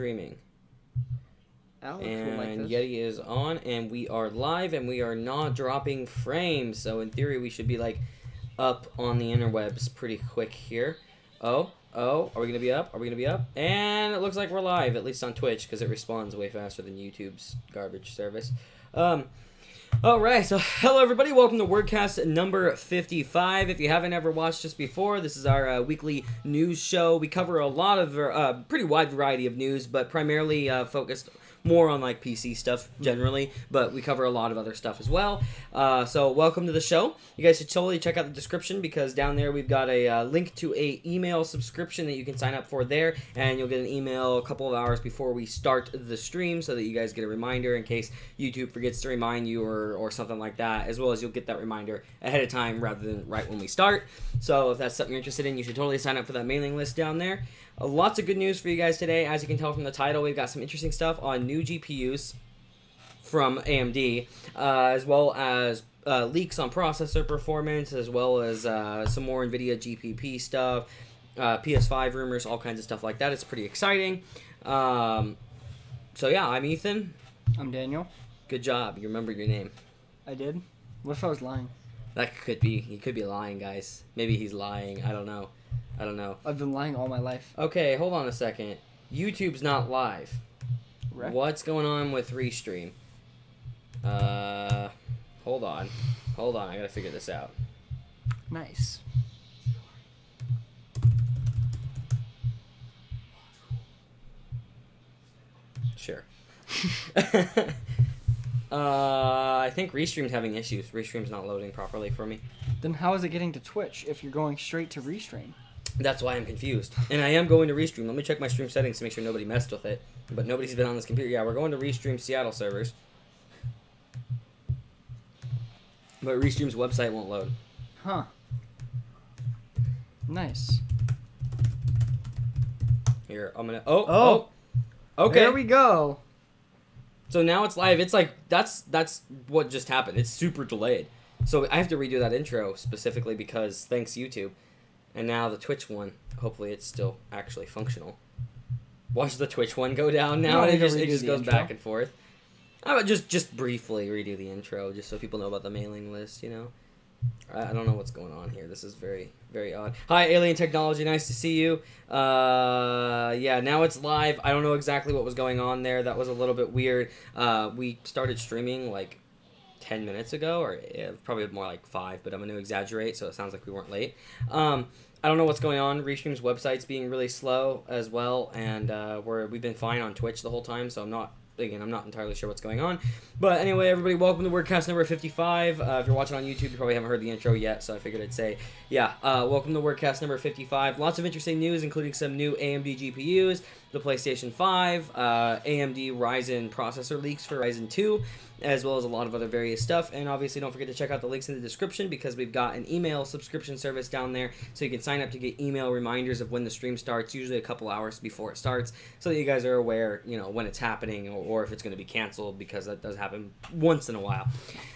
streaming. Alex And will like this. Yeti is on, and we are live, and we are not dropping frames. So in theory, we should be like up on the interwebs pretty quick here. Oh, are we gonna be up? Are we gonna be up? And it looks like we're live, at least on Twitch, because it responds way faster than YouTube's garbage service. Alright, so hello everybody, welcome to WordCast number 55. If you haven't ever watched us before, this is our weekly news show. We cover a lot of, pretty wide variety of news, but primarily focused more on like PC stuff generally, but we cover a lot of other stuff as well. So welcome to the show. You guys should totally check out the description, because down there we've got a link to a email subscription that you can sign up for there, and you'll get an email a couple of hours before we start the stream so that you guys get a reminder in case YouTube forgets to remind you or something like that, as well as you'll get that reminder ahead of time rather than right when we start. So if that's something you're interested in, you should totally sign up for that mailing list down there. Lots of good news for you guys today. As you can tell from the title, we've got some interesting stuff on new GPUs from AMD, as well as leaks on processor performance, as well as some more NVIDIA GPP stuff, PS5 rumors, all kinds of stuff like that. It's pretty exciting. So yeah, I'm Ethan. I'm Daniel. Good job. You remembered your name. I did. What if I was lying? That could be. He could be lying, guys. Maybe he's lying. I don't know. I've been lying all my life. Okay, hold on a second. YouTube's not live. Correct. What's going on with Restream? Hold on. I gotta figure this out. Nice. Sure. I think Restream's having issues. Restream's not loading properly for me. Then how is it getting to Twitch if you're going straight to Restream? That's why I'm confused. And I am going to Restream. Let me check my stream settings to make sure nobody messed with it. But nobody's been on this computer. Yeah, we're going to Restream Seattle servers. But Restream's website won't load. Huh. Nice. Here, I'm gonna... Oh! Okay. There we go. So now it's live. It's like, that's what just happened. It's super delayed. So I have to redo that intro specifically because thanks YouTube. And now the Twitch one, hopefully it's still actually functional. Watch the Twitch one go down now, and it just goes back and forth. How about just briefly redo the intro, just so people know about the mailing list, you know? I don't know what's going on here. This is very, very odd. Hi, Alien Technology. Nice to see you. Yeah, now it's live. I don't know exactly what was going on there. That was a little bit weird. We started streaming like 10 minutes ago, or probably more like 5, but I'm going to exaggerate, so it sounds like we weren't late. I don't know what's going on. Restream's website's being really slow as well, and we've been fine on Twitch the whole time, so I'm not entirely sure what's going on. But anyway, everybody, welcome to WordCast number 55. If you're watching on YouTube, you probably haven't heard the intro yet, so I figured I'd say, yeah, welcome to WordCast number 55. Lots of interesting news, including some new AMD GPUs, the PlayStation 5, AMD Ryzen processor leaks for Ryzen 2, as well as a lot of other various stuff. And obviously, don't forget to check out the links in the description, because we've got an email subscription service down there, so you can sign up to get email reminders of when the stream starts, usually a couple hours before it starts, so that you guys are aware, you know, when it's happening, or if it's going to be canceled, because that does happen once in a while.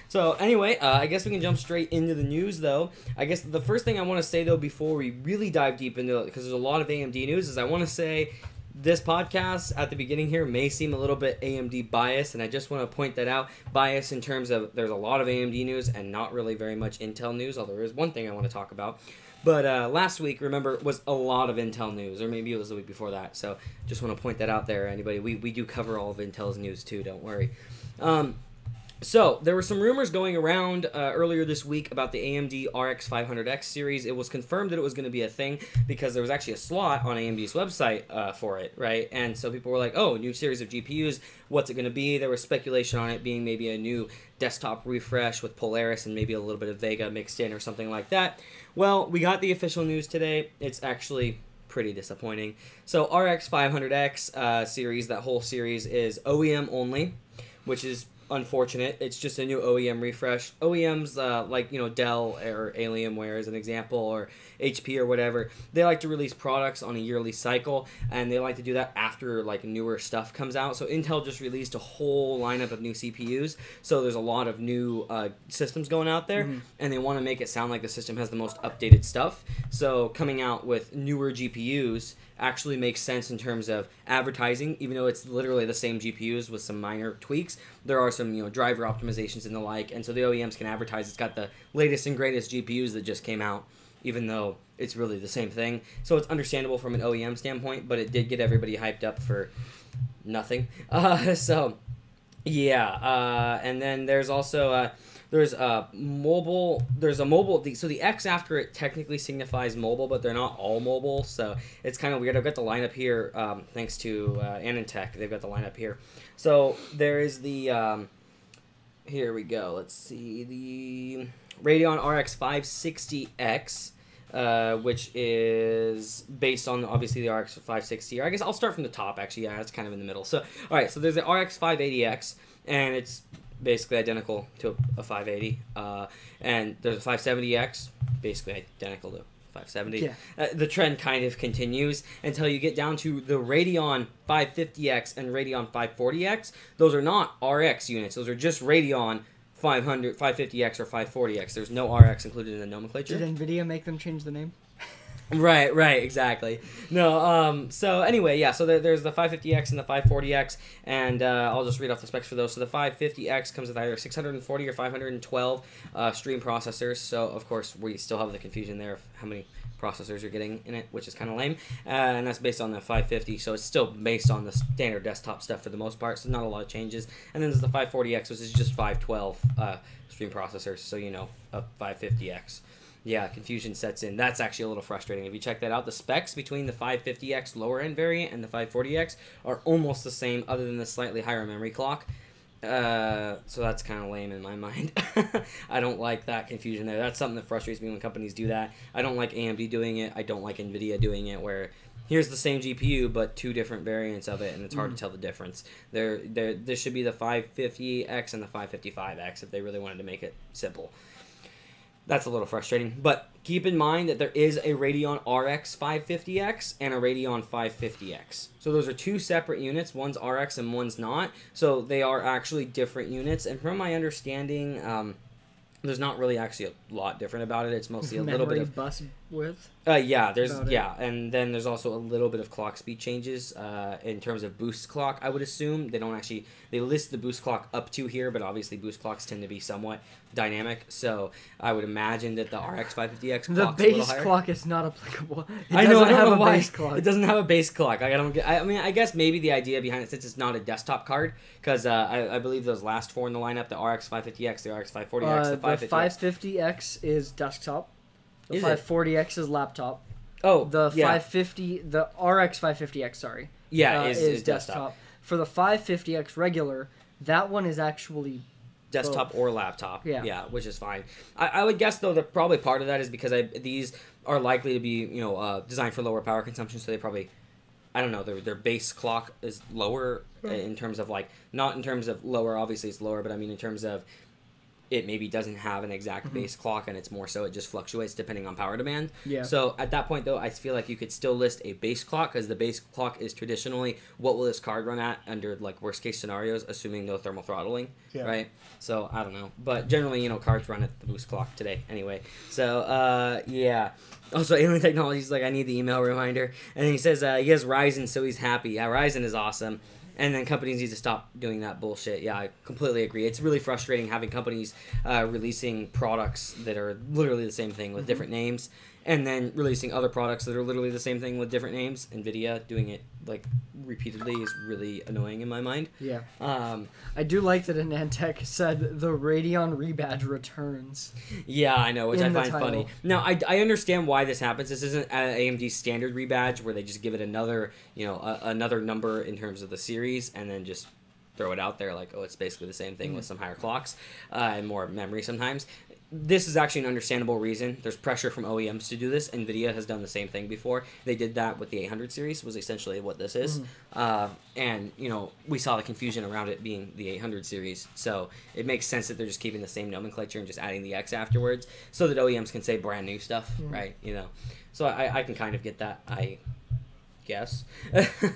So anyway, I guess we can jump straight into the news, though. I guess the first thing I want to say, though, before we really dive deep into it, because there's a lot of AMD news, is I want to say this podcast at the beginning here may seem a little bit AMD biased, and I just want to point that out. Bias in terms of there's a lot of AMD news and not really very much Intel news, although there is one thing I want to talk about. But last week, remember, was a lot of Intel news, or maybe it was the week before that. So just want to point that out there, anybody. We do cover all of Intel's news too, don't worry. So, there were some rumors going around earlier this week about the AMD RX500X series. It was confirmed that it was going to be a thing because there was actually a slot on AMD's website for it, right? And so people were like, oh, new series of GPUs, what's it going to be? There was speculation on it being maybe a new desktop refresh with Polaris and maybe a little bit of Vega mixed in or something like that. Well, we got the official news today. It's actually pretty disappointing. So, RX500X series, that whole series is OEM only, which is unfortunate. It's just a new OEM refresh. OEMs like, you know, Dell or Alienware as an example, or HP or whatever, they like to release products on a yearly cycle, and they like to do that after like newer stuff comes out. So Intel just released a whole lineup of new CPUs, so there's a lot of new systems going out there, and they want to make it sound like the system has the most updated stuff. So coming out with newer GPUs actually makes sense in terms of advertising, even though it's literally the same GPUs with some minor tweaks. There are some, driver optimizations and the like, and so the OEMs can advertise it's got the latest and greatest GPUs that just came out, even though it's really the same thing. So it's understandable from an OEM standpoint, but it did get everybody hyped up for nothing. And then there's also there's a mobile. So the X after it technically signifies mobile, but they're not all mobile. So it's kind of weird. I've got the lineup here, thanks to Anantech. They've got the lineup here. So there is the. Here we go. Let's see the Radeon RX560X. Which is based on obviously the RX 560. Or I guess I'll start from the top actually. Yeah, it's kind of in the middle. So all right, so there's the RX 580X, and it's basically identical to a 580. And there's a 570X, basically identical to 570. Yeah. The trend kind of continues until you get down to the Radeon 550X and Radeon 540X. Those are not RX units. Those are just Radeon 500, 550X or 540X. There's no RX included in the nomenclature. Did NVIDIA make them change the name? Right, exactly. No, so anyway, yeah, so there's the 550X and the 540X, and I'll just read off the specs for those. So the 550X comes with either 640 or 512 stream processors, so of course we still have the confusion there of how many processors you're getting in it, which is kind of lame, and that's based on the 550, so it's still based on the standard desktop stuff for the most part, so not a lot of changes. And then there's the 540X, which is just 512 stream processors, so a 550X. Yeah, confusion sets in. That's actually a little frustrating. If you check that out, the specs between the 550X lower end variant and the 540X are almost the same, other than the slightly higher memory clock. So that's kind of lame in my mind. I don't like that confusion there. That's something that frustrates me when companies do that. I don't like AMD doing it. I don't like NVIDIA doing it, where here's the same GPU but two different variants of it, and it's hard to tell the difference. There should be the 550X and the 555X if they really wanted to make it simple. That's a little frustrating, but keep in mind that there is a Radeon RX 550X and a Radeon 550X. So those are two separate units. One's RX and one's not. So they are actually different units. And from my understanding, there's not really actually a lot different about it. It's mostly a little bit of bus width. And then there's also a little bit of clock speed changes in terms of boost clock. I would assume they list the boost clock up to here, but obviously boost clocks tend to be somewhat dynamic. So I would imagine that the RX 550X the base clock is not applicable. I don't know why. Base clock. It doesn't have a base clock. I guess maybe the idea behind it, since it's not a desktop card, because I believe those last four in the lineup, the RX 550X, the RX 540X, the 550X. The 550X is desktop. The 540X is laptop. Oh, the 550, the RX 550X, sorry. Yeah, is desktop. For the 550X regular, that one is actually desktop both. Or laptop. Yeah, which is fine. I would guess though that probably part of that is because these are likely to be designed for lower power consumption, so they probably, I don't know, their base clock is lower in terms of not in terms of lower, obviously it's lower, but I mean in terms of it maybe doesn't have an exact base clock, and it's more so it just fluctuates depending on power demand. Yeah. So at that point, though, I feel like you could still list a base clock, because the base clock is traditionally what will this card run at under worst case scenarios, assuming no thermal throttling, right? So I don't know, but generally, cards run at the boost clock today anyway. So yeah. Also, Alien Technologies I need the email reminder, and then he says he has Ryzen, so he's happy. Yeah, Ryzen is awesome. And then companies need to stop doing that bullshit. Yeah, I completely agree. It's really frustrating having companies releasing products that are literally the same thing with different names, and then releasing other products that are literally the same thing with different names. NVIDIA doing it repeatedly is really annoying in my mind. Yeah. I do like that Anantech said the Radeon rebadge returns. Yeah, I know, which I find funny. Now, I understand why this happens. This isn't AMD's standard rebadge where they just give it another, another number in terms of the series and then just throw it out there it's basically the same thing with some higher clocks and more memory sometimes. This is actually an understandable reason. There's pressure from OEMs to do this. NVIDIA has done the same thing before. They did that with the 800 series, was essentially what this is. And, we saw the confusion around it being the 800 series. So it makes sense that they're just keeping the same nomenclature and just adding the X afterwards so that OEMs can say brand new stuff, right? So I can kind of get that, I guess.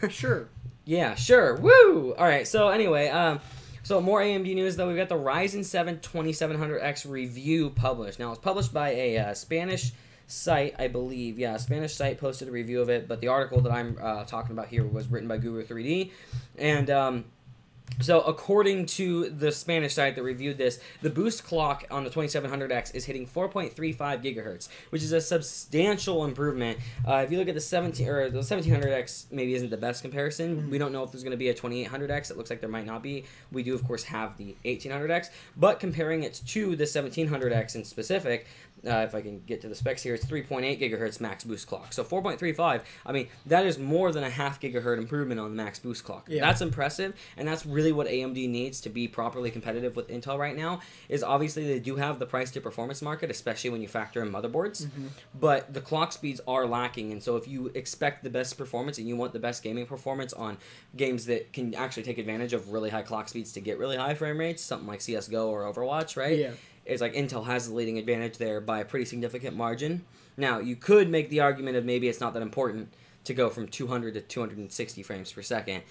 Sure. Yeah, sure. Woo! All right, so anyway, so more AMD news, though. We've got the Ryzen 7 2700X review published. Now, it's published by a Spanish site, I believe. Yeah, a Spanish site posted a review of it, but the article that I'm talking about here was written by Guru 3D. And so according to the Spanish site that reviewed this, the boost clock on the 2700X is hitting 4.35 gigahertz, which is a substantial improvement. If you look at the 1700X, maybe isn't the best comparison. We don't know if there's going to be a 2800X. It looks like there might not be. We do, of course, have the 1800X, but comparing it to the 1700X in specific, if I can get to the specs here, it's 3.8 gigahertz max boost clock. So 4.35, I mean, that is more than a half gigahertz improvement on the max boost clock. Yeah. That's impressive, and that's really what AMD needs to be properly competitive with Intel right now, is obviously they do have the price to performance market, especially when you factor in motherboards, but the clock speeds are lacking, and so if you expect the best performance and you want the best gaming performance on games that can actually take advantage of really high clock speeds to get really high frame rates, something like CSGO or Overwatch, right? Yeah. It's like Intel has the leading advantage there by a pretty significant margin. Now, you could make the argument of maybe it's not that important to go from 200 to 260 frames per second.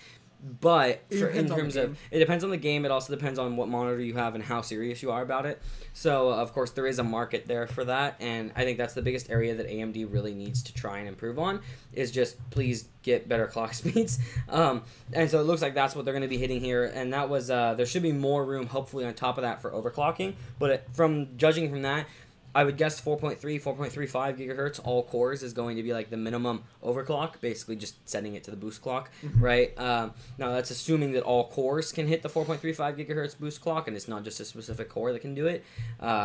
But in terms of, it depends on the game. It also depends on what monitor you have and how serious you are about it. So, of course, there is a market there for that. And I think that's the biggest area that AMD really needs to try and improve on, is just please get better clock speeds. And so it looks like that's what they're going to be hitting here. And that was, there should be more room, hopefully, on top of that for overclocking. But from judging from that, I would guess 4.35 gigahertz all cores is going to be like the minimum overclock, basically just setting it to the boost clock, right? Now that's assuming that all cores can hit the 4.35 gigahertz boost clock, and it's not just a specific core that can do it,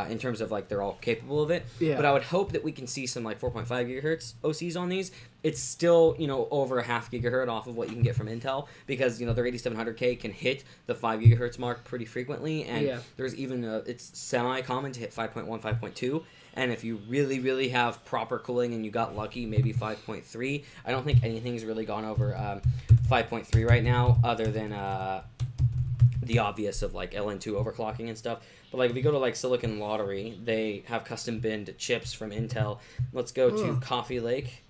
in terms of like they're all capable of it. Yeah. But I would hope that we can see some like 4.5 gigahertz OCs on these. It's still, you know, over a half gigahertz off of what you can get from Intel, because, you know, their 8700K can hit the 5 gigahertz mark pretty frequently, and there's even it's semi-common to hit 5.1, 5.2, and if you really, really have proper cooling and you got lucky, maybe 5.3. I don't think anything's really gone over 5.3 right now, other than the obvious of like LN2 overclocking and stuff. But like if you go to like Silicon Lottery, they have custom binned chips from Intel. Let's go to Coffee Lake.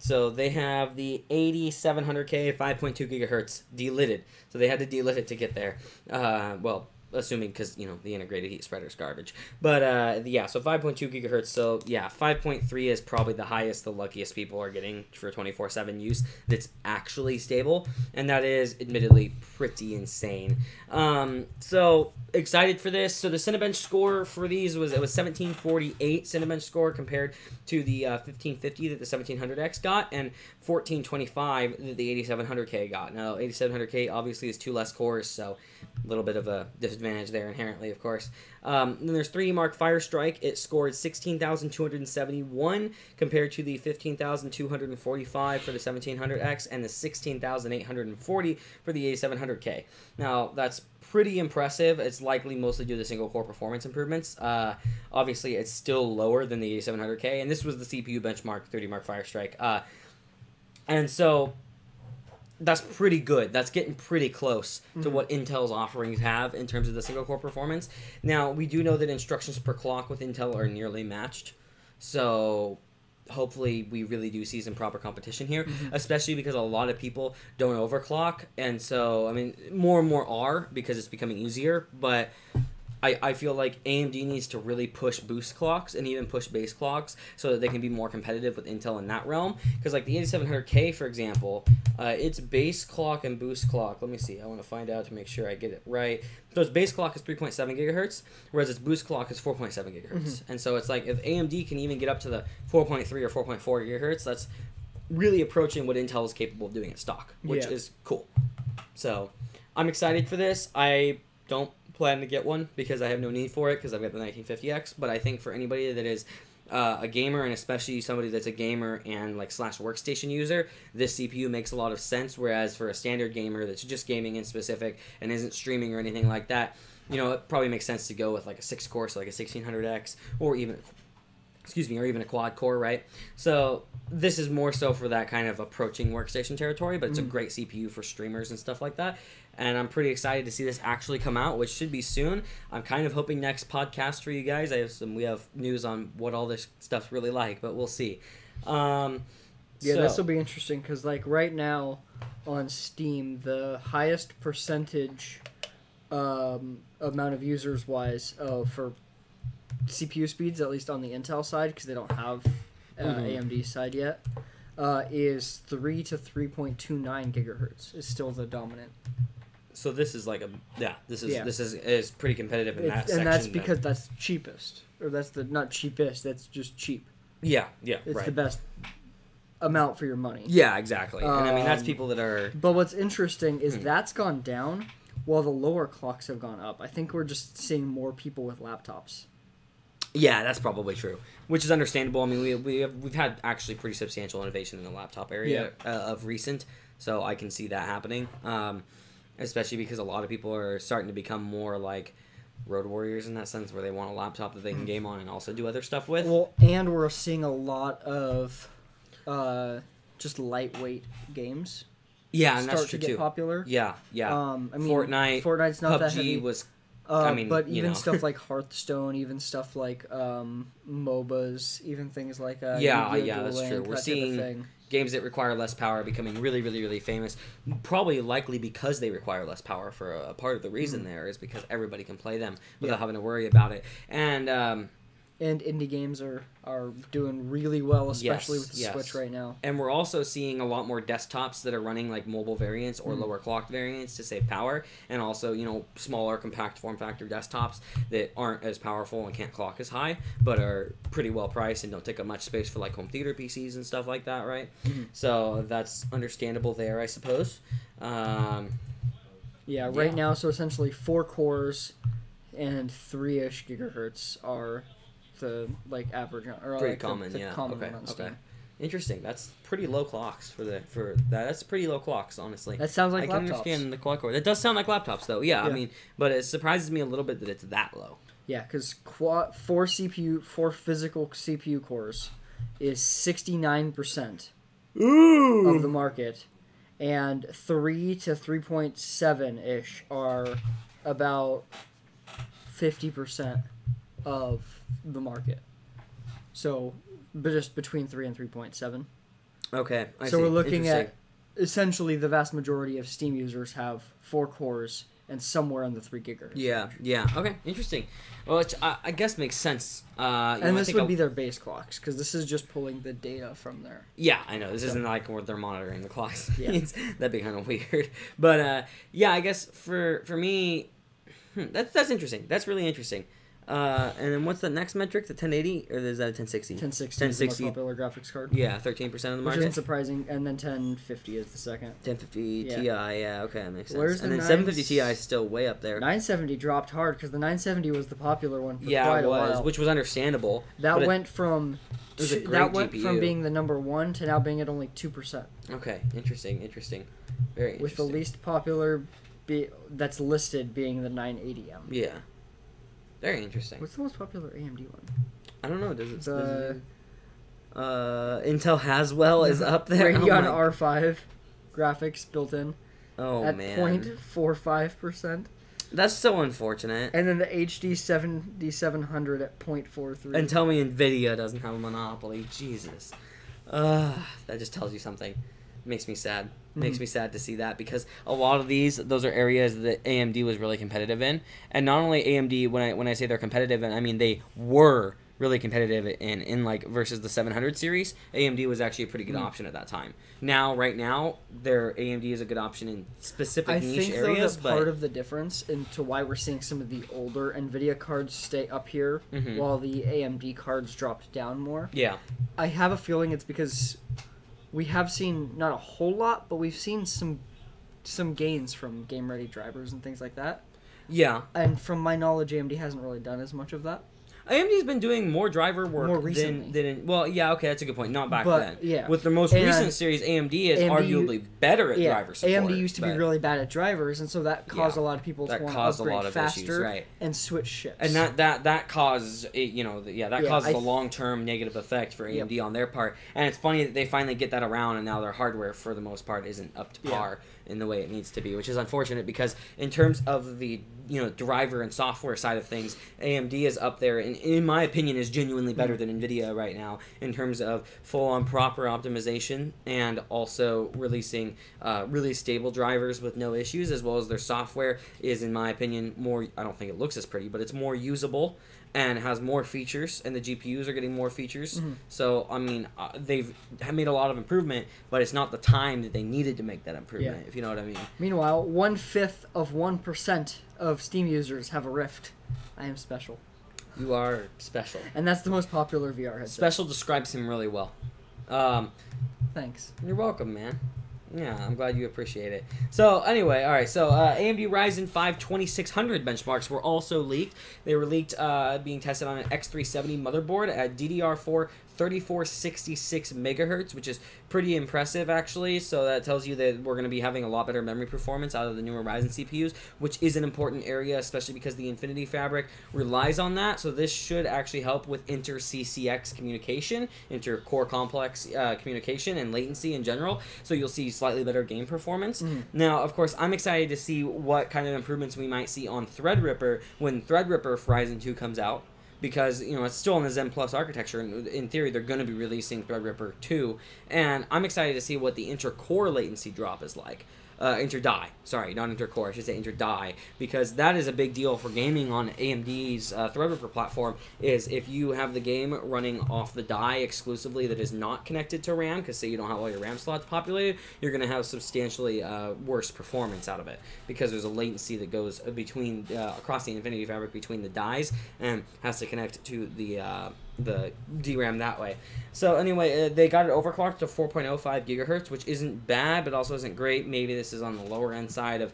So they have the 8700K 5.2 gigahertz delitted. So they had to delit it to get there. Well, assuming because, you know, the integrated heat spreader is garbage. But yeah, so 5.2 gigahertz. So yeah, 5.3 is probably the highest the luckiest people are getting for 24/7 use that's actually stable. And that is admittedly pretty insane. So excited for this. So the Cinebench score for these was 1748 Cinebench score compared to the 1550 that the 1700X got, and 1425 that the 8700K got. Now 8700K obviously is 2 less cores, so a little bit of a disadvantage there inherently, of course. Then there's 3D Mark Firestrike. It scored 16,271 compared to the 15,245 for the 1700X and the 16,840 for the 8700K. Now that's pretty impressive. It's likely mostly due to single core performance improvements. Obviously, it's still lower than the 8700K, and this was the CPU benchmark 3D Mark Firestrike. And so that's pretty good. That's getting pretty close to what Intel's offerings have in terms of the single core performance. Now, we do know that instructions per clock with Intel are nearly matched. So hopefully we really do see some proper competition here, especially because a lot of people don't overclock. And so, I mean, more and more are because it's becoming easier. But I feel like AMD needs to really push boost clocks and even push base clocks so that they can be more competitive with Intel in that realm. Because like the 8700K, for example, its base clock and boost clock, let me see, I want to find out to make sure I get it right. So its base clock is 3.7 gigahertz, whereas its boost clock is 4.7 gigahertz. And so it's like if AMD can even get up to the 4.3 or 4.4 gigahertz, that's really approaching what Intel is capable of doing at stock, which is cool. So I'm excited for this. I don't plan to get one because I have no need for it because I've got the 1950X, but I think for anybody that is a gamer, and especially somebody that's a gamer and like / workstation user, this CPU makes a lot of sense, whereas for a standard gamer that's just gaming in specific and isn't streaming or anything like that, you know, it probably makes sense to go with like a 6-core, so like a 1600X, or even a quad core, right? So this is more so for that kind of approaching workstation territory, but it's a great CPU for streamers and stuff like that. And I'm pretty excited to see this actually come out, which should be soon. I'm kind of hoping next podcast for you guys, we have news on what all this stuff's really like, but we'll see. This will be interesting because like right now on Steam, the highest percentage amount of users wise for CPU speeds, at least on the Intel side, because they don't have AMD side yet, is 3 to 3.29 gigahertz is still the dominant. So this is like this is pretty competitive in that section. And that's because that's cheapest, or that's not cheapest. That's just cheap. Yeah, it's the best amount for your money. Yeah, exactly. And I mean that's people that are. But what's interesting is that's gone down while the lower clocks have gone up. I think we're just seeing more people with laptops. Yeah, that's probably true, which is understandable. I mean, we've had actually pretty substantial innovation in the laptop area of recent, so I can see that happening. Especially because a lot of people are starting to become more like road warriors in that sense, where they want a laptop that they can game on and also do other stuff with. Well, and we're seeing a lot of just lightweight games. Yeah, and that's true start to get popular. Yeah. I mean, Fortnite's not PUBG that heavy. Was. But even stuff like Hearthstone, even stuff like MOBAs, even things like that's true. We're seeing games that require less power becoming really, really, really famous. Probably likely because they require less power. For a part of the reason there is because everybody can play them without having to worry about it. And indie games are doing really well, especially with the Switch right now. And we're also seeing a lot more desktops that are running like mobile variants or lower clocked variants to save power, and also smaller compact form factor desktops that aren't as powerful and can't clock as high, but are pretty well priced and don't take up much space for like home theater PCs and stuff like that, right? So that's understandable there, I suppose. Right now, so essentially 4 cores and 3-ish gigahertz are the average or pretty like common, the common one on Steam. Okay. Interesting. That's pretty low clocks for that. That's pretty low clocks, honestly. That sounds like laptops. I can understand the clock core. That does sound like laptops, though. Yeah, I mean, but it surprises me a little bit that it's that low. Yeah, because 4 physical CPU cores is 69% of the market, and 3 to 3.7 ish are about 50% of the market. So, but just between 3 and 3.7. Okay, so we're looking at essentially the vast majority of Steam users have 4 cores and somewhere in the 3 gigahertz. Yeah. Okay, interesting. Well, which I guess makes sense. And this would be their base clocks, because this is just pulling the data from there. Yeah, I know. This isn't like where they're monitoring the clocks. That'd be kind of weird. But I guess for me, that's interesting. That's really interesting. And then what's the next metric? The 1080, or is that a 1060? 1060 is the most popular graphics card. Yeah, 13% of the market. Which isn't surprising. And then 1050 is the second. 1050 Ti, yeah, okay, that makes sense. Where's and then 750 Ti is still way up there. 970 dropped hard because the 970 was the popular one for quite a while. Which was understandable. That went from GPU. being the number 1 to now being at only 2%. Okay, interesting. Very interesting. With the least popular that's listed being the 980M. Yeah. Very interesting. What's the most popular AMD one? I don't know. Does it Intel Haswell is up there. Radeon R5 graphics built in. Oh, at man. 0.45%. That's so unfortunate. And then the HD 7700 at 0.43. And tell me Nvidia doesn't have a monopoly. Jesus. That just tells you something. Makes me sad. Makes me sad to see that, because a lot of those are areas that AMD was really competitive in. And not only AMD, when I say they're competitive, and I mean they were really competitive in like versus the 700 series. AMD was actually a pretty good option at that time. Right now, their AMD is a good option in specific niche areas. Though, part of the difference into why we're seeing some of the older NVIDIA cards stay up here while the AMD cards dropped down more. Yeah, I have a feeling it's because we have seen not a whole lot, but we've seen some gains from game-ready drivers and things like that. Yeah. And from my knowledge, AMD hasn't really done as much of that. AMD's been doing more driver work more recently. That's a good point. Not back then. Yeah. With their most recent series, AMD is arguably better at driver support. AMD used to be really bad at drivers, and so that caused a lot of people to want to upgrade faster and switch ships. And that caused causes a long-term negative effect for AMD on their part. And it's funny that they finally get that around, and now their hardware, for the most part, isn't up to par. in the way it needs to be, which is unfortunate because in terms of the driver and software side of things, AMD is up there, and in my opinion is genuinely better than NVIDIA right now in terms of full-on proper optimization and also releasing really stable drivers with no issues, as well as their software is, in my opinion, more, I don't think it looks as pretty, but it's more usable and has more features, and the GPUs are getting more features. So, I mean, they've made a lot of improvement, but it's not the time that they needed to make that improvement, if you know what I mean. Meanwhile, 1/5 of 1% of Steam users have a Rift. I am special. You are special. And that's the most popular VR headset. Special describes him really well. Thanks. You're welcome, man. Yeah, I'm glad you appreciate it. So, anyway, all right. So, AMD Ryzen 5 2600 benchmarks were also leaked. They were leaked being tested on an X370 motherboard at DDR4 3466 megahertz, which is pretty impressive, actually. So that tells you that we're going to be having a lot better memory performance out of the newer Ryzen CPUs, which is an important area, especially because the Infinity Fabric relies on that. So this should actually help with inter-CCX communication, inter-core complex communication, and latency in general. So you'll see slightly better game performance. Now, of course, I'm excited to see what kind of improvements we might see on Threadripper when Threadripper for Ryzen 2 comes out. Because, it's still in the Zen Plus architecture, and in theory, they're going to be releasing Threadripper 2, and I'm excited to see what the inter-core latency drop is like. Inter-die. Sorry, not inter-core. I should say inter-die. Because that is a big deal for gaming on AMD's Threadripper platform, is if you have the game running off the die exclusively that is not connected to RAM, because say you don't have all your RAM slots populated, you're going to have substantially worse performance out of it. Because there's a latency that goes between across the Infinity Fabric between the dies and has to connect to the DRAM that way. So anyway, they got it overclocked to 4.05 gigahertz, which isn't bad, but also isn't great. Maybe this is on the lower end side of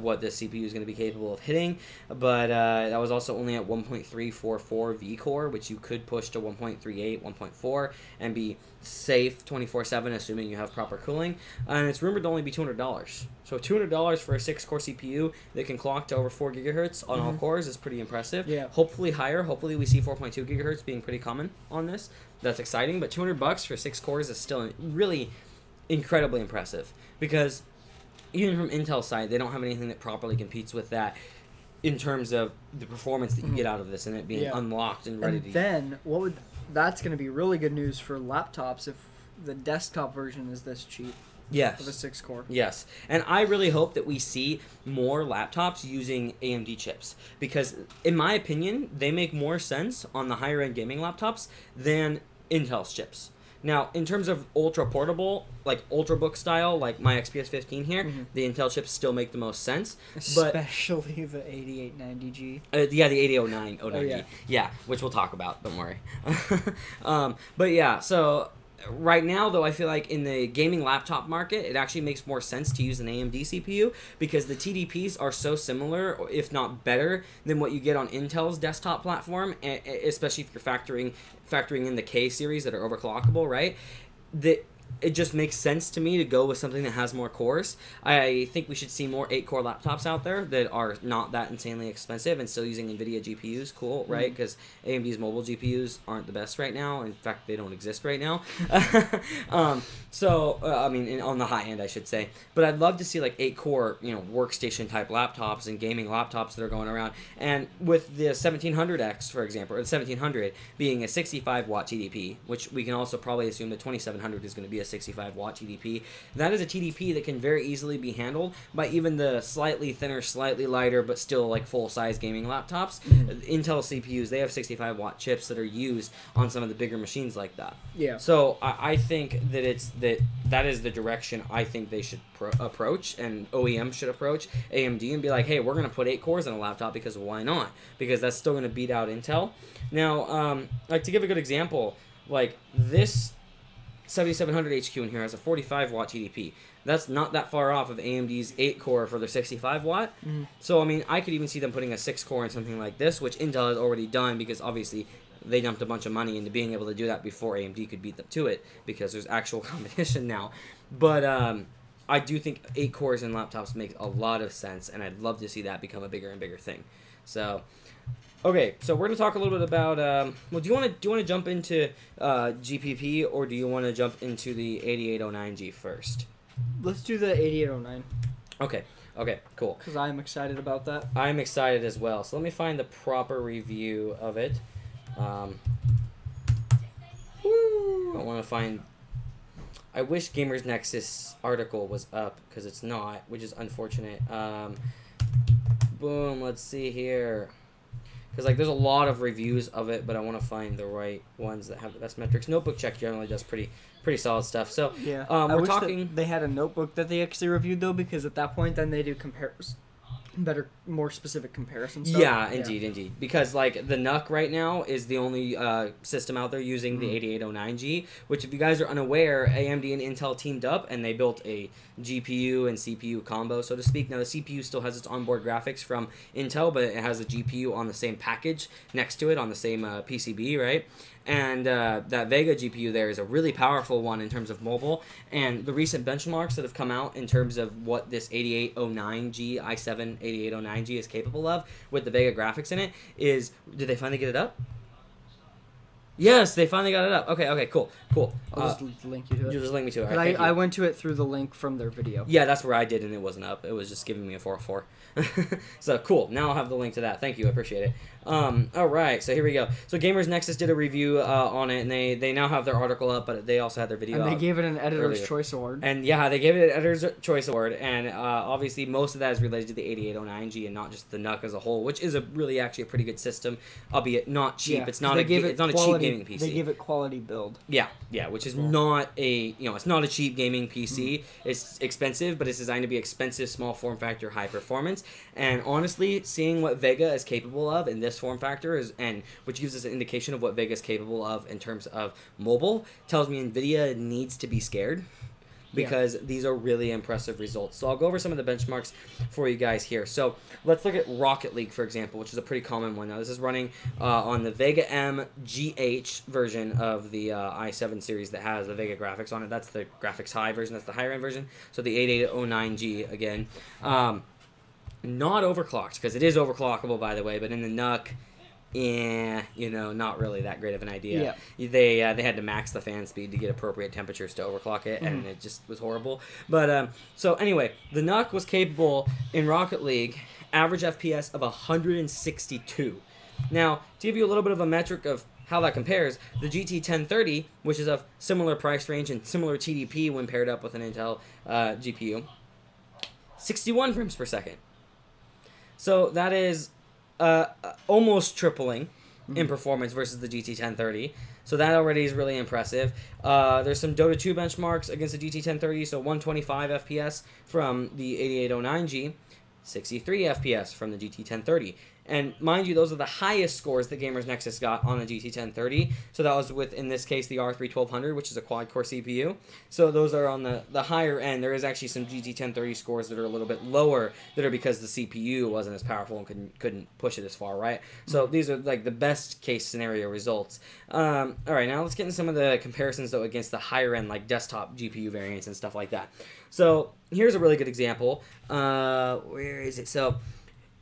what the CPU is going to be capable of hitting, but that was also only at 1.344 V-core, which you could push to 1.38, 1.4, and be safe 24/7, assuming you have proper cooling. And it's rumored to only be $200. So $200 for a 6-core CPU that can clock to over 4 gigahertz on all cores is pretty impressive. Yeah. Hopefully higher. Hopefully we see 4.2 gigahertz being pretty common on this. That's exciting, but $200 for 6 cores is still really incredibly impressive, because even from Intel's side, they don't have anything that properly competes with that in terms of the performance that you get out of this and it being unlocked and ready to use. Then that's going to be really good news for laptops if the desktop version is this cheap. Yes. Of a 6-core. Yes. And I really hope that we see more laptops using AMD chips, because in my opinion, they make more sense on the higher end gaming laptops than Intel's chips. Now, in terms of ultra portable, like Ultrabook style, like my XPS 15 here, the Intel chips still make the most sense. Especially the 8890G. Yeah, the 8009 yeah, which we'll talk about, don't worry. But yeah, so right now, though, I feel like in the gaming laptop market, it actually makes more sense to use an AMD CPU, because the TDPs are so similar, if not better, than what you get on Intel's desktop platform, especially if you're factoring in the K series that are overclockable, right? It just makes sense to me to go with something that has more cores. I think we should see more 8-core laptops out there that are not that insanely expensive and still using NVIDIA GPUs. Cool, right? Because AMD's mobile GPUs aren't the best right now. In fact, they don't exist right now. I mean, on the high end, I should say. But I'd love to see like 8-core, workstation-type laptops and gaming laptops that are going around. And with the 1700X, for example, or the 1700 being a 65-watt TDP, which we can also probably assume the 2700 is going to be a 65-watt TDP. That is a TDP that can very easily be handled by even the slightly thinner, slightly lighter, but still like full-size gaming laptops. Intel CPUs, they have 65-watt chips that are used on some of the bigger machines like that. Yeah. So I think that that is the direction I think they should approach, and OEM should approach AMD and be like, hey, we're going to put 8 cores in a laptop, because why not? Because that's still going to beat out Intel. Now, like to give a good example, like this 7700 HQ in here has a 45-watt TDP. That's not that far off of AMD's 8-core for their 65-watt. So, I mean, I could even see them putting a 6-core in something like this, which Intel has already done, because obviously they dumped a bunch of money into being able to do that before AMD could beat them to it, because there's actual competition now. But I do think 8 cores in laptops makes a lot of sense, and I'd love to see that become a bigger and bigger thing. So, okay, so we're going to talk a little bit about, well, do you want to jump into GPP, or do you want to jump into the 8809G first? Let's do the 8809. Okay. Okay, cool. Because I'm excited about that. I'm excited as well. So let me find the proper review of it. I want to find... I wish Gamers Nexus article was up, because it's not, which is unfortunate. Boom, let's see here. Because like there's a lot of reviews of it, but I want to find the right ones that have the best metrics. Notebook Check generally does pretty solid stuff. So yeah, we're talking. They had a notebook that they actually reviewed though, because at that point then they do more specific comparisons. Yeah, indeed. Because like the NUC right now is the only system out there using the 8809G, which if you guys are unaware, AMD and Intel teamed up and they built a GPU and CPU combo, so to speak. Now the CPU still has its onboard graphics from Intel, but it has a GPU on the same package next to it on the same PCB, right? And that Vega GPU there is a really powerful one in terms of mobile. And the recent benchmarks that have come out in terms of what this 8809G, i7 8809G is capable of with the Vega graphics in it is... Did they finally get it up? Yes, they finally got it up. Okay, cool. I'll just link you to it. You just link me to it. Right, I went to it through the link from their video. Yeah, that's where I did, and it wasn't up. It was just giving me a 404. So, cool. Now I'll have the link to that. Thank you. I appreciate it. All right, so here we go. So, Gamers Nexus did a review on it, and they now have their article up, but they also had their video up. And they gave it an Editor's earlier. Choice Award. And, yeah, they gave it an Editor's Choice Award, and obviously most of that is related to the 8809G and not just the NUC as a whole, which is actually a pretty good system, albeit not cheap. Yeah, it's not a cheap gaming PC. They give it quality build. Yeah, which is not it's not a cheap gaming PC. It's expensive, but it's designed to be expensive, small form factor, high performance. And honestly, seeing what Vega is capable of in this form factor which gives us an indication of what Vega is capable of in terms of mobile, tells me NVIDIA needs to be scared. Because these are really impressive results. So I'll go over some of the benchmarks for you guys here. So let's look at Rocket League, for example, which is a pretty common one. Now this is running on the Vega M GH version of the i7 series that has the Vega graphics on it. That's the graphics high version. That's the higher end version. So the 8809G again. Not overclocked, because it is overclockable, by the way, but in the NUC... not really that great of an idea. Yeah. They had to max the fan speed to get appropriate temperatures to overclock it, and it just was horrible. But so anyway, the NUC was capable in Rocket League average FPS of 162. Now, to give you a little bit of a metric of how that compares, the GT 1030, which is of similar price range and similar TDP when paired up with an Intel GPU, 61 frames per second. So that is almost tripling in performance versus the GT 1030. So that already is really impressive. There's some Dota 2 benchmarks against the GT 1030. So 125 FPS from the 8809G, 63 FPS from the GT 1030. And mind you, those are the highest scores that Gamers Nexus got on the GT 1030. So that was with, in this case, the R3 which is a quad-core CPU. So those are on the higher end. There is actually some GT 1030 scores that are a little bit lower that are because the CPU wasn't as powerful and couldn't push it as far, right? So these are like the best case scenario results. All right, now let's get into some of the comparisons, though, against the higher end, like desktop GPU variants and stuff like that. So here's a really good example. Where is it? So...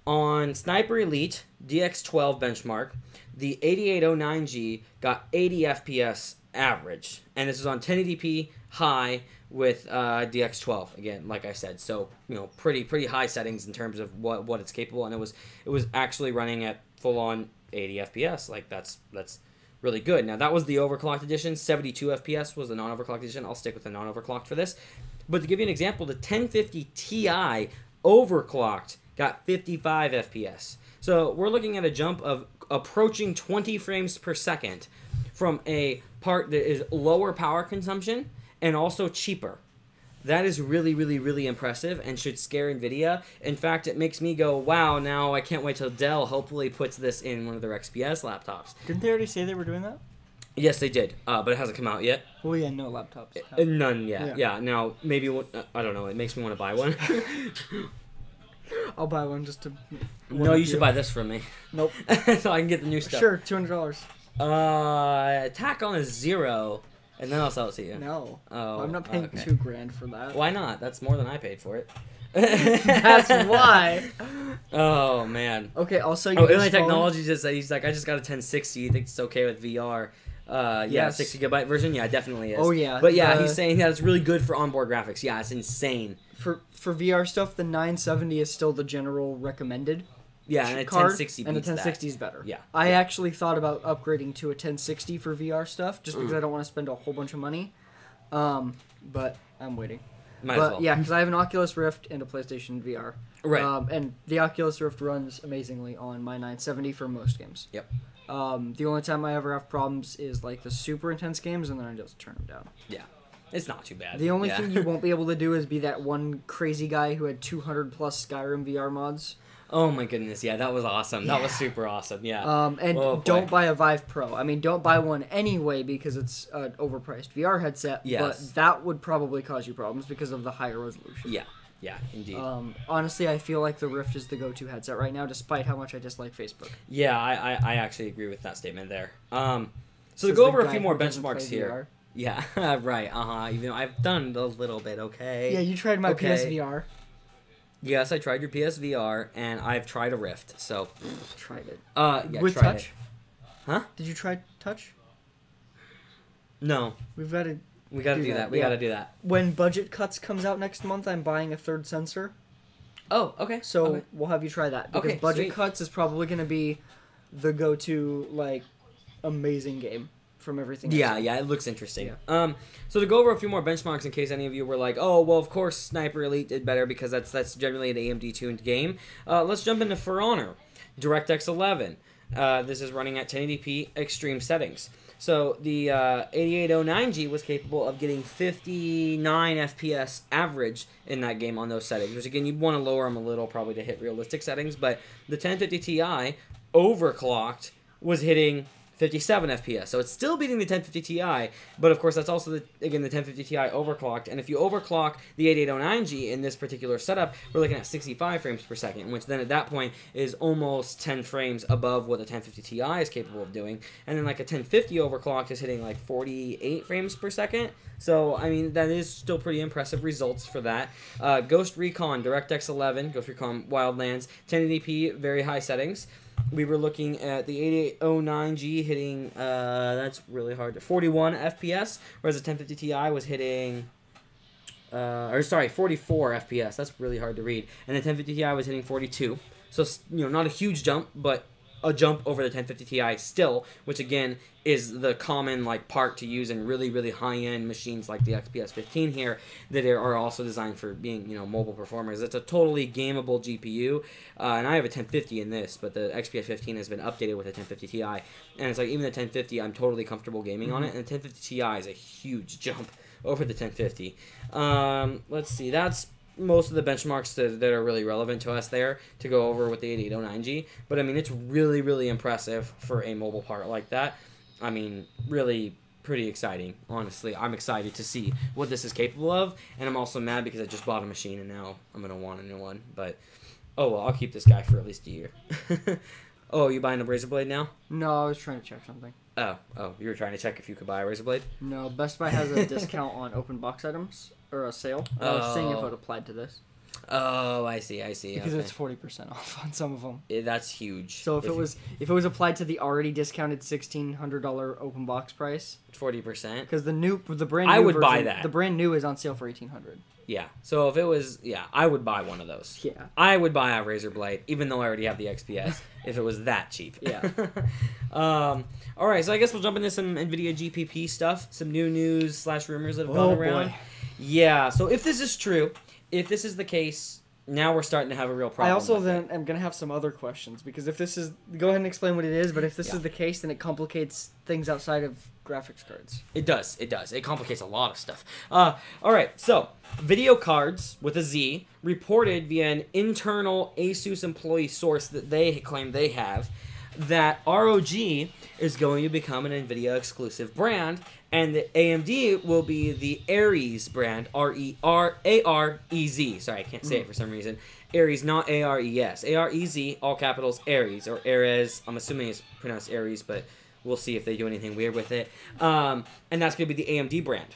on Sniper Elite DX12 benchmark, the 8809G got 80 FPS average, and this is on 1080p high with DX12 again, like I said. So pretty high settings in terms of what it's capable, and it was actually running at full on 80 FPS. Like that's really good. Now that was the overclocked edition. 72 FPS was the non-overclocked edition. I'll stick with the non-overclocked for this. But to give you an example, the 1050 Ti overclocked got 55 FPS. So we're looking at a jump of approaching 20 frames per second from a part that is lower power consumption and also cheaper. That is really, really, really impressive and should scare NVIDIA. In fact, it makes me go, wow, now I can't wait till Dell hopefully puts this in one of their XPS laptops. Didn't they already say they were doing that? Yes, they did, but it hasn't come out yet. Well, yeah, no laptops. None yet. Yeah, now maybe, I don't know, it makes me want to buy one. I'll buy one just to... No, you should buy this from me. Nope. So I can get the new stuff. Sure, $200. Tack on a 0, and then I'll sell it to you. No. Oh, I'm not paying okay. $2,000 for that. Why not? That's more than I paid for it. That's why. Oh, man. Okay, I'll sell you Inlay Technology just said, he's like, I just got a 1060. He thinks it's okay with VR. Yes. 60 gigabyte version. Yeah, it definitely is. Oh, yeah. But yeah, he's saying that it's really good for onboard graphics. Yeah, it's insane. For VR stuff, the 970 is still the general recommended. Yeah, and a card, 1060 and the beats 1060 that. is better. Yeah. I actually thought about upgrading to a 1060 for VR stuff, just because I don't want to spend a whole bunch of money. But I'm waiting. Might as well. Yeah, because I have an Oculus Rift and a PlayStation VR. Right. And the Oculus Rift runs amazingly on my 970 for most games. Yep. The only time I ever have problems is like the super intense games, and then I just turn them down. Yeah. It's not too bad. The only thing you won't be able to do is be that one crazy guy who had 200 plus Skyrim VR mods. Oh my goodness, yeah, that was awesome. Yeah. That was super awesome, yeah. And don't buy a Vive Pro. I mean, don't buy one anyway because it's an overpriced VR headset. Yes. But that would probably cause you problems because of the higher resolution. Yeah, indeed. Honestly, I feel like the Rift is the go-to headset right now, despite how much I dislike Facebook. Yeah, I actually agree with that statement there. So to go over a few more benchmarks here. Yeah, right, Even though I've done a little bit, okay? Yeah, you tried my PSVR. Yes, I tried your PSVR, and I've tried a Rift, so... Tried it. Yeah, with tried touch? It. Huh? Did you try touch? No. We gotta do that. We gotta do that. When Budget Cuts comes out next month, I'm buying a third sensor. Oh, okay. So we'll have you try that. Because Budget Cuts is probably gonna be the go-to, like, amazing game from everything. Yeah, it looks interesting. Yeah. So to go over a few more benchmarks in case any of you were like, oh, well, of course Sniper Elite did better because that's generally an AMD-tuned game. Let's jump into For Honor. DirectX 11. This is running at 1080p extreme settings. So the 8809G was capable of getting 59 FPS average in that game on those settings, which again, you'd want to lower them a little probably to hit realistic settings, but the 1050 Ti overclocked was hitting 57 FPS. So it's still beating the 1050 Ti, but of course that's also, the 1050 Ti overclocked. And if you overclock the 8809G in this particular setup, we're looking at 65 frames per second, which then at that point is almost 10 frames above what the 1050 Ti is capable of doing. And then like a 1050 overclocked is hitting like 48 frames per second. So, I mean, that is still pretty impressive results for that. Ghost Recon DirectX 11, Ghost Recon Wildlands, 1080p, very high settings. We were looking at the 8809G hitting, that's really hard, 41 FPS, whereas the 1050 Ti was hitting, 44 FPS. That's really hard to read. And the 1050 Ti was hitting 42. So, not a huge jump, but a jump over the 1050 Ti still, which again is the common part to use in really, really high-end machines like the XPS 15 here that are also designed for being, mobile performers. It's a totally gameable GPU, and I have a 1050 in this, but the XPS 15 has been updated with a 1050 Ti, and it's like even the 1050, I'm totally comfortable gaming on it, and the 1050 Ti is a huge jump over the 1050. Let's see, that's most of the benchmarks that are really relevant to us there to go over with the 8809G. But, I mean, it's really, really impressive for a mobile part like that. I mean, really pretty exciting, honestly. I'm excited to see what this is capable of. And I'm also mad because I just bought a machine and now I'm going to want a new one. But, oh, well, I'll keep this guy for at least a year. Oh, you buying a Razor Blade now? No, I was trying to check something. Oh, you were trying to check if you could buy a Razor Blade? No, Best Buy has a discount on open box items, or a sale. I was seeing if it applied to this. Oh, I see. Because it's 40% off on some of them. That's huge. So if it was applied to the already discounted $1,600 open box price, 40%. Because the brand new I would version, buy that. The brand new is on sale for $1,800. Yeah. So if it was, I would buy one of those. Yeah. I would buy a Razor Blade, even though I already have the XPS, if it was that cheap. Yeah. All right. So I guess we'll jump into some NVIDIA GPP stuff, some new news / rumors that have gone around. Boy. Yeah. So if this is true, if this is the case, now we're starting to have a real problem. I also then am going to have some other questions, because if this is... Go ahead and explain what it is, but if this is the case, then it complicates things outside of graphics cards. It does. It complicates a lot of stuff. All right, so video cards with a Z reported via an internal ASUS employee source that they claim they have that ROG is going to become an NVIDIA exclusive brand, and the AMD will be the Ares brand, R-E-R-A-R-E-Z. Sorry, I can't say it for some reason. Ares, not A-R-E-S. A-R-E-Z, all capitals, Ares, or Ares. I'm assuming it's pronounced Ares, but we'll see if they do anything weird with it. And that's going to be the AMD brand.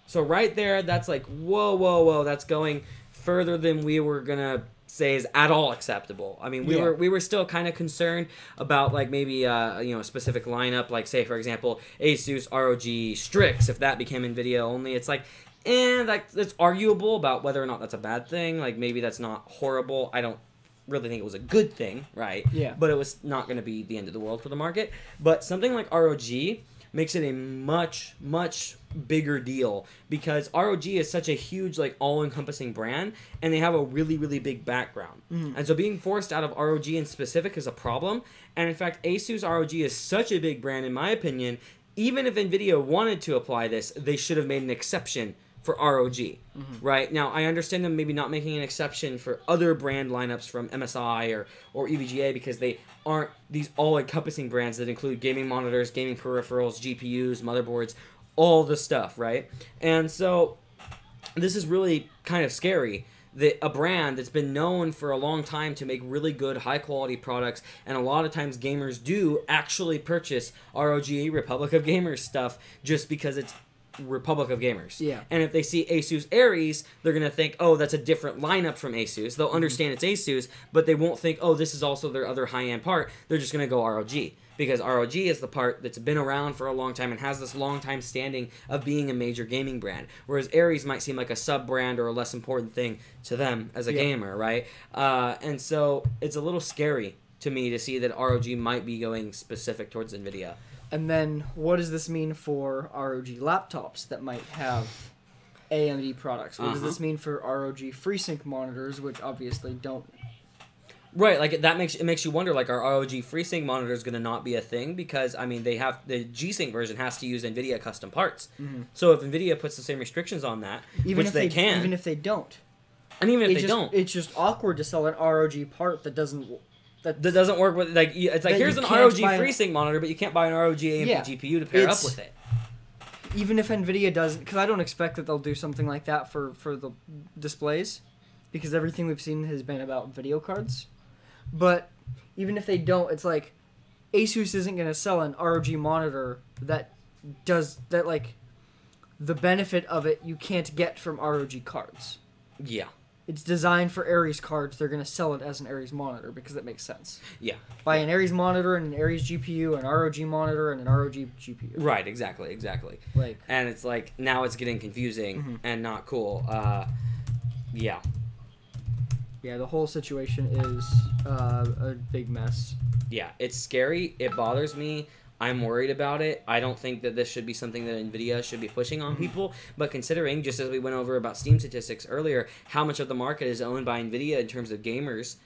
So right there, that's like, whoa, that's going further than we were going to say is at all acceptable. I mean, we were still kind of concerned about like maybe a specific lineup, like say for example Asus ROG Strix, if that became NVIDIA only. It's like, it's arguable about whether or not that's a bad thing. Like maybe that's not horrible. I don't really think it was a good thing, right? Yeah. But it was not going to be the end of the world for the market. But something like ROG makes it a much, much bigger deal because ROG is such a huge, like, all-encompassing brand, and they have a really, really big background. And so being forced out of ROG in specific is a problem. And in fact, Asus ROG is such a big brand, in my opinion, even if NVIDIA wanted to apply this, they should have made an exception for ROG, right? Now, I understand them maybe not making an exception for other brand lineups from MSI or EVGA because they aren't these all-encompassing brands that include gaming monitors, gaming peripherals, GPUs, motherboards, all the stuff, right? And so this is really kind of scary that a brand that's been known for a long time to make really good, high-quality products, and a lot of times gamers do actually purchase ROG, Republic of Gamers stuff, just because it's Republic of Gamers. Yeah. And if they see Asus Aries, they're going to think, oh, that's a different lineup from Asus. They'll understand it's Asus, but they won't think, oh, this is also their other high-end part. They're just going to go ROG. Because ROG is the part that's been around for a long time and has this long time standing of being a major gaming brand. Whereas Aries might seem like a sub-brand or a less important thing to them as a gamer, right? And so it's a little scary to me to see that ROG might be going specific towards NVIDIA. And then, what does this mean for ROG laptops that might have AMD products? What does this mean for ROG FreeSync monitors, which obviously don't? Right, like it makes you wonder, like, are ROG FreeSync monitors going to not be a thing? Because, I mean, they have the G-Sync version has to use NVIDIA custom parts. So if NVIDIA puts the same restrictions on that, even which they can. Even if they don't. And even if they don't. It's just awkward to sell an ROG part that doesn't... That doesn't work with, like, it's like, here's an ROG FreeSync monitor, but you can't buy an ROG AMD GPU to pair up with it. Even if NVIDIA doesn't, because I don't expect that they'll do something like that for the displays, because everything we've seen has been about video cards. But even if they don't, it's like, Asus isn't going to sell an ROG monitor that does, that, like, the benefit of it you can't get from ROG cards. Yeah. It's designed for Aries cards. They're going to sell it as an Aries monitor because that makes sense. Yeah. Buy an Aries monitor and an Aries GPU, an ROG monitor and an ROG GPU. Right, exactly. Like, and it's like, now it's getting confusing and not cool. Yeah. Yeah, the whole situation is a big mess. Yeah, it's scary. It bothers me. I'm worried about it. I don't think that this should be something that NVIDIA should be pushing on people. But considering, just as we went over about Steam statistics earlier, how much of the market is owned by NVIDIA in terms of gamers,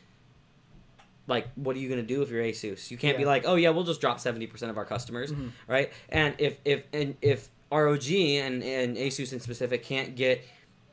like, what are you going to do if you're Asus? You can't be like, oh, yeah, we'll just drop 70% of our customers, right? And if ROG and Asus in specific can't get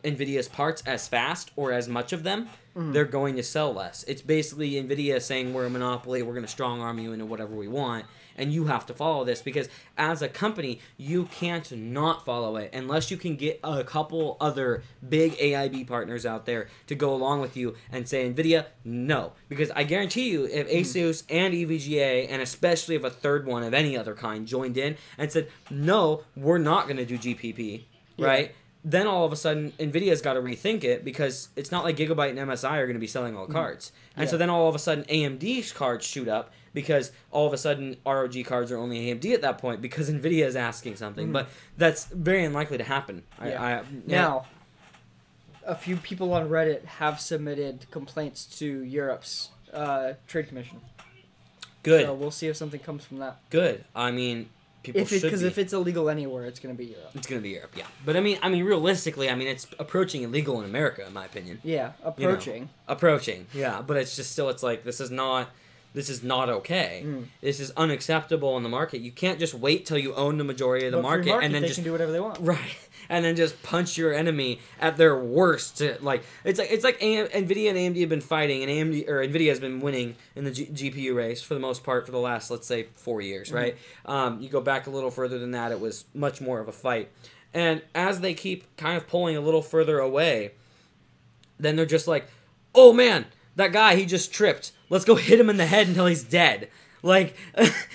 NVIDIA's parts as fast or as much of them, they're going to sell less. It's basically NVIDIA saying we're a monopoly, we're going to strong arm you into whatever we want, and you have to follow this because as a company, you can't not follow it unless you can get a couple other big AIB partners out there to go along with you and say, NVIDIA, no. Because I guarantee you, if Asus and EVGA, and especially if a third one of any other kind joined in and said, no, we're not going to do GPP, right? Then all of a sudden, NVIDIA's got to rethink it because it's not like Gigabyte and MSI are going to be selling all cards. And so then all of a sudden, AMD's cards shoot up because all of a sudden, ROG cards are only AMD at that point because NVIDIA is asking something. But that's very unlikely to happen. Now, a few people on Reddit have submitted complaints to Europe's Trade Commission. Good. So we'll see if something comes from that. Good. I mean... Because if it's illegal anywhere, it's going to be Europe. It's going to be Europe, yeah. But I mean, realistically, it's approaching illegal in America, in my opinion. Yeah, approaching. Approaching, yeah. But it's just still, it's like this is not okay. This is unacceptable in the market. You can't just wait till you own the majority of the market and then they can do whatever they want. Right. And then just punch your enemy at their worst. It's like NVIDIA and AMD have been fighting, and NVIDIA has been winning in the GPU race for the most part for the last, let's say, 4 years, right? You go back a little further than that, it was much more of a fight. And as they keep kind of pulling a little further away, then they're just like, oh man, that guy, he just tripped. Let's go hit him in the head until he's dead. Like,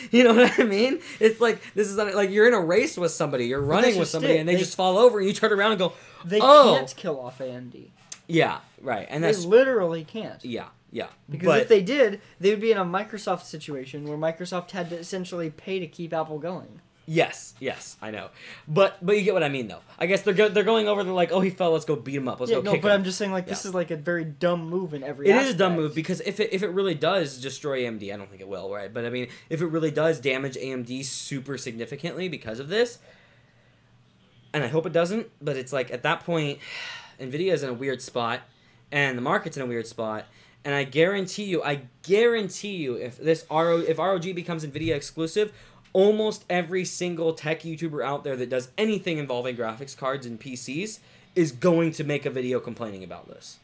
you know what I mean? It's like, this is like you're in a race with somebody, you're running with somebody, and they just fall over, and you turn around and go, They can't kill off AMD. Yeah, right. And They that's literally can't. yeah. Because if they did, they would be in a Microsoft situation where Microsoft had to essentially pay to keep Apple going. Yes, I know, but you get what I mean though. I guess they're going over. They're like, oh, he fell. Let's go beat him up. Let's go kick him. But I'm just saying, like, this is like a very dumb move in every. It is a dumb move because if it really does destroy AMD, I don't think it will, right? But I mean, if it really does damage AMD super significantly because of this, and I hope it doesn't, but it's like at that point, Nvidia is in a weird spot, and the market's in a weird spot. And I guarantee you, if ROG becomes Nvidia exclusive, almost every single tech YouTuber out there that does anything involving graphics cards and PCs is going to make a video complaining about this.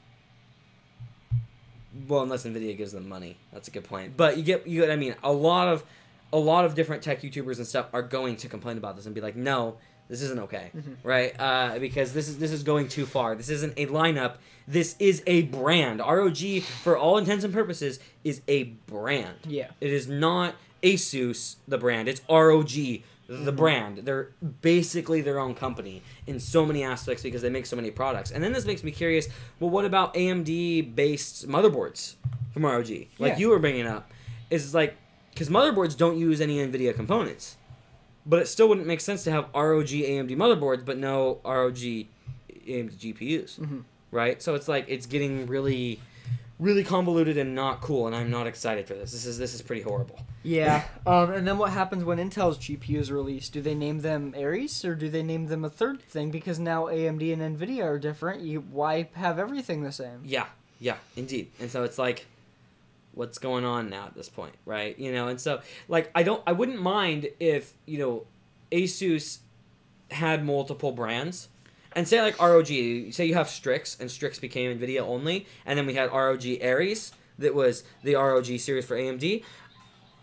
Well, unless Nvidia gives them money, that's a good point. But you get what I mean. A lot of different tech YouTubers and stuff are going to complain about this and be like, no, this isn't okay, right? Because this is going too far. This isn't a lineup. This is a brand. ROG, for all intents and purposes, is a brand. Yeah. It is not Asus, the brand. It's ROG, the brand. They're basically their own company in so many aspects because they make so many products. And then this makes me curious, well, what about AMD-based motherboards from ROG? Like you were bringing up. Is like, because motherboards don't use any NVIDIA components. But it still wouldn't make sense to have ROG AMD motherboards, but no ROG AMD GPUs, right? So it's like it's getting really, really convoluted and not cool, and I'm not excited for this. This is pretty horrible. Yeah. And then what happens when Intel's GPU is released? Do they name them Aries, or do they name them a third thing? Because now AMD and NVIDIA are different. Why have everything the same? Yeah, indeed. And so it's like, what's going on now at this point, right? You know, and so like I wouldn't mind if, you know, Asus had multiple brands and say like ROG, say you have Strix and Strix became NVIDIA only, and then we had ROG Aries that was the ROG series for AMD.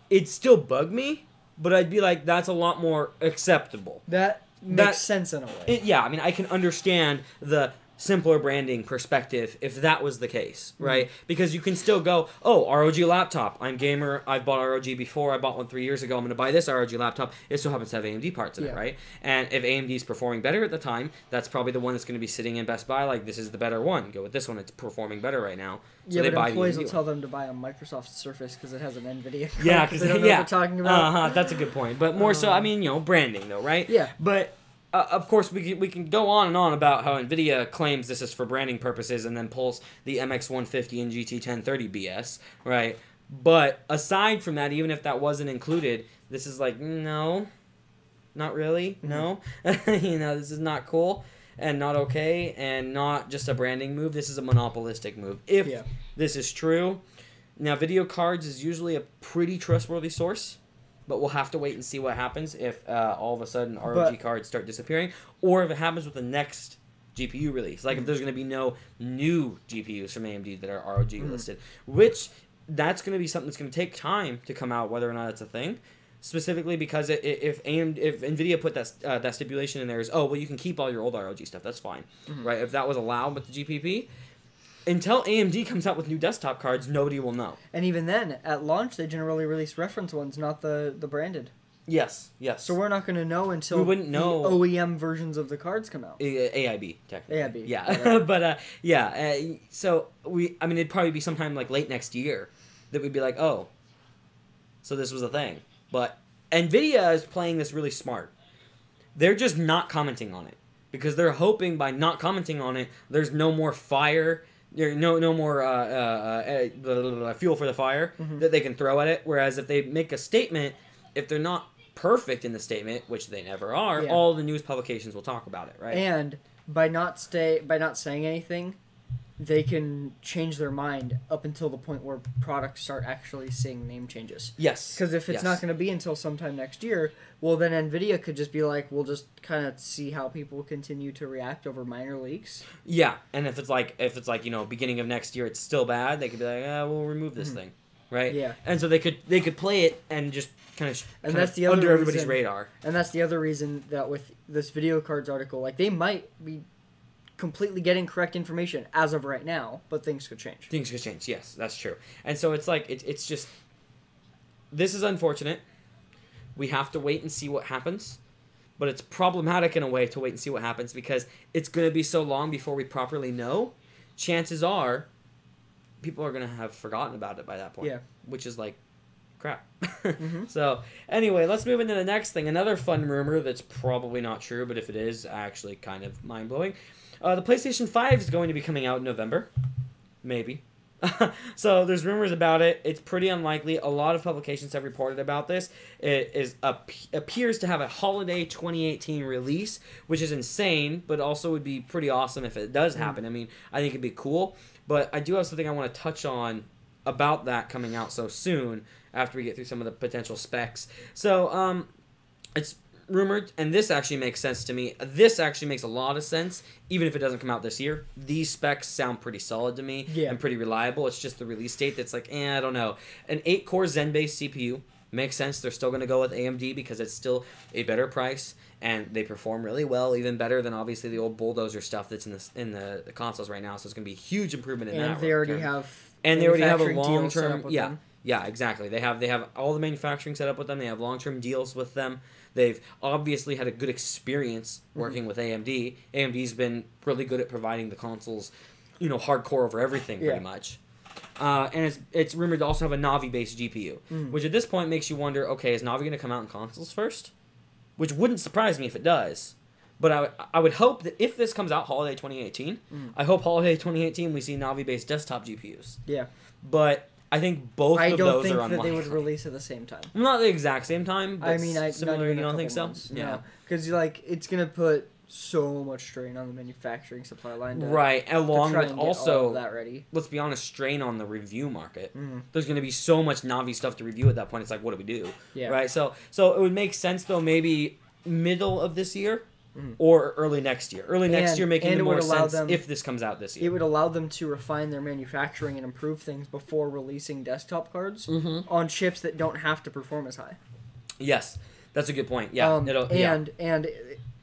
It'd still bug me, but I'd be like, that's a lot more acceptable. That makes sense in a way. Yeah, I mean, I can understand the simpler branding perspective if that was the case, right? Because you can still go, oh, ROG laptop. I'm gamer. I've bought ROG before. I bought one 3 years ago. I'm going to buy this ROG laptop. It still happens to have AMD parts in it, right? And if AMD is performing better at the time, that's probably the one that's going to be sitting in Best Buy. Like, this is the better one. Go with this one. It's performing better right now. So yeah, but employees will tell them to buy a Microsoft Surface because it has an NVIDIA card. Yeah, because they don't know what they're talking about. That's a good point. But more so, I mean, you know, branding though, right? Yeah. But of course, we can go on and on about how NVIDIA claims this is for branding purposes and then pulls the MX150 and GT1030 BS, right? But aside from that, even if that wasn't included, this is like, no, not really, no. You know, this is not cool and not okay and not just a branding move. This is a monopolistic move. If this is true. Now, video cards is usually a pretty trustworthy source. But we'll have to wait and see what happens if all of a sudden ROG cards start disappearing, or if it happens with the next GPU release. Like if there's going to be no new GPUs from AMD that are ROG listed, which that's going to be something that's going to take time to come out, whether or not it's a thing. Specifically because if NVIDIA put that stipulation in there is, oh, well, you can keep all your old ROG stuff, that's fine, right? If that was allowed with the GPP, until AMD comes out with new desktop cards, nobody will know. And even then, at launch, they generally release reference ones, not the branded. Yes. So we're not going to know until we wouldn't know the OEM versions of the cards come out. AIB, technically. AIB. Yeah. But, so, it'd probably be sometime, like, late next year that we'd be like, oh, so this was a thing. But NVIDIA is playing this really smart. They're just not commenting on it. Because they're hoping by not commenting on it, there's no more fire... No more fuel for the fire that they can throw at it. Whereas if they make a statement, if they're not perfect in the statement, which they never are, all the news publications will talk about it, right? And by not saying anything, they can change their mind up until the point where products start actually seeing name changes. Yes. Because if it's not going to be until sometime next year, well, then NVIDIA could just be like, we'll just kind of see how people continue to react over minor leaks. Yeah, and if it's like you know, beginning of next year, it's still bad, they could be like, we'll remove this thing, right? Yeah. And so they could play it and just kind of that's the other under reason, everybody's radar. And that's the other reason that with this video cards article, like they might be completely getting correct information as of right now, but things could change. Things could change, yes, that's true. And so it's like, it's just, this is unfortunate. We have to wait and see what happens, but it's problematic in a way to wait and see what happens because it's going to be so long before we properly know chances are people are going to have forgotten about it by that point. Yeah. Which is like crap. Mm-hmm. So, anyway, let's move into the next thing. Another fun rumor that's probably not true, but if it is, actually kind of mind-blowing. The PlayStation 5 is going to be coming out in November. Maybe. So there's rumors about it. It's pretty unlikely. A lot of publications have reported about this. It appears to have a holiday 2018 release, which is insane, but also would be pretty awesome if it does happen. I mean, I think it'd be cool. But I do have something I want to touch on about that coming out so soon after we get through some of the potential specs. So it's rumored, and this actually makes sense to me. This actually makes a lot of sense, even if it doesn't come out this year. These specs sound pretty solid to me and pretty reliable. It's just the release date that's like, I don't know. An 8-core Zen-based CPU makes sense. They're still going to go with AMD because it's still a better price, and they perform really well, even better than obviously the old bulldozer stuff that's in the consoles right now. So it's going to be a huge improvement in that. And they already have. And they already have a manufacturing deals set long-term. up with Yeah. them. Yeah, exactly. They have all the manufacturing set up with them. They have long-term deals with them. They've obviously had a good experience working with AMD. AMD's been really good at providing the consoles, hardcore over everything pretty much. And it's rumored to also have a Navi-based GPU, which at this point makes you wonder, okay, is Navi going to come out in consoles first? Which wouldn't surprise me if it does. But I would hope that if this comes out holiday 2018, I hope holiday 2018 we see Navi-based desktop GPUs. Yeah. But I think both of those are unlikely. I don't think that they would release at the same time. Not the exact same time, but I mean, similar. You don't think so? Months. Yeah. Because it's going to put so much strain on the manufacturing supply line. Right, along with also, all that ready. Let's be honest, strain on the review market. There's going to be so much Navi stuff to review at that point. It's like, what do we do? Yeah. Right? So it would make sense, though, maybe middle of this year. Or early next year. Early next year making more sense if this comes out this year. It would allow them to refine their manufacturing and improve things before releasing desktop cards on chips that don't have to perform as high. Yes, that's a good point. Yeah, and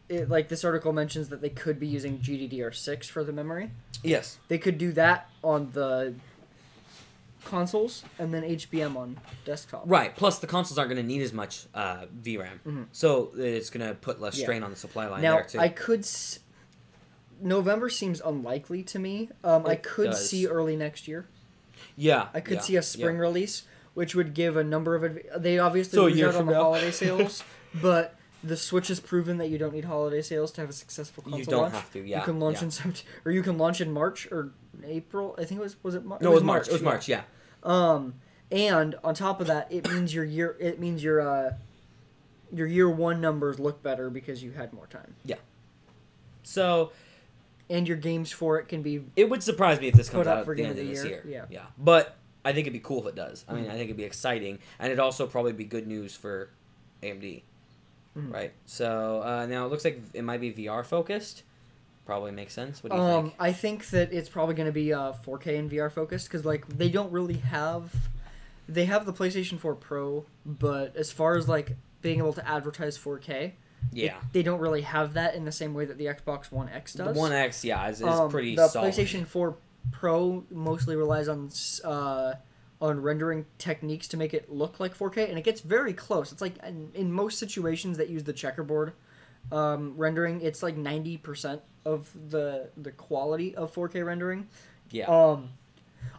like this article mentions that they could be using GDDR6 for the memory. Yes, they could do that on the consoles and then HBM on desktop. Right. Plus, the consoles aren't going to need as much VRAM, so it's going to put less strain on the supply line there too. Now, I could. November seems unlikely to me. I could see early next year. Yeah. I could see a spring release, which would give a number of. They obviously lose out on the holiday sales, but the Switch has proven that you don't need holiday sales to have a successful console launch. You don't have to. Yeah. You can launch in or you can launch in March or April. I think it was it March? No, it was March. It was March. Yeah. And on top of that, it means your year one numbers look better because you had more time. Yeah. So. And your games for it can be. It would surprise me if this comes out at the end of this year. Yeah. But I think it'd be cool if it does. I mean, I think it'd be exciting, and it'd also probably be good news for AMD. Right. So now it looks like it might be VR focused. Probably makes sense. What do you think? I think that it's probably going to be 4K and VR focused because like they don't really have. They have the PlayStation 4 Pro, but as far as like being able to advertise 4K, they don't really have that in the same way that the Xbox One X does. The One X, is pretty the solid. The PlayStation 4 Pro mostly relies on rendering techniques to make it look like 4K, and it gets very close. It's like in most situations that use the checkerboard rendering, it's like 90% of the quality of 4K rendering. Yeah.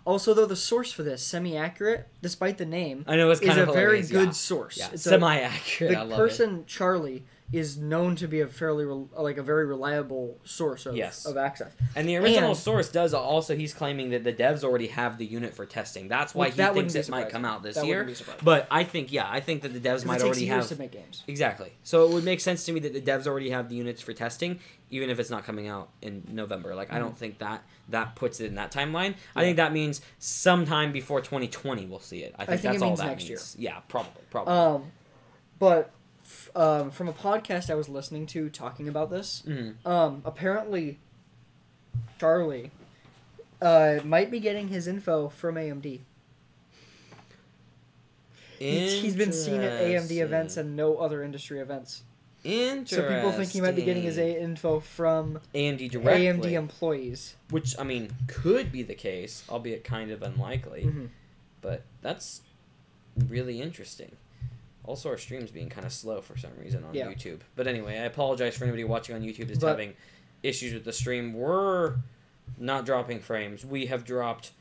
Also, though, the source for this, Semi-Accurate, despite the name, I know, it's kind is of a very good source. Yeah. It's Semi-Accurate. I love it. The person, Charlie, is known to be a very reliable source of access. And the original source does also, he's claiming that the devs already have the unit for testing. That's why he thinks it might come out this year. But I think that the devs might already have. It takes years to make games. Exactly. So it would make sense to me that the devs already have the units for testing, even if it's not coming out in November. Like, I don't think that puts it in that timeline. Yeah. I think that means sometime before 2020 we'll see it. I think that's all that next means. Year. Yeah, probably. But from a podcast I was listening to talking about this, apparently Charlie might be getting his info from AMD. He's been seen at AMD events and no other industry events. Interesting. So people think he might be getting his info from AMD directly. AMD employees. Which, I mean, could be the case, albeit kind of unlikely. But that's really interesting. Also, our stream's being kind of slow for some reason on YouTube. But anyway, I apologize for anybody watching on YouTube that's having issues with the stream. We're not dropping frames. We have dropped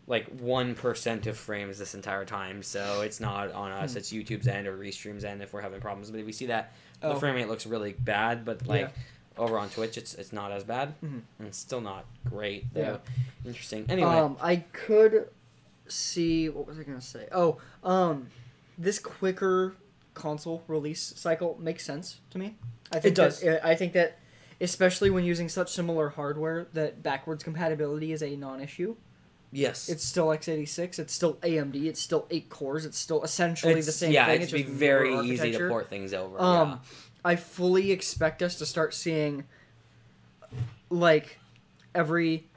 like 1% of frames this entire time, so it's not on us. It's YouTube's end or Restream's end if we're having problems. But if we see that the frame rate looks really bad, but like over on Twitch, it's not as bad. And it's still not great. Though. Yeah. Interesting. Anyway, I could see, what was I gonna say? This quicker console release cycle makes sense to me. I think it does. I think that, especially when using such similar hardware, that backwards compatibility is a non-issue. Yes. It's still x86, it's still AMD, it's still 8 cores, it's still essentially the same thing. Yeah, it'd be very easy to port things over. I fully expect us to start seeing, like, every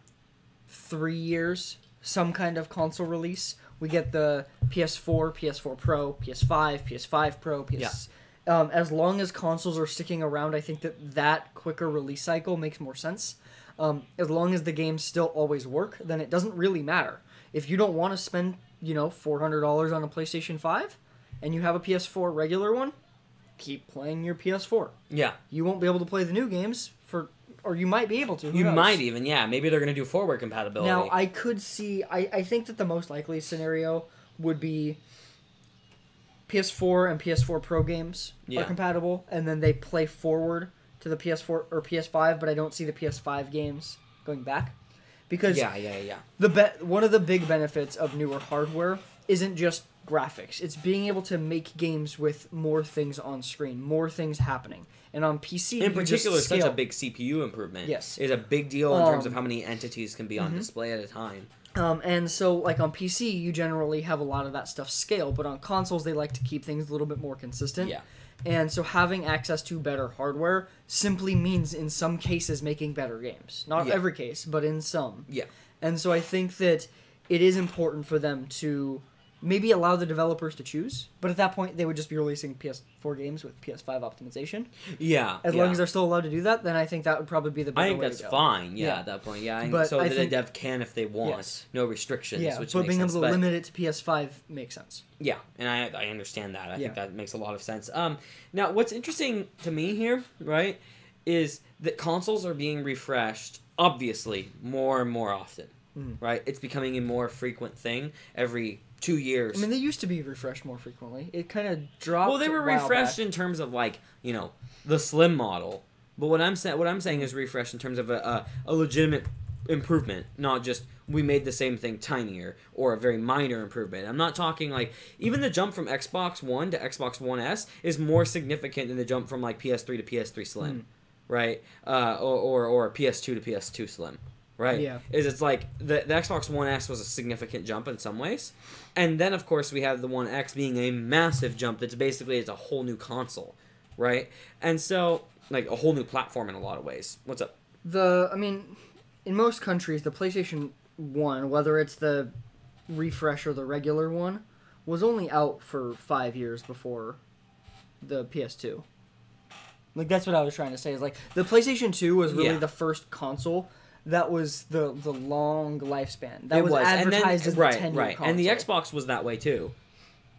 3 years, some kind of console release. We get the PS4, PS4 Pro, PS5, PS5 Pro, as long as consoles are sticking around, I think that quicker release cycle makes more sense. As long as the games still always work, then it doesn't really matter. If you don't want to spend, $400 on a PlayStation 5, and you have a PS4 regular one, keep playing your PS4. Yeah. You won't be able to play the new games or you might be able to. You might even, yeah. Maybe they're going to do forward compatibility. Now, I could see, I think that the most likely scenario would be PS4 and PS4 Pro games are compatible, and then they play forward to the PS4 or PS5, but I don't see the PS5 games going back. Because one of the big benefits of newer hardware isn't just graphics. It's being able to make games with more things on screen, more things happening. And on PC, in particular, such a big CPU improvement. Yes. Is a big deal in terms of how many entities can be on display at a time. And so, like, on PC, you generally have a lot of that stuff scale, but on consoles, they like to keep things a little bit more consistent. Yeah. And so having access to better hardware simply means, in some cases, making better games. Not every case, but in some. Yeah. And so I think that it is important for them to maybe allow the developers to choose, but at that point, they would just be releasing PS4 games with PS5 optimization. Yeah. As long as they're still allowed to do that, then I think that would probably be the better way to go. I think that's fine, at that point, And but so the dev can if they want. No restrictions, which but makes being sense. able to limit it to PS5 makes sense. Yeah, and I understand that. I think that makes a lot of sense. Now, what's interesting to me here, right, is that consoles are being refreshed, obviously, more and more often, right? It's becoming a more frequent thing every 2 years. I mean, they used to be refreshed more frequently. It kind of dropped. Well, they were refreshed in terms of, like, the slim model. But what I'm saying is refreshed in terms of a legitimate improvement, not just we made the same thing tinier or a very minor improvement. I'm not talking like even the jump from Xbox One to Xbox One S is more significant than the jump from like PS3 to PS3 Slim, right? Or PS2 to PS2 Slim. Right? Yeah. It's like the Xbox One S was a significant jump in some ways. And then, of course, we have the One X being a massive jump that's basically it's a whole new console. Right? And so, like, a whole new platform in a lot of ways. What's up? In most countries, the PlayStation 1, whether it's the refresh or the regular one, was only out for 5 years before the PS2. Like, that's what I was trying to say. Is like, the PlayStation 2 was really the first console that was the long lifespan. That was advertised as the 10-year console. And the Xbox was that way too.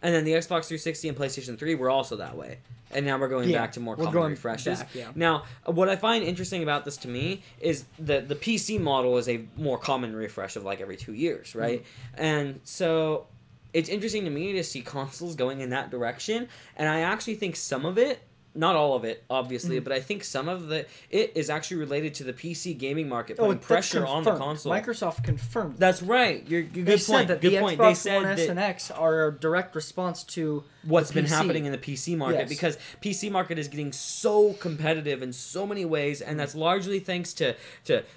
And then the Xbox 360 and PlayStation 3 were also that way. And now we're going back to more common refreshes. Now, what I find interesting about this to me is that the PC model is a more common refresh of like every 2 years, right? And so it's interesting to me to see consoles going in that direction. And I actually think some of it, not all of it, obviously, but I think some of it is actually related to the PC gaming market putting pressure on the console. Microsoft confirmed that. That's right. Good point. That the Xbox One S and X are a direct response to what's been happening in the PC market because PC market is getting so competitive in so many ways, and that's largely thanks to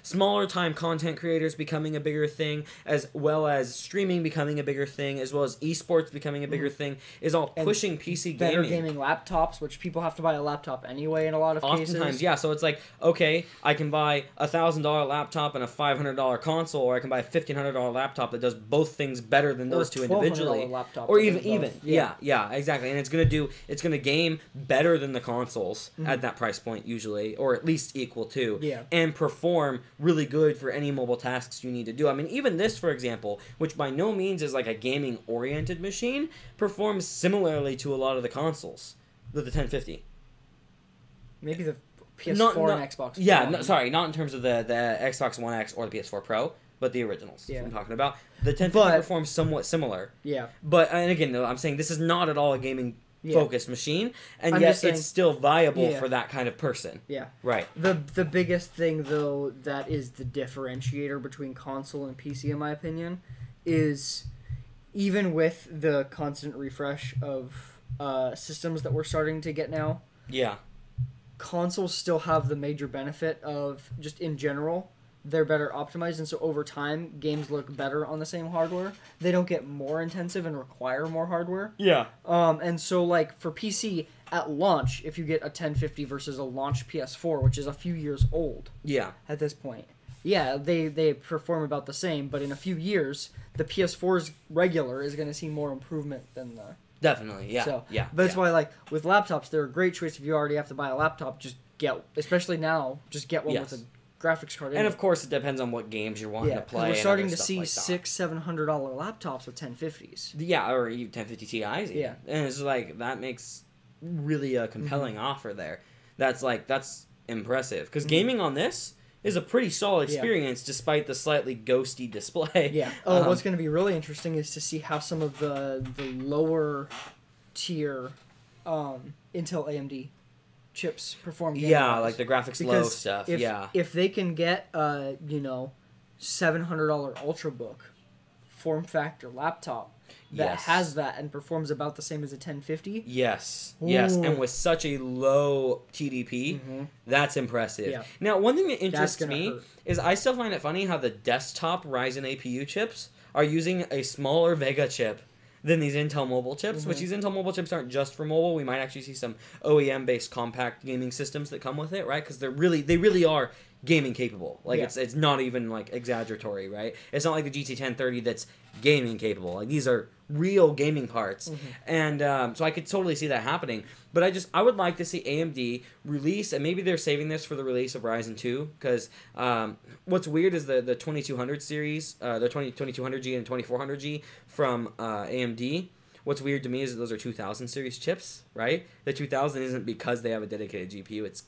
smaller time content creators becoming a bigger thing, as well as streaming becoming a bigger thing, as well as esports becoming a bigger thing, is all pushing PC gaming. Better gaming laptops, which people have to buy a laptop anyway in a lot of cases. Oftentimes, yeah. So it's like, okay, I can buy a $1,000 laptop and a $500 console, or I can buy a $1,500 laptop that does both things better than those two individually. Or even. Yeah, exactly. And it's gonna game better than the consoles at that price point usually, or at least equal to, and perform really good for any mobile tasks you need to do. I mean, even this, for example, which by no means is like a gaming-oriented machine, performs similarly to a lot of the consoles, with the 1050. Maybe the PS4 and Xbox. Yeah, One. sorry, not in terms of the Xbox One X or the PS4 Pro, but the originals. Yeah. I'm talking about. The 1050 performs somewhat similar. Yeah. But and again, though, I'm saying this is not at all a gaming focused machine, and I'm yet just saying, it's still viable for that kind of person. Yeah. Right. The biggest thing though that is the differentiator between console and PC, in my opinion, is even with the constant refresh of systems that we're starting to get now. Yeah. Consoles still have the major benefit of just in general they're better optimized, and so over time games look better on the same hardware. They don't get more intensive and require more hardware. Yeah. And so like for PC at launch, if you get a 1050 versus a launch PS4, which is a few years old. Yeah. At this point. Yeah, they perform about the same, but in a few years the PS4's regular is going to see more improvement than the Definitely. Yeah. So, yeah. But that's why like with laptops they're a great choice if you already have to buy a laptop, just get, especially now, just get one with a graphics card in and it. of course it depends on what games you're wanting to play. We're starting to see like $600-700 laptops with 1050s. Yeah, or even 1050 Ti's. Even. Yeah, and it's like that makes really a compelling offer there. That's impressive because gaming on this is a pretty solid experience despite the slightly ghosty display. Yeah. What's going to be really interesting is to see how some of the lower tier Intel AMD chips perform. Yeah, like the graphics low stuff. If they can get $700 Ultrabook form factor laptop that has that and performs about the same as a 1050. Yes. Ooh. Yes, and with such a low TDP, that's impressive. Yeah. Now, one thing that interests me is I still find it funny how the desktop Ryzen APU chips are using a smaller Vega chip than these Intel mobile chips, which these Intel mobile chips aren't just for mobile. We might actually see some OEM-based compact gaming systems that come with it, right? Because they really are gaming capable. Like it's not even like exaggeratory, right? It's not like the GT 1030 that's gaming capable. Like these are real gaming parts, and so I could totally see that happening. But I would like to see AMD release, and maybe they're saving this for the release of Ryzen 2, because what's weird is the 2200 series, the 2200G and 2400G from AMD. What's weird to me is that those are 2000 series chips, right? The 2000 isn't because they have a dedicated GPU.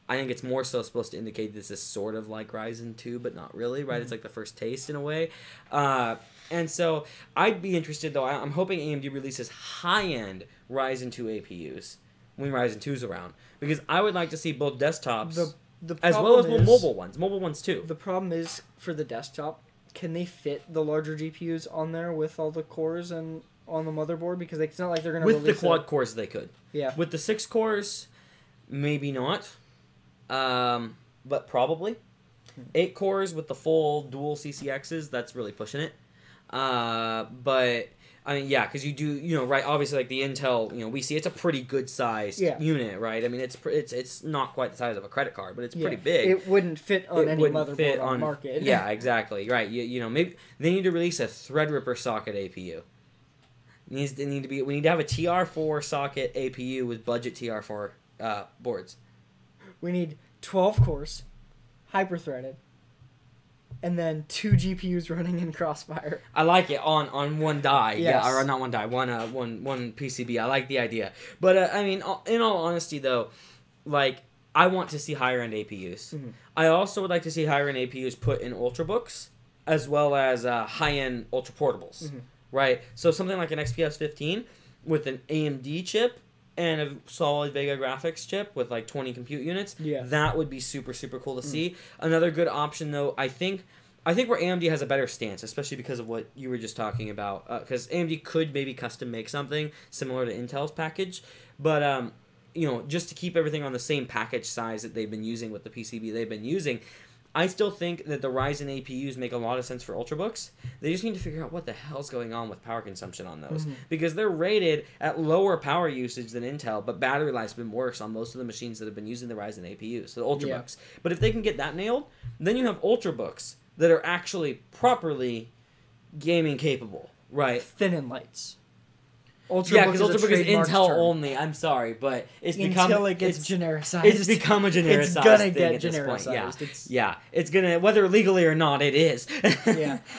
I think it's more so supposed to indicate this is sort of like Ryzen 2, but not really, right? It's like the first taste in a way. And so I'd be interested, though. I'm hoping AMD releases high-end Ryzen 2 APUs when Ryzen 2's around, because I would like to see both desktops as well as mobile ones too. The problem is, for the desktop, can they fit the larger GPUs on there with all the cores and on the motherboard? Because it's not like they're going to release... With the quad cores, they could. Yeah. With the 6 cores, maybe not. But probably 8 cores with the full dual CCXs. That's really pushing it. But I mean, yeah, because you do, right? Obviously, like the Intel, we see it's a pretty good sized unit, right? I mean, it's not quite the size of a credit card, but it's pretty big. It wouldn't fit on any motherboard on the market. Yeah, exactly. Right. Maybe they need to release a Threadripper socket APU. We need to have a TR4 socket APU with budget TR4 boards. We need 12 cores, hyper-threaded, and then 2 GPUs running in Crossfire. I like it on one die. Yes. Yeah, or not one die, one PCB. I like the idea. But I mean, in all honesty, though, like I want to see higher end APUs. I also would like to see higher end APUs put in Ultrabooks as well as high end Ultra Portables. Right. So something like an XPS 15 with an AMD chip and a solid Vega graphics chip with like 20 compute units, that would be super, super cool to see. Another good option, though, I think where AMD has a better stance, especially because of what you were just talking about, because AMD could maybe custom make something similar to Intel's package, but just to keep everything on the same package size that they've been using with the PCB they've been using, I still think that the Ryzen APUs make a lot of sense for Ultrabooks. They just need to figure out what the hell's going on with power consumption on those. Because they're rated at lower power usage than Intel, but battery life's been worse on most of the machines that have been using the Ryzen APUs, so the Ultrabooks. But if they can get that nailed, then you have Ultrabooks that are actually properly gaming capable, right? Thin and lights. Because Ultrabook is Intel only. I'm sorry, but it's become... Until it gets genericized. It's become a genericized It's gonna get genericized. Yeah, it's gonna... Whether legally or not, it is.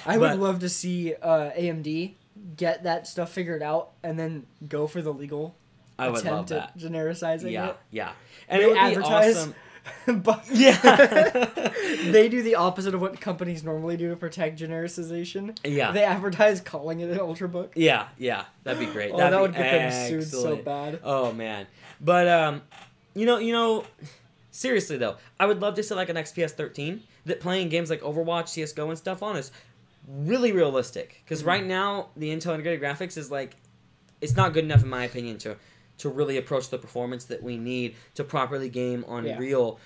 I would love to see AMD get that stuff figured out and then go for the legal attempt at genericizing it. Yeah. And it would be awesome. But Yeah. they do the opposite of what companies normally do to protect genericization. Yeah. They advertise calling it an Ultrabook. Yeah, that'd be great. Oh, That'd that be would get them sued so excellent. bad. Oh man, but you know, seriously though, I would love to see like an XPS 13 that playing games like Overwatch, CS:GO, and stuff on is really realistic. Because right now the Intel integrated graphics is like, it's not good enough in my opinion to really approach the performance that we need to properly game on real,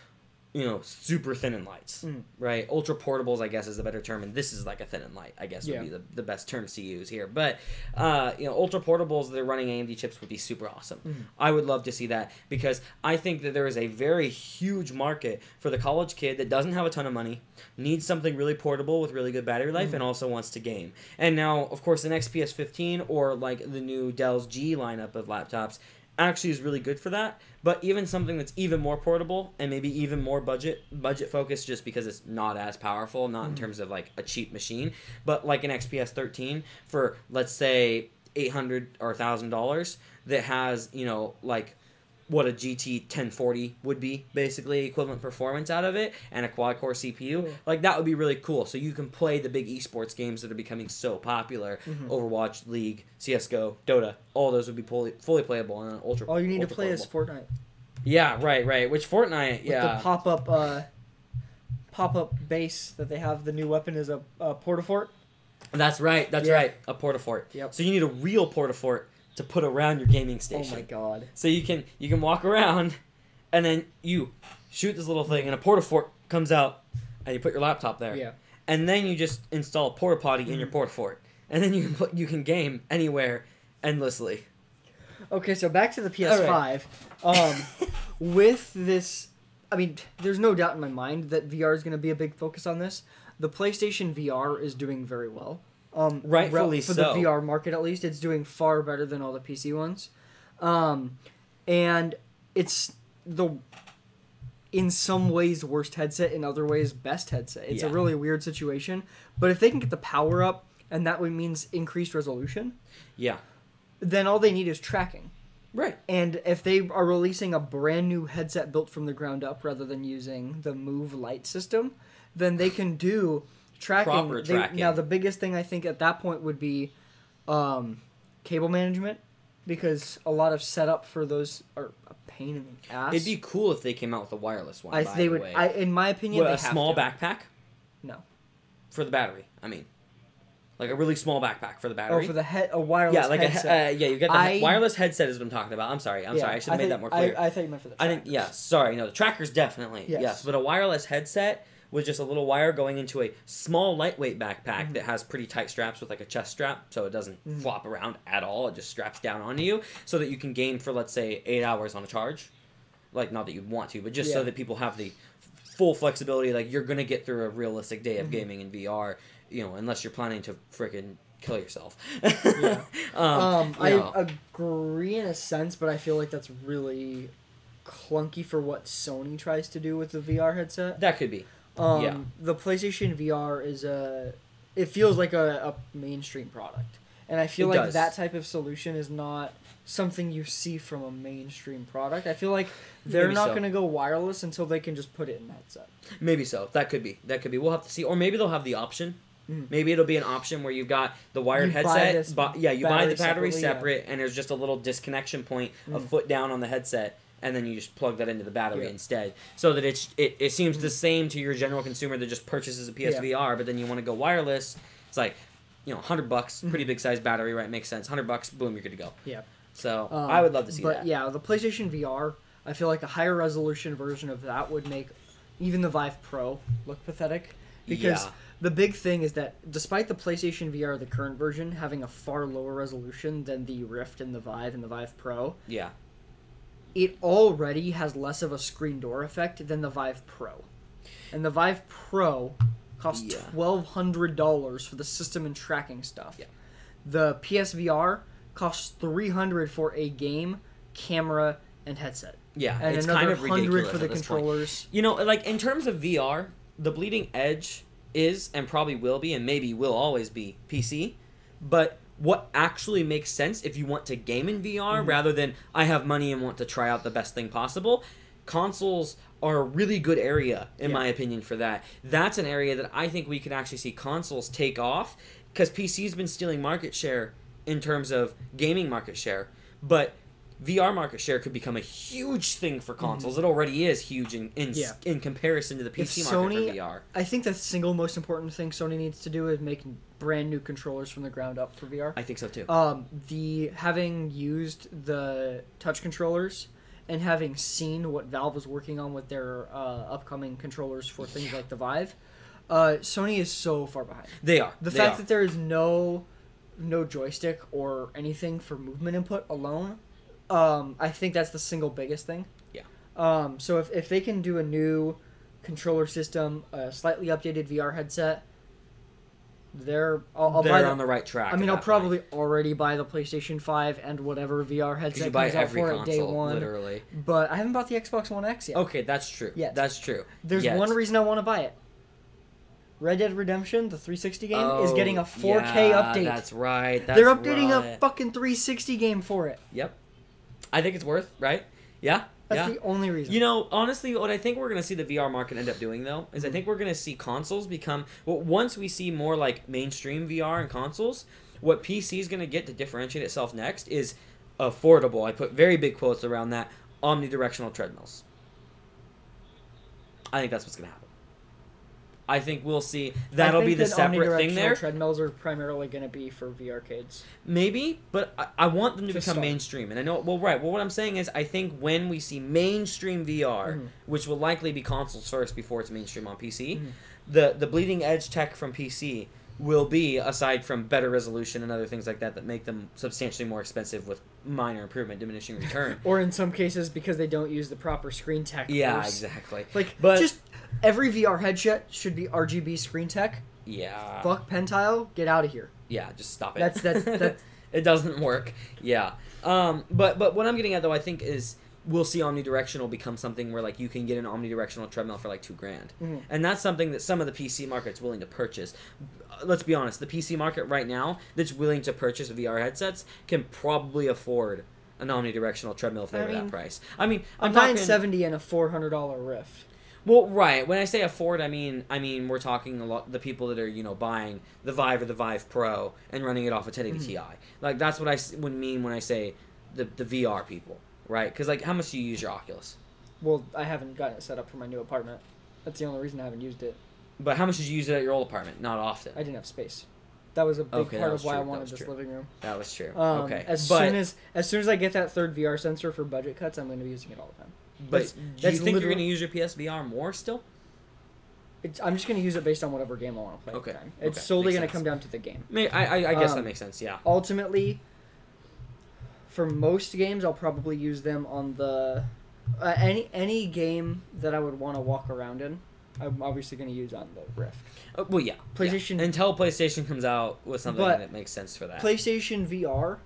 super thin and lights, right? Ultra portables, I guess, is a better term, and this is like a thin and light, I guess, would be the best terms to use here. But, ultra portables that are running AMD chips would be super awesome. I would love to see that, because I think that there is a very huge market for the college kid that doesn't have a ton of money, needs something really portable with really good battery life, and also wants to game. And now, of course, an XPS 15 or like the new Dell's G lineup of laptops actually is really good for that. But even something that's even more portable and maybe even more budget focused, just because it's not as powerful, not in terms of like a cheap machine, but like an XPS 13 for, let's say, $800 or $1,000 that has, like what a GT 1040 would be, basically equivalent performance out of it, and a quad core CPU. Like, that would be really cool. So you can play the big esports games that are becoming so popular. Overwatch, League, CS:GO, Dota, all those would be fully playable on an ultra. All you need to ultra play portable. is Fortnite. Yeah, right. Which Fortnite? With the pop-up base that they have. The new weapon is a portafort. That's right. Right. A portafort. Yep. So you need a real portafort to put around your gaming station. Oh my god. So you can walk around, and then you shoot this little thing, and a portafort comes out, and you put your laptop there. Yeah. And then you just install a porta potty in your portafort, and then you can game anywhere endlessly. Okay, so back to the PS5. With this, I mean, there's no doubt in my mind that VR is going to be a big focus on this. The PlayStation VR is doing very well. Rightfully for so. the VR market, at least, it's doing far better than all the PC ones. And it's in some ways, worst headset, in other ways, best headset. It's a really weird situation. But if they can get the power up, and that means increased resolution, then all they need is tracking. Right. And if they are releasing a brand new headset built from the ground up rather than using the Move Lite system, then they can do tracking. Proper tracking. Now, the biggest thing I think at that point would be cable management, because a lot of setup for those are a pain in the ass. It'd be cool if they came out with a wireless one. In my opinion, a they small have to. backpack? No. For the battery, I mean. Like a really small backpack for the battery. Oh, for a wireless headset. You get the wireless headset is what I'm talking about. I'm sorry. I should have made that more clear. I thought you meant for the trackers. The trackers definitely. Yes. But a wireless headset with just a little wire going into a small, lightweight backpack that has pretty tight straps with like a chest strap, so it doesn't flop around at all. It just straps down onto you, so that you can game for, let's say, 8 hours on a charge. Like, not that you'd want to, but just so that people have the full flexibility. Like, you're going to get through a realistic day of gaming in VR, unless you're planning to frickin' kill yourself. I agree in a sense, but I feel like that's really clunky for what Sony tries to do with the VR headset. That could be. The PlayStation VR it feels like a mainstream product. And I feel like that type of solution is not something you see from a mainstream product. I feel like they're not going to go wireless until they can just put it in the headset. Maybe so. That could be. We'll have to see. Or maybe they'll have the option. Maybe it'll be an option where you've got the wired headset. You buy the battery separate, and there's just a little disconnection point a foot down on the headset, and then you just plug that into the battery instead, so that it seems the same to your general consumer that just purchases a PSVR, but then you want to go wireless. It's like, $100, pretty big size battery, right? Makes sense. $100, boom, you're good to go. Yeah. So I would love to see that. But yeah, the PlayStation VR, I feel like a higher resolution version of that would make even the Vive Pro look pathetic, because the big thing is that despite the PlayStation VR, the current version, having a far lower resolution than the Rift and the Vive Pro, it already has less of a screen door effect than the Vive Pro. And the Vive Pro costs $1,200 for the system and tracking stuff. Yeah. The PSVR costs $300 for a game, camera, and headset. Yeah, and it's another kind of ridiculous $100 for the at this controllers. Point. Like in terms of VR, the bleeding edge is and probably will be and maybe will always be PC, but what actually makes sense if you want to game in VR rather than I have money and want to try out the best thing possible, consoles are a really good area, in Yeah. my opinion, for that. That's an area that I think we could actually see consoles take off, because PC's been stealing market share in terms of gaming market share, but VR market share could become a huge thing for consoles. It already is huge in comparison to the PC market for VR. I think the single most important thing Sony needs to do is make brand new controllers from the ground up for VR. I think so too. Having used the touch controllers and having seen what Valve is working on with their upcoming controllers for things like the Vive, Sony is so far behind. They are. The fact that there is no joystick or anything for movement input alone, I think that's the single biggest thing. Yeah. So if they can do a new controller system, a slightly updated VR headset, they're on the right track. I mean, I'll probably already buy the PlayStation 5 and whatever VR headset buy comes out every for it console, day one. literally. But I haven't bought the Xbox One X yet. Okay, that's true. Yet. That's true. There's one reason I want to buy it. Red Dead Redemption, the 360 game, is getting a 4K update. That's right. They're updating a fucking 360 game for it. Yep. I think it's worth, right? Yeah. That's the only reason. You know, honestly, what I think we're going to see the VR market end up doing, though, is I think we're going to see consoles become... Well, once we see more, like, mainstream VR and consoles, what PC is going to get to differentiate itself next is affordable. I put very big quotes around that. Omnidirectional treadmills. I think that's what's going to happen. I think we'll see. That'll be the separate thing there. Treadmills are primarily going to be for VR-cades. Maybe, but I want them to become mainstream. And I know, well, right. Well, what I'm saying is I think when we see mainstream VR, which will likely be consoles first before it's mainstream on PC, the bleeding edge tech from PC will be, aside from better resolution and other things like that make them substantially more expensive with minor improvement, diminishing return. Or in some cases, because they don't use the proper screen tech. Yeah, exactly. But just every VR headset should be RGB screen tech. Yeah. Fuck Pentile, get out of here. Yeah, just stop it. That's it doesn't work. Yeah. But what I'm getting at, though, I think is we'll see omnidirectional become something where, like, you can get an omnidirectional treadmill for like $2,000, and that's something that some of the PC market's willing to purchase. Let's be honest, the PC market right now that's willing to purchase VR headsets can probably afford an omnidirectional treadmill if they were that price. I mean, I'm talking $970 and a $400 Rift. Well, right. When I say afford, I mean we're talking a lot the people that are buying the Vive or the Vive Pro and running it off a 1080 Ti. Like that's what I would mean when I say the VR people, right? Because like, how much do you use your Oculus? Well, I haven't gotten it set up for my new apartment. That's the only reason I haven't used it. But how much did you use it at your old apartment? Not often. I didn't have space. That was a big part of why I wanted this living room. That was true. Okay. As soon as I get that third VR sensor for budget cuts, I'm going to be using it all the time. But do you think you're going to use your PSVR more still? I'm just going to use it based on whatever game I want to play at the time. It's solely going to come down to the game. I guess that makes sense, yeah. Ultimately, for most games, I'll probably use them on the... any game that I would want to walk around in, I'm obviously going to use on the Rift. Well, yeah. PlayStation... Yeah. Until PlayStation comes out with something that makes sense for that. PlayStation VR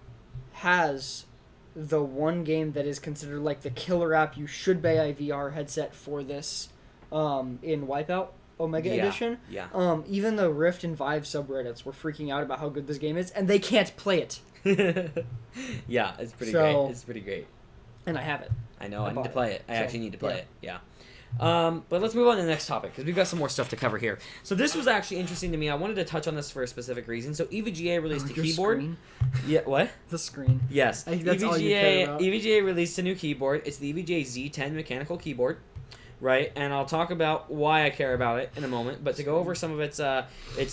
has the one game that is considered like the killer app. You should buy a VR headset for this in Wipeout Omega Edition. Yeah. Even the Rift and Vive subreddits were freaking out about how good this game is, and they can't play it. Yeah, it's pretty great. It's pretty great. And I have it. I know. I need to play it. I actually need to play it. Yeah. But let's move on to the next topic, because we've got some more stuff to cover here. So this was actually interesting to me. I wanted to touch on this for a specific reason. So EVGA released a keyboard. Screen? Yeah, what? The screen. Yes. That's all you care about. EVGA released a new keyboard. It's the EVGA Z10 mechanical keyboard, right? And I'll talk about why I care about it in a moment. But to go over some of its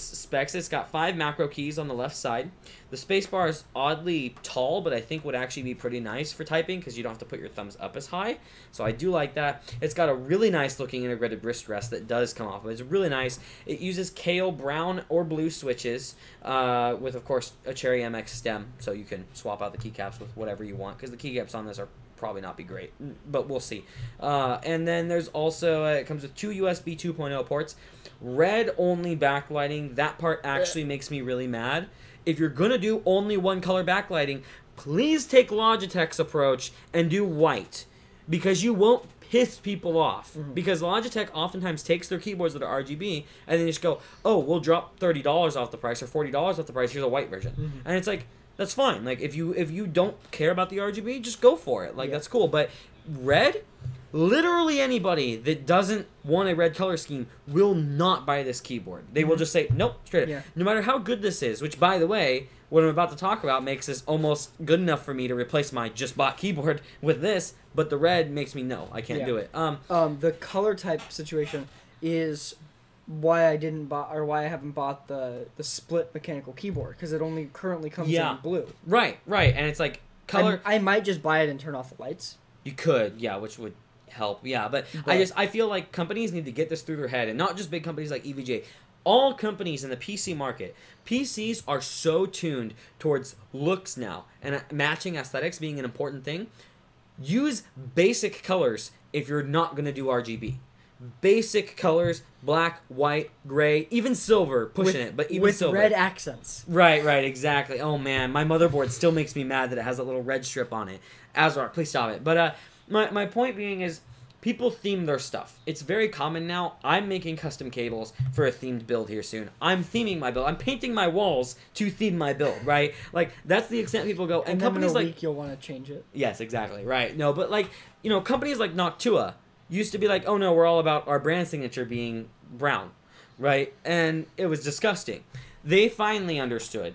specs, it's got 5 macro keys on the left side. The spacebar is oddly tall, but I think would actually be pretty nice for typing because you don't have to put your thumbs up as high. So I do like that. It's got a really nice looking integrated wrist rest that does come off of it. It's really nice. It uses Kale brown or blue switches with, of course, a Cherry MX stem. So you can swap out the keycaps with whatever you want, because the keycaps on this are probably not be great, but we'll see. And then there's also, it comes with 2 USB 2.0 ports. Red only backlighting. That part actually makes me really mad. If you're going to do only one color backlighting, please take Logitech's approach and do white, because you won't piss people off. Because Logitech oftentimes takes their keyboards that are RGB and then just go, oh, we'll drop $30 off the price or $40 off the price. Here's a white version. And it's like, that's fine. Like, if you don't care about the RGB, just go for it. Like, that's cool. But red, literally anybody that doesn't want a red color scheme will not buy this keyboard. They will just say, nope, straight up. Yeah. No matter how good this is, which, by the way, what I'm about to talk about makes this almost good enough for me to replace my just bought keyboard with this, but the red makes me no, I can't do it. The color type situation is why I didn't buy, or why I haven't bought the split mechanical keyboard, because it only currently comes in blue. Right, and it's like color. I might just buy it and turn off the lights. You could, which would help, but I feel like companies need to get this through their head, and not just big companies like EVGA. All companies in the PC market, PCs are so tuned towards looks now, and matching aesthetics being an important thing. Use basic colors if you're not going to do RGB. Basic colors, black, white, gray, even silver, pushing it, but even with silver. red accents. Right, exactly. Oh man, my motherboard still makes me mad that it has that little red strip on it. Azar, please stop it. But my point being is, people theme their stuff. It's very common now. I'm making custom cables for a themed build here soon. I'm theming my build. I'm painting my walls to theme my build, right? Like, that's the extent people go. And companies then in a like, week you'll want to change it. Yes, exactly. Right. No, but like, companies like Noctua used to be like, oh no, we're all about our brand signature being brown, right? And it was disgusting. They finally understood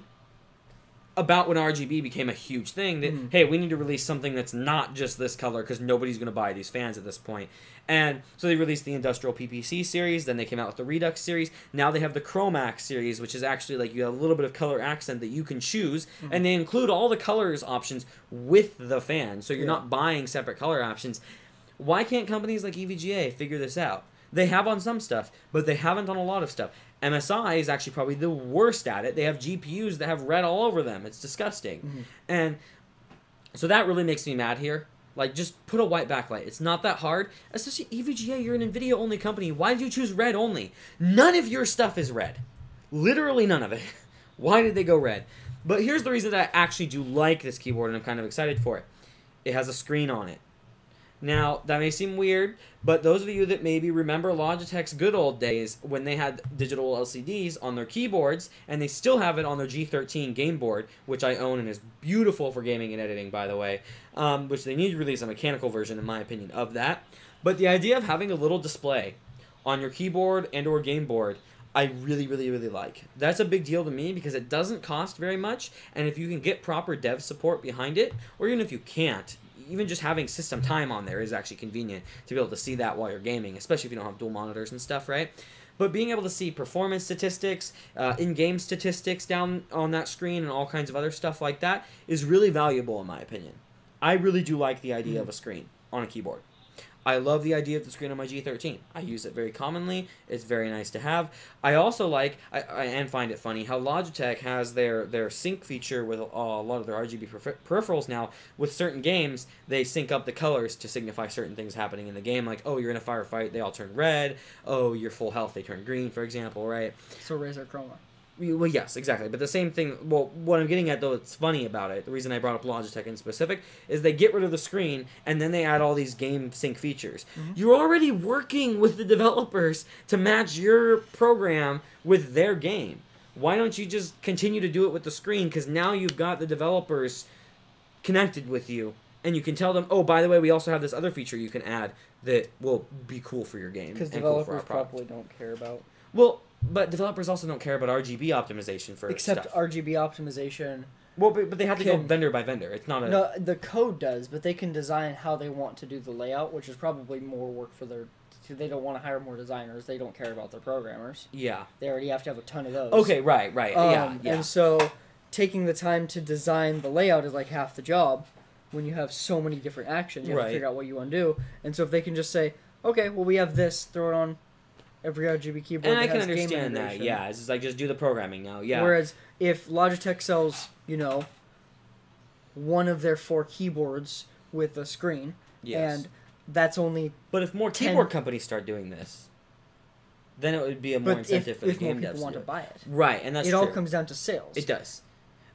about when RGB became a huge thing that, hey, we need to release something that's not just this color because nobody's going to buy these fans at this point. And so they released the Industrial PPC series, then they came out with the Redux series. Now they have the Chromax series, which is actually like you have a little bit of color accent that you can choose, and they include all the colors options with the fan, so you're not buying separate color options. Why can't companies like EVGA figure this out? They have on some stuff, but they haven't on a lot of stuff. MSI is actually probably the worst at it. They have GPUs that have red all over them. It's disgusting. And so that really makes me mad here. Like, just put a white backlight. It's not that hard. Especially EVGA, you're an NVIDIA-only company. Why did you choose red only? None of your stuff is red. Literally none of it. Why did they go red? But here's the reason that I actually do like this keyboard, and I'm kind of excited for it. It has a screen on it. Now, that may seem weird, but those of you that maybe remember Logitech's good old days when they had digital LCDs on their keyboards, and they still have it on their G13 game board, which I own and is beautiful for gaming and editing, by the way, which they need to release a mechanical version, in my opinion, of that. But the idea of having a little display on your keyboard and or game board, I really, really, really like. That's a big deal to me because it doesn't cost very much, and if you can get proper dev support behind it, or even if you can't, even just having system time on there is actually convenient to be able to see that while you're gaming, especially if you don't have dual monitors and stuff, right? But being able to see performance statistics, in-game statistics down on that screen and all kinds of other stuff like that is really valuable in my opinion. I really do like the idea of a screen on a keyboard. I love the idea of the screen on my G13. I use it very commonly. It's very nice to have. I also like, and find it funny, how Logitech has their sync feature with a lot of their RGB peripherals now. With certain games, they sync up the colors to signify certain things happening in the game. Like, oh, you're in a firefight, they all turn red. Oh, you're full health, they turn green, for example, right? So Razer Chroma. Well, yes, exactly. But the same thing, well, what I'm getting at, though, it's funny about it, the reason I brought up Logitech in specific, is they get rid of the screen, and then they add all these game sync features. You're already working with the developers to match your program with their game. Why don't you just continue to do it with the screen? Because now you've got the developers connected with you, and you can tell them, oh, by the way, we also have this other feature you can add that will be cool for your game. Because developers probably don't care about... Well... But developers also don't care about RGB optimization for except stuff. RGB optimization. Well, but they have to go vendor by vendor. It's not a... No, the code does, but they can design how they want to do the layout, which is probably more work for their... They don't want to hire more designers. They don't care about their programmers. Yeah. They already have to have a ton of those. Okay, right. Yeah. And so taking the time to design the layout is like half the job when you have so many different actions. You have to figure out what you want to do. And so if they can just say, okay, well, we have this, throw it on every RGB keyboard. And I can understand that, yeah. It's just like, just do the programming now, yeah. Whereas if Logitech sells, one of their 4 keyboards with a screen, and that's only... But if more keyboard companies start doing this, then it would be a more incentive for the game devs. If more people want to buy it. Right, and that's true. It all comes down to sales. It does.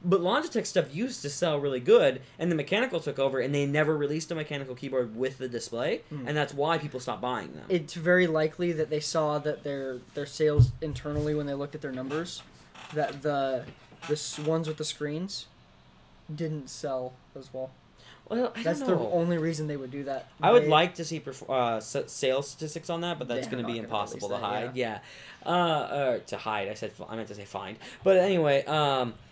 But Logitech stuff used to sell really good, and the mechanical took over, and they never released a mechanical keyboard with the display, and that's why people stopped buying them. It's very likely that they saw that their sales internally, when they looked at their numbers, that the ones with the screens didn't sell as well. Well, I That's don't the know. only reason they would do that. I would like to see sales statistics on that, but that's They're going to be not gonna impossible to release that, hide. Yeah, to hide. I meant to say find. But anyway,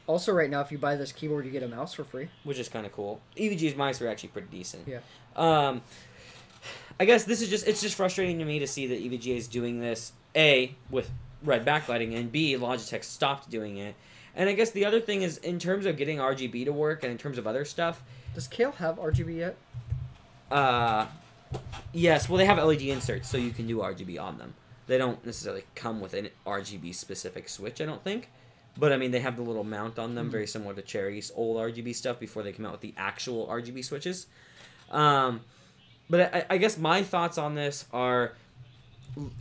Also, right now, if you buy this keyboard, you get a mouse for free. which is kind of cool. EVG's mice are actually pretty decent. Yeah. I guess it's just frustrating to me to see that EVGA is doing this, A, with red backlighting, and B, Logitech stopped doing it. And I guess the other thing is, in terms of getting RGB to work and in terms of other stuff... Does Kale have RGB yet? Yes, well, they have LED inserts, so you can do RGB on them. They don't necessarily come with an RGB-specific switch, I don't think. But, I mean, they have the little mount on them, very similar to Cherry's old RGB stuff before they come out with the actual RGB switches. But I guess my thoughts on this are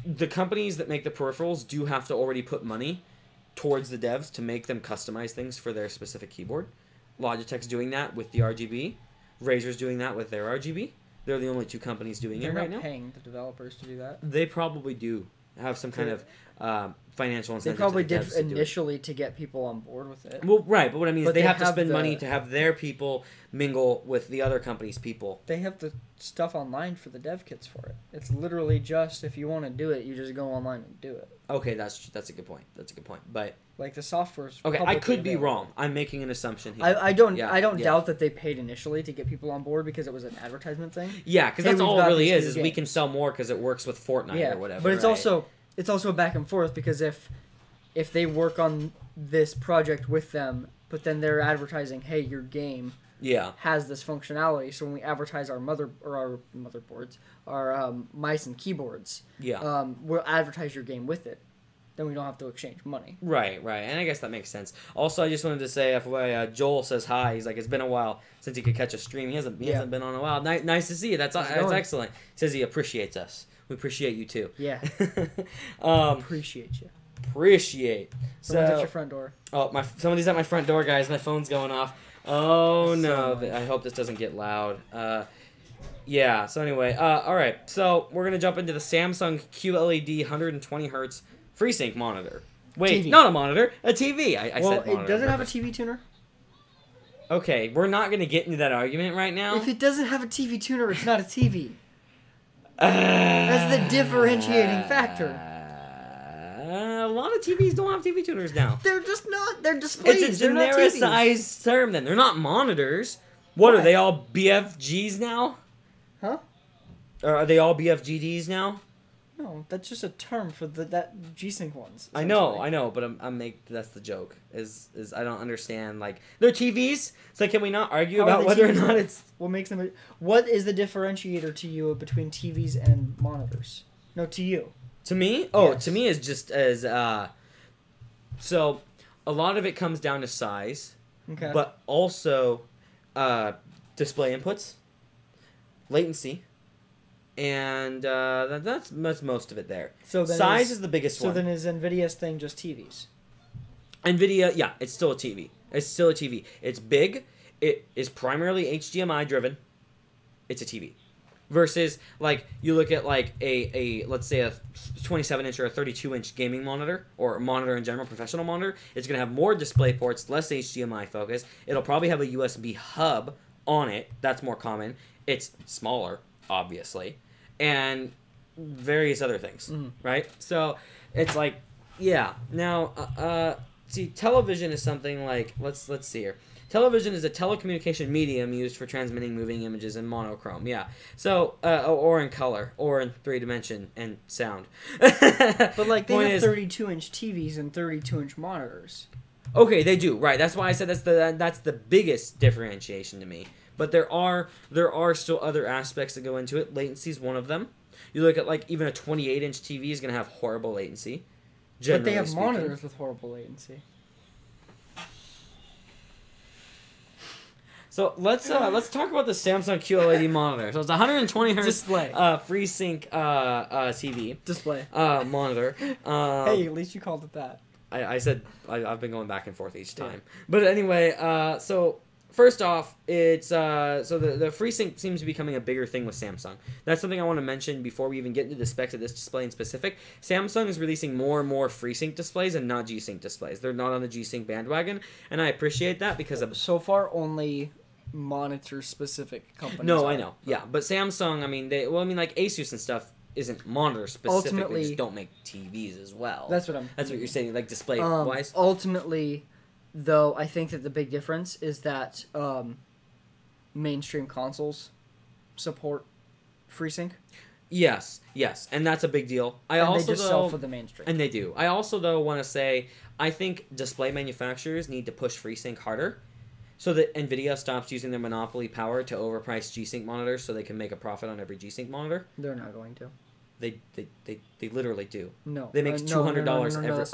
the companies that make the peripherals do have to already put money towards the devs to make them customize things for their specific keyboard. Logitech's doing that with the RGB. Razer's doing that with their RGB. They're the only two companies doing it right now. They're not paying the developers to do that. They probably do have some kind of financial incentive. They probably to the did devs to do it. initially to get people on board with it. Well, right, but what I mean is But they they have to have spend the- money to have their people mingle with the other company's people. They have the stuff online for the dev kits for it. It's literally just, if you want to do it, you just go online and do it. Okay, that's a good point. That's a good point. But Like, the software's okay, I publicly could be available. wrong. I'm making an assumption here. I don't Yeah, I don't yeah. doubt that they paid initially to get people on board because it was an advertisement thing. Yeah, because Hey, that's we've all it got really these is new we can games. sell more because it works with Fortnite or whatever. but it's right? also a back and forth because if they work on this project with them, but then they're advertising, hey, your game yeah. has this functionality, so when we advertise our motherboards, our mice and keyboards, Yeah. we'll advertise your game with it. Then we don't have to exchange money. Right, and I guess that makes sense. Also, I just wanted to say, FYI, Joel says hi. He's like, it's been a while since he could catch a stream. He hasn't been on a while. Nice to see you. That's going? excellent. He says he appreciates us. We appreciate you too. Yeah, um, appreciate you. appreciate. Someone's So, at your front door. oh, somebody's at my front door, guys. My phone's going off. Oh So no! annoying. I hope this doesn't get loud. Yeah. So anyway, all right. So we're gonna jump into the Samsung QLED 120 Hz FreeSync monitor. Wait, TV. not a monitor, a TV. I Well, said monitor. it doesn't have a TV tuner. Okay, we're not gonna get into that argument right now. If it doesn't have a TV tuner, it's not a TV. That's the differentiating factor. A lot of TVs don't have TV tuners now. They're just not. They're displays. It's a They're not TVs. genericized term. Then they're not monitors. What Why? are they all BFGs now? Huh? Or are they all BFGDs now? No, that's just a term for that G-Sync ones. I know, but that's the joke. Is I don't understand. Like they're TVs. It's like, can we not argue How are about they whether or TVs? not it's What makes them? What is the differentiator to you between TVs and monitors? No, to you. to me? Oh, Yes. to me is just as so. A lot of it comes down to size, Okay. but also display inputs, latency, and that's most of it there. so then Size is the biggest So one. then is Nvidia's thing just TVs? NVIDIA, yeah, it's still a TV. It's still a TV. It's big. It is primarily HDMI driven. It's a TV. Versus, like, you look at, like, a let's say a 27-inch or a 32-inch gaming monitor, or a monitor in general, professional monitor. It's going to have more display ports, less HDMI focus. It'll probably have a USB hub on it. That's more common. It's smaller, obviously. And various other things, right? So, it's like, yeah. Now, see, television is something like, let's see here. Television is a telecommunication medium used for transmitting moving images in monochrome. Yeah. So, or in color, or in 3D and sound. But like they Point have is- 32-inch TVs and 32-inch monitors. Okay, they do. Right. That's why I said that's the biggest differentiation to me. But there are still other aspects that go into it. Latency is one of them. You look at like even a 28-inch TV is going to have horrible latency. But they generally have speaking. monitors with horrible latency. So let's talk about the Samsung QLED monitor. So it's 120 hertz Display. FreeSync TV Display. monitor. Hey, at least you called it that. I said I've been going back and forth each time. But anyway, so first off, it's so the FreeSync seems to be becoming a bigger thing with Samsung. That's something I want to mention before we even get into the specs of this display in specific. Samsung is releasing more and more FreeSync displays and not G-Sync displays. They're not on the G-Sync bandwagon, and I appreciate that because of So far, only monitor specific companies. No, are. I know. Yeah, but Samsung, I mean, like Asus and stuff isn't monitor specific. Ultimately, they just don't make TVs as well. That's what you're saying, like display wise. Ultimately, though, I think that the big difference is that mainstream consoles support FreeSync. Yes, and that's a big deal. They just sell for the mainstream. And they do. I also, though, want to say, I think display manufacturers need to push FreeSync harder so that NVIDIA stops using their monopoly power to overprice G-Sync monitors so they can make a profit on every G-Sync monitor. They're not going to. They literally do. No. They make $200 every...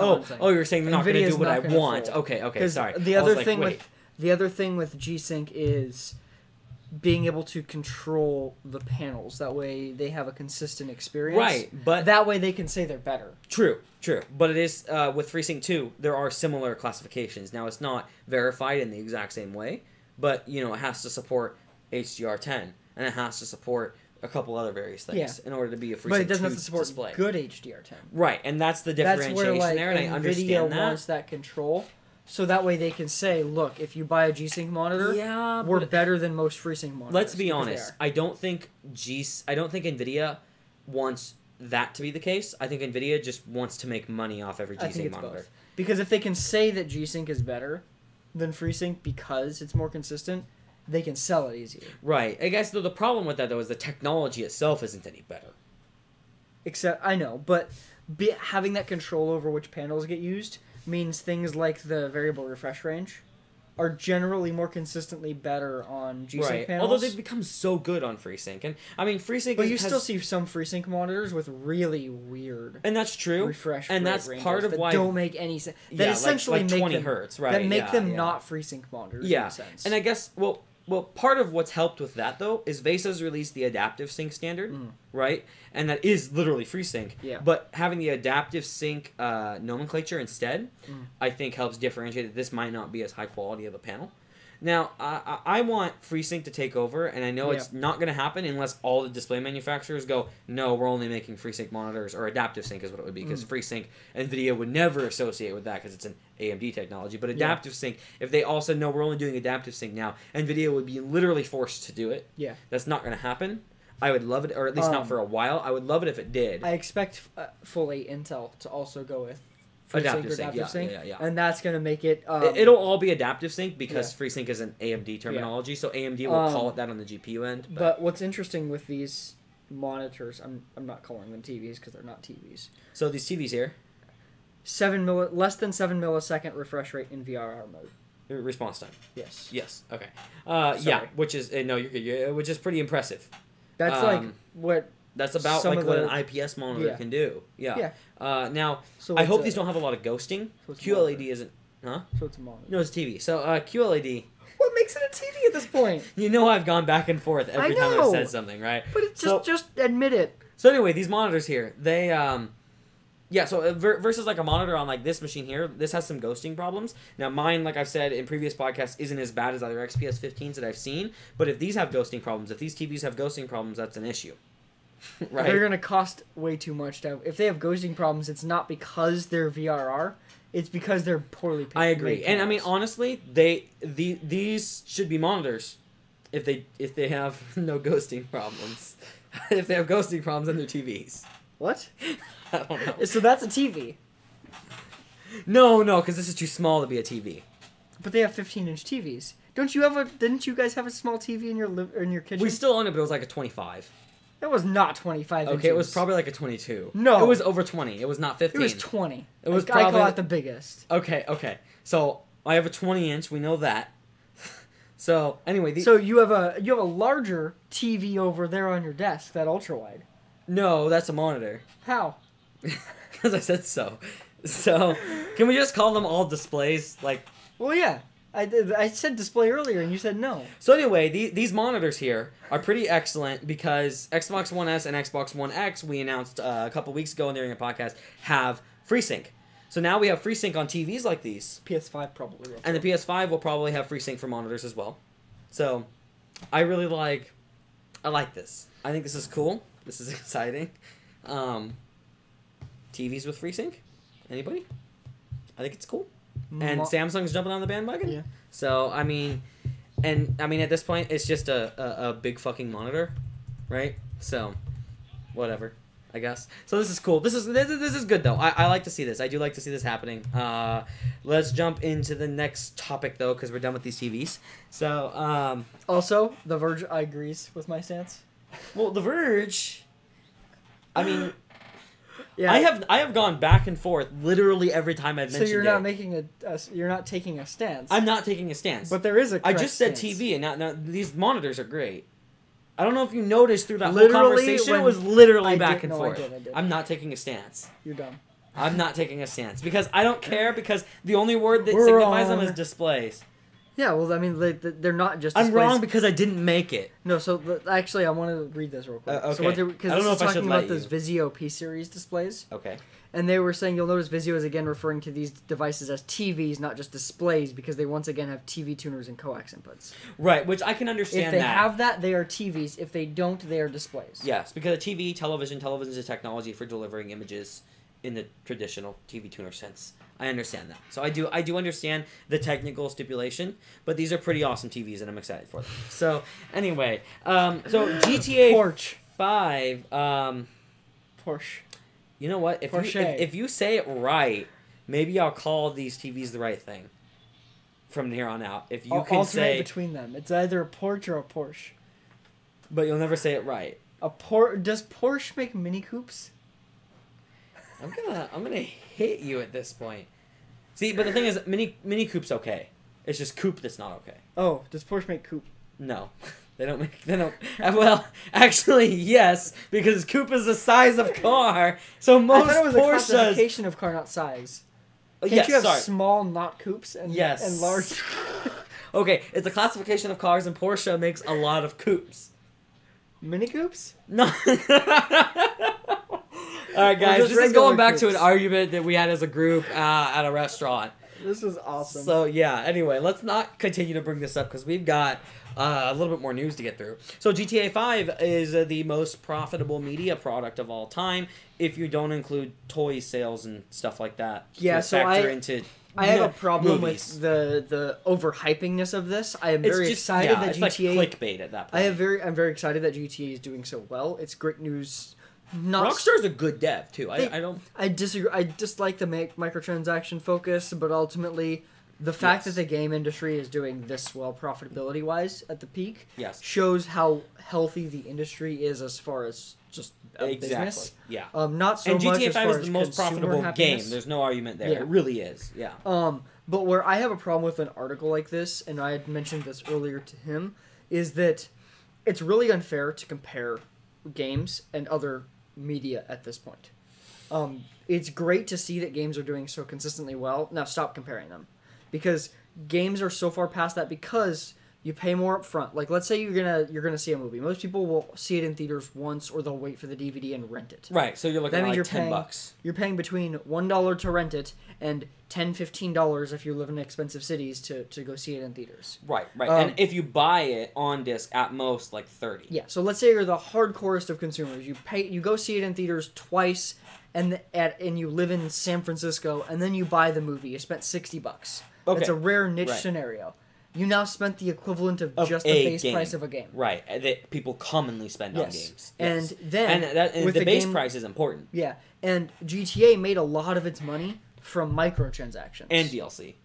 Oh, you're saying they're not going to do what I want. Fold. Okay, sorry. The other thing with G-Sync is being able to control the panels. That way they have a consistent experience. Right, but... That way they can say they're better. True. But it is, with FreeSync 2, there are similar classifications. Now, it's not verified in the exact same way, but, it has to support HDR10, and it has to support a couple other various things in order to be a FreeSync 2 display. But it doesn't have to support good HDR10. Right, and that's the differentiation there, and I understand that. NVIDIA wants that control, so that way they can say, look, if you buy a G-Sync monitor, we're better than most FreeSync monitors. Let's be honest. I don't think NVIDIA wants that to be the case. I think NVIDIA just wants to make money off every G-Sync monitor. Both. Because if they can say that G-Sync is better than FreeSync because it's more consistent, they can sell it easier. Right. I guess, though, the problem with that, though, is the technology itself isn't any better. I know, but having that control over which panels get used means things like the variable refresh range are generally more consistently better on G-Sync panels. Although they've become so good on FreeSync. And, I mean, FreeSync But you still see some FreeSync monitors with really weird... And that's true. Refresh and that's part of why... don't make any sense. That essentially like 20 hertz, right. That make them not FreeSync monitors in a sense. And I guess, well, part of what's helped with that, though, is VESA's released the adaptive sync standard, right? And that is literally FreeSync. Yeah. But having the adaptive sync nomenclature instead, I think helps differentiate that this might not be as high quality of a panel. Now, I want FreeSync to take over, and I know it's not going to happen unless all the display manufacturers go, no, we're only making FreeSync monitors, or adaptive sync is what it would be, because FreeSync, NVIDIA would never associate with that because it's an AMD technology. But adaptive sync, if they all said, no, we're only doing adaptive sync now, NVIDIA would be literally forced to do it. Yeah. That's not going to happen. I would love it, or at least not for a while. I would love it if it did. I expect fully Intel to also go with adaptive sync. Yeah. And that's going to make it... it'll all be adaptive sync because FreeSync is an AMD terminology, so AMD will call it that on the GPU end. But what's interesting with these monitors, I'm not calling them TVs because they're not TVs. So these TVs here... less than 7 millisecond refresh rate in VRR mode. Response time. Yes. Okay. Which is... no, you're good. Which is pretty impressive. That's like what... That's about like what an IPS monitor can do. Yeah. Now, so I hope these don't have a lot of ghosting. So QLED isn't... Huh? So it's a monitor. No, it's a TV. So QLED... What makes it a TV at this point? You know I've gone back and forth every time I've said something, right? But it's just admit it. So anyway, these monitors here, they... so versus like a monitor on like this machine here, this has some ghosting problems. Now mine, like I've said in previous podcasts, isn't as bad as other XPS15s that I've seen. But if these have ghosting problems, if these TVs have ghosting problems, that's an issue. Right? They're going to cost way too much to have. If they have ghosting problems, it's not because they're VRR. It's because they're poorly paid. I agree. And I mean, honestly, these should be monitors if they have no ghosting problems. If they have ghosting problems, then they're TVs. What? I don't know. So that's a TV. No, because this is too small to be a TV. But they have 15-inch TVs. Didn't you guys have a small TV in your kitchen? We still own it, but it was like a 25. It was not 25 inches. Okay, it was probably like a 22. No. It was over 20. It was not 15. It was 20. It was I call it the biggest. Okay. So, I have a 20-inch. We know that. So, anyway. So, you have a larger TV over there on your desk, that ultra-wide. No, that's a monitor. How? Because I said so. So, can we just call them all displays? Well, yeah. I said display earlier, and you said no. So anyway, these monitors here are pretty excellent because Xbox One S and Xbox One X, we announced a couple weeks ago during a podcast, have FreeSync. So now we have FreeSync on TVs like these. PS5 probably will. And the PS5 will probably have FreeSync for monitors as well. So I really like this. I think this is cool. This is exciting. TVs with FreeSync? Anybody? I think it's cool. And Samsung's jumping on the bandwagon. Yeah. So, I mean, And I mean, at this point, it's just a big fucking monitor, right? So, whatever, I guess. So this is cool. This is good though. I like to see this. I do like to see this happening. Let's jump into the next topic though, because we're done with these TVs. So Also, The Verge agrees with my stance. well, The Verge. I mean, Yeah. I have gone back and forth literally every time I've mentioned it. So you're not making you're not taking a stance. I'm not taking a stance. But there is a I correct just said stance. TV, and now these monitors are great. I don't know if you noticed through that whole Literally, conversation, it when was literally I back did- and no, I forth. did, I did. I'm not taking a stance. You're dumb. I'm not taking a stance because I don't care, because the only word that We're signifies them wrong. is displays. Yeah, well, I mean, they're not just. I'm displays. wrong because I didn't make it. No, so actually, I want to read this real quick. Okay. So because I don't this know is if I should talking let about those Vizio P series displays, Okay. and they were saying you'll notice Vizio is again referring to these devices as TVs, not just displays, because they once again have TV tuners and coax inputs. Right, which I can understand If they that. have that, they are TVs. If they don't, they are displays. Yes, because a television is a technology for delivering images in the traditional TV tuner sense. I understand that. So I do understand the technical stipulation, but these are pretty awesome TVs and I'm excited for them. So anyway, so GTA Porsche. 5, Porsche. you know what? Porsche. If you say it right, maybe I'll call these TVs the right thing from here on out. If you I'll can alternate say, between them. It's either a Porsche or a Porsche. but you'll never say it right. Does Porsche make Mini Coupes? I'm gonna hit you at this point. See, but the thing is, Mini Coupe's okay. It's just Coupe that's not okay. Oh, does Porsche make coupe? No, they don't make. They don't. Well, actually, yes, because Coupe is the size of car. So most I thought it was a Porsches. classification of car, not size. Can't Yes, you have sorry. small, not coupes, and Yes. and large? Okay, it's a classification of cars, and Porsche makes a lot of coupes. Mini coupes? No. All right, guys. just This is regular going back to an coupes. argument that we had as a group at a restaurant. This was awesome. So yeah. Anyway, let's not continue to bring this up because we've got a little bit more news to get through. So GTA 5 is the most profitable media product of all time, if you don't include toy sales and stuff like that. Yeah, to so factor I- into. I have a problem movies. with the overhypingness of this. I am It's very just, excited yeah, that it's GTA. like clickbait at that point. I'm very excited that GTA is doing so well. It's great news. Not Rockstar's a good dev too. I don't. I disagree. I dislike the microtransaction focus, but ultimately, the fact Yes. that the game industry is doing this well profitability wise at the peak Yes. shows how healthy the industry is as far as just a Exactly. business. Yeah. Not so And much GTA as 5 far is as the most consumer profitable happiness. game. There's no argument there. Yeah. It really is. Yeah. But where I have a problem with an article like this, and I had mentioned this earlier to him, is that it's really unfair to compare games and other media at this point. It's great to see that games are doing so consistently well. Now stop comparing them, because games are so far past that because you pay more up front. Like, let's say you're gonna see a movie. Most people will see it in theaters once, or they'll wait for the DVD and rent it. Right. So you're looking That at means like you're paying $10. You're paying between $1 to rent it and $10-15 if you live in expensive cities to go see it in theaters. Right. Right. And if you buy it on disc, at most like 30. Yeah, so let's say you're the hardcorest of consumers. You go see it in theaters twice, and you live in San Francisco, and then you buy the movie. You spent $60. Okay. It's a rare niche Right. scenario. You now spent the equivalent of Of just the a base game. price of a game. Right. That people commonly spend on Yes. games. And Yes. then and with the the base game- price is important. Yeah, and GTA made a lot of its money from microtransactions. And DLC.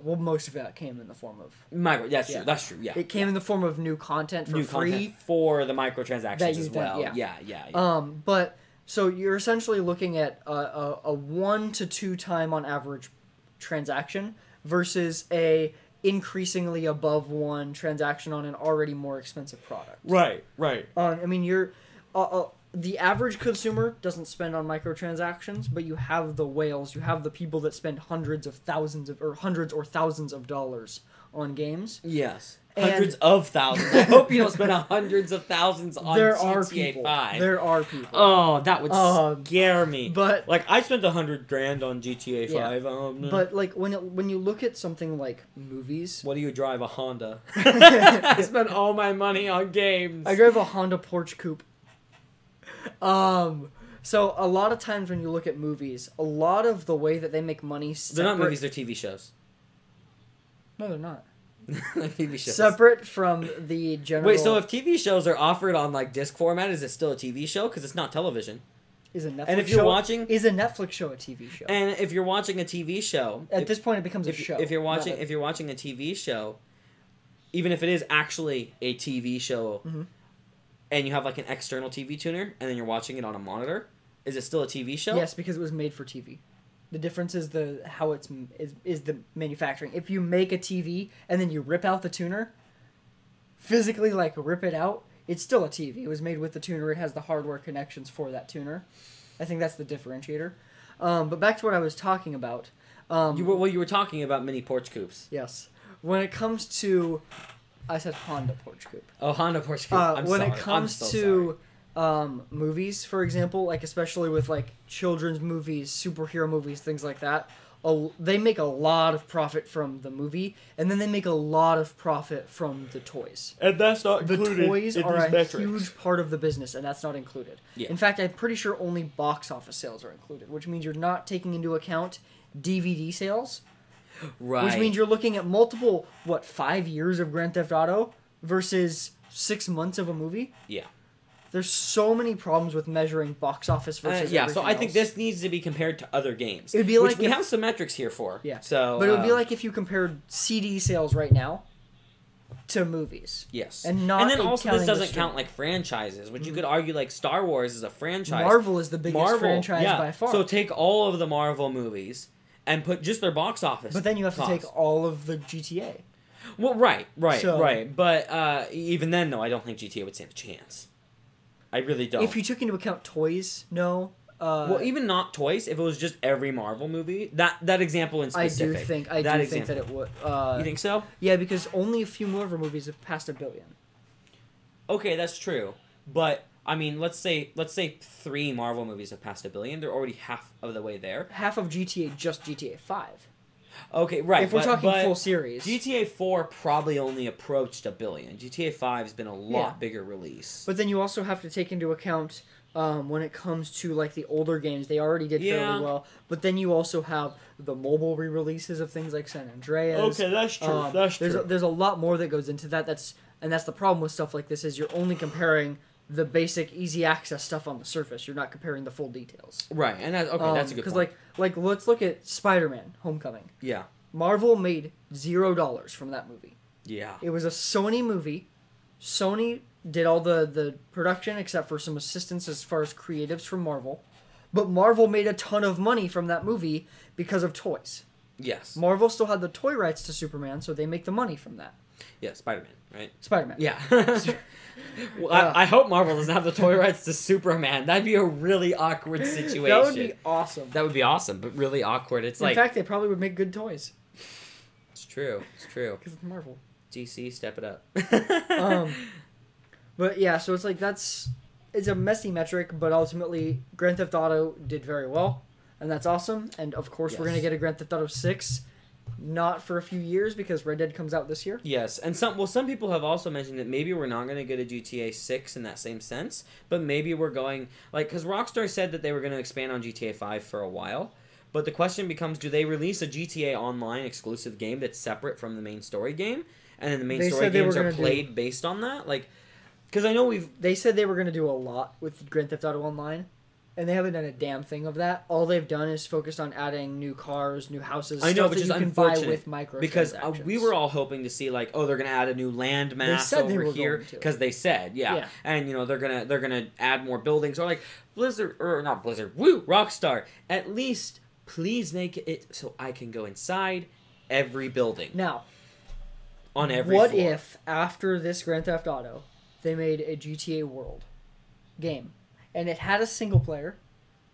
Well, most of that came in the form of... That's Yeah. true. That's true. Yeah. It came in the form of new content for new free. content for the microtransactions That you as then- well. yeah. Yeah. But so you're essentially looking at a 1 to 2 time on average transaction versus a increasingly above 1 transaction on an already more expensive product. Right. I mean, the average consumer doesn't spend on microtransactions, but you have the whales, you have the people that spend hundreds or thousands of dollars on games. Yes. And- Hundreds of thousands. I hope you don't spend hundreds of thousands on There GTA are people. 5. There are people. Oh, that would Um, scare me. but- like, I spent $100,000 on GTA Yeah. 5. But like when you look at something like movies, What do you drive? A Honda. I spent all my money on games. I drive a Honda Porsche Coupe. So a lot of times when you look at movies, a lot of the way that they make money They're not separate- movies, they're TV shows. No, they're not. TV shows. Separate from the general... Wait, so if TV shows are offered on like disc format, is it still a TV show? Because it's not television. Is a Netflix and if you're show, watching... Is a Netflix show a TV show? And if you're watching a TV show... At this point, it becomes a show. If you're watching a TV show, even if it is actually a TV show, and you have like an external TV tuner, and then you're watching it on a monitor, is it still a TV show? Yes, because it was made for TV. The difference is how it's the manufacturing. If you make a TV and then you rip out the tuner, physically like rip it out, it's still a TV. It was made with the tuner. It has the hardware connections for that tuner. I think that's the differentiator. But back to what I was talking about. You were talking about mini porch coupes. Yes. When it comes to... I said Honda porch coupe. Oh, Honda porch coupe. When it comes to movies, for example, like especially with like children's movies, superhero movies, things like that, they make a lot of profit from the movie, and then they make a lot of profit from the toys. And that's not included. The toys in are these a metrics. huge part of the business, and that's not included. Yeah. In fact, I'm pretty sure only box office sales are included, which means you're not taking into account DVD sales. Right. Which means you're looking at multiple, 5 years of Grand Theft Auto versus 6 months of a movie? Yeah. There's so many problems with measuring box office versus so I think else. this needs to be compared to other games. It would be like which we have some metrics here for. Yeah. So, but it would be like if you compared CD sales right now to movies. Yes. And not and then also this counting doesn't the count like franchises, which you could argue like Star Wars is a franchise. Marvel is the biggest franchise by far. So take all of the Marvel movies and put just their box office. But then you have cost. to take all of the GTA. Well, right. So- Right. But even then, though, I don't think GTA would stand a chance. I really don't. If you took into account toys, no. Well, even not toys, if it was just every Marvel movie, that example in specific. I do think that it would. You think so? Yeah, because only a few Marvel movies have passed $1 billion. Okay, that's true. But I mean, let's say 3 Marvel movies have passed $1 billion. They're already half of the way there. Half of GTA, just GTA 5. Okay, right. If we're talking full series. GTA 4 probably only approached $1 billion. GTA 5 has been a lot bigger release. But then you also have to take into account when it comes to like the older games, they already did fairly well. But then you also have the mobile re-releases of things like San Andreas. Okay, that's true. That's true. There's a lot more that goes into that. That's the problem with stuff like this is you're only comparing the basic easy access stuff on the surface. You're not comparing the full details. Right, and that's a good point. Because like let's look at Spider-Man: Homecoming. Yeah. Marvel made $0 from that movie. Yeah. It was a Sony movie. Sony did all the production except for some assistance as far as creatives from Marvel. But Marvel made a ton of money from that movie because of toys. Yes. Marvel still had the toy rights to Superman, so they make the money from that. Yeah, Spider-Man, right? Spider-Man. Yeah. Well, I hope Marvel doesn't have the toy rights to Superman. That'd be a really awkward situation. That would be awesome. That would be awesome, but really awkward. It's In fact, they probably would make good toys. It's true. It's true. Because it's Marvel. DC, step it up. But yeah, so it's like it's a messy metric, but ultimately Grand Theft Auto did very well, and that's awesome. And of course, we're gonna get a Grand Theft Auto 6, not for a few years because Red Dead comes out this year. Yes, and some people have also mentioned that maybe we're not gonna get a GTA 6 in that same sense, but maybe we're going because Rockstar said that they were gonna expand on GTA 5 for a while. But the question becomes, do they release a GTA Online exclusive game that's separate from the main story game? And then the main story games are played based on that? Because I know They said they were going to do a lot with Grand Theft Auto Online, and they haven't done a damn thing of that. All they've done is focused on adding new cars, new houses, I know, stuff which that is you can buy unfortunate. with microtransactions. Because we were all hoping to see, they're going to add a new land mass over here. Because they said, yeah. And, they're gonna add more buildings. Or, Blizzard, or not Blizzard, Rockstar, at least... Please make it so I can go inside every building. Now, on every floor. What if, after this Grand Theft Auto, they made a GTA World game, and it had a single player,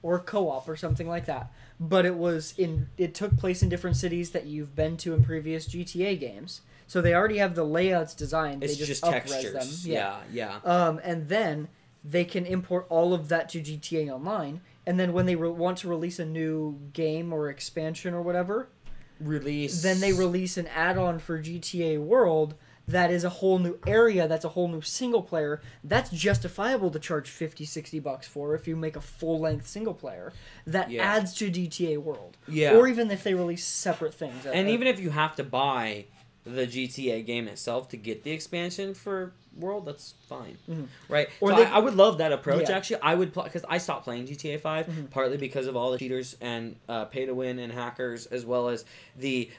or co-op, or something like that, but it took place in different cities that you've been to in previous GTA games, so they already have the layouts designed. It's they just textures. them. Yeah. And then they can import all of that to GTA Online. And then when they want to release a new game or expansion or whatever, then they release an add-on for GTA World that is a whole new area, that's a whole new single player. That's justifiable to charge $50-$60 for if you make a full-length single player that adds to GTA World. Yeah. Or even if they release separate things. And even if you have to buy the GTA game itself to get the expansion for World, that's fine, right? Or so I would love that approach. Yeah. Actually, I would because I stopped playing GTA 5 partly because of all the cheaters and pay to win and hackers, as well as the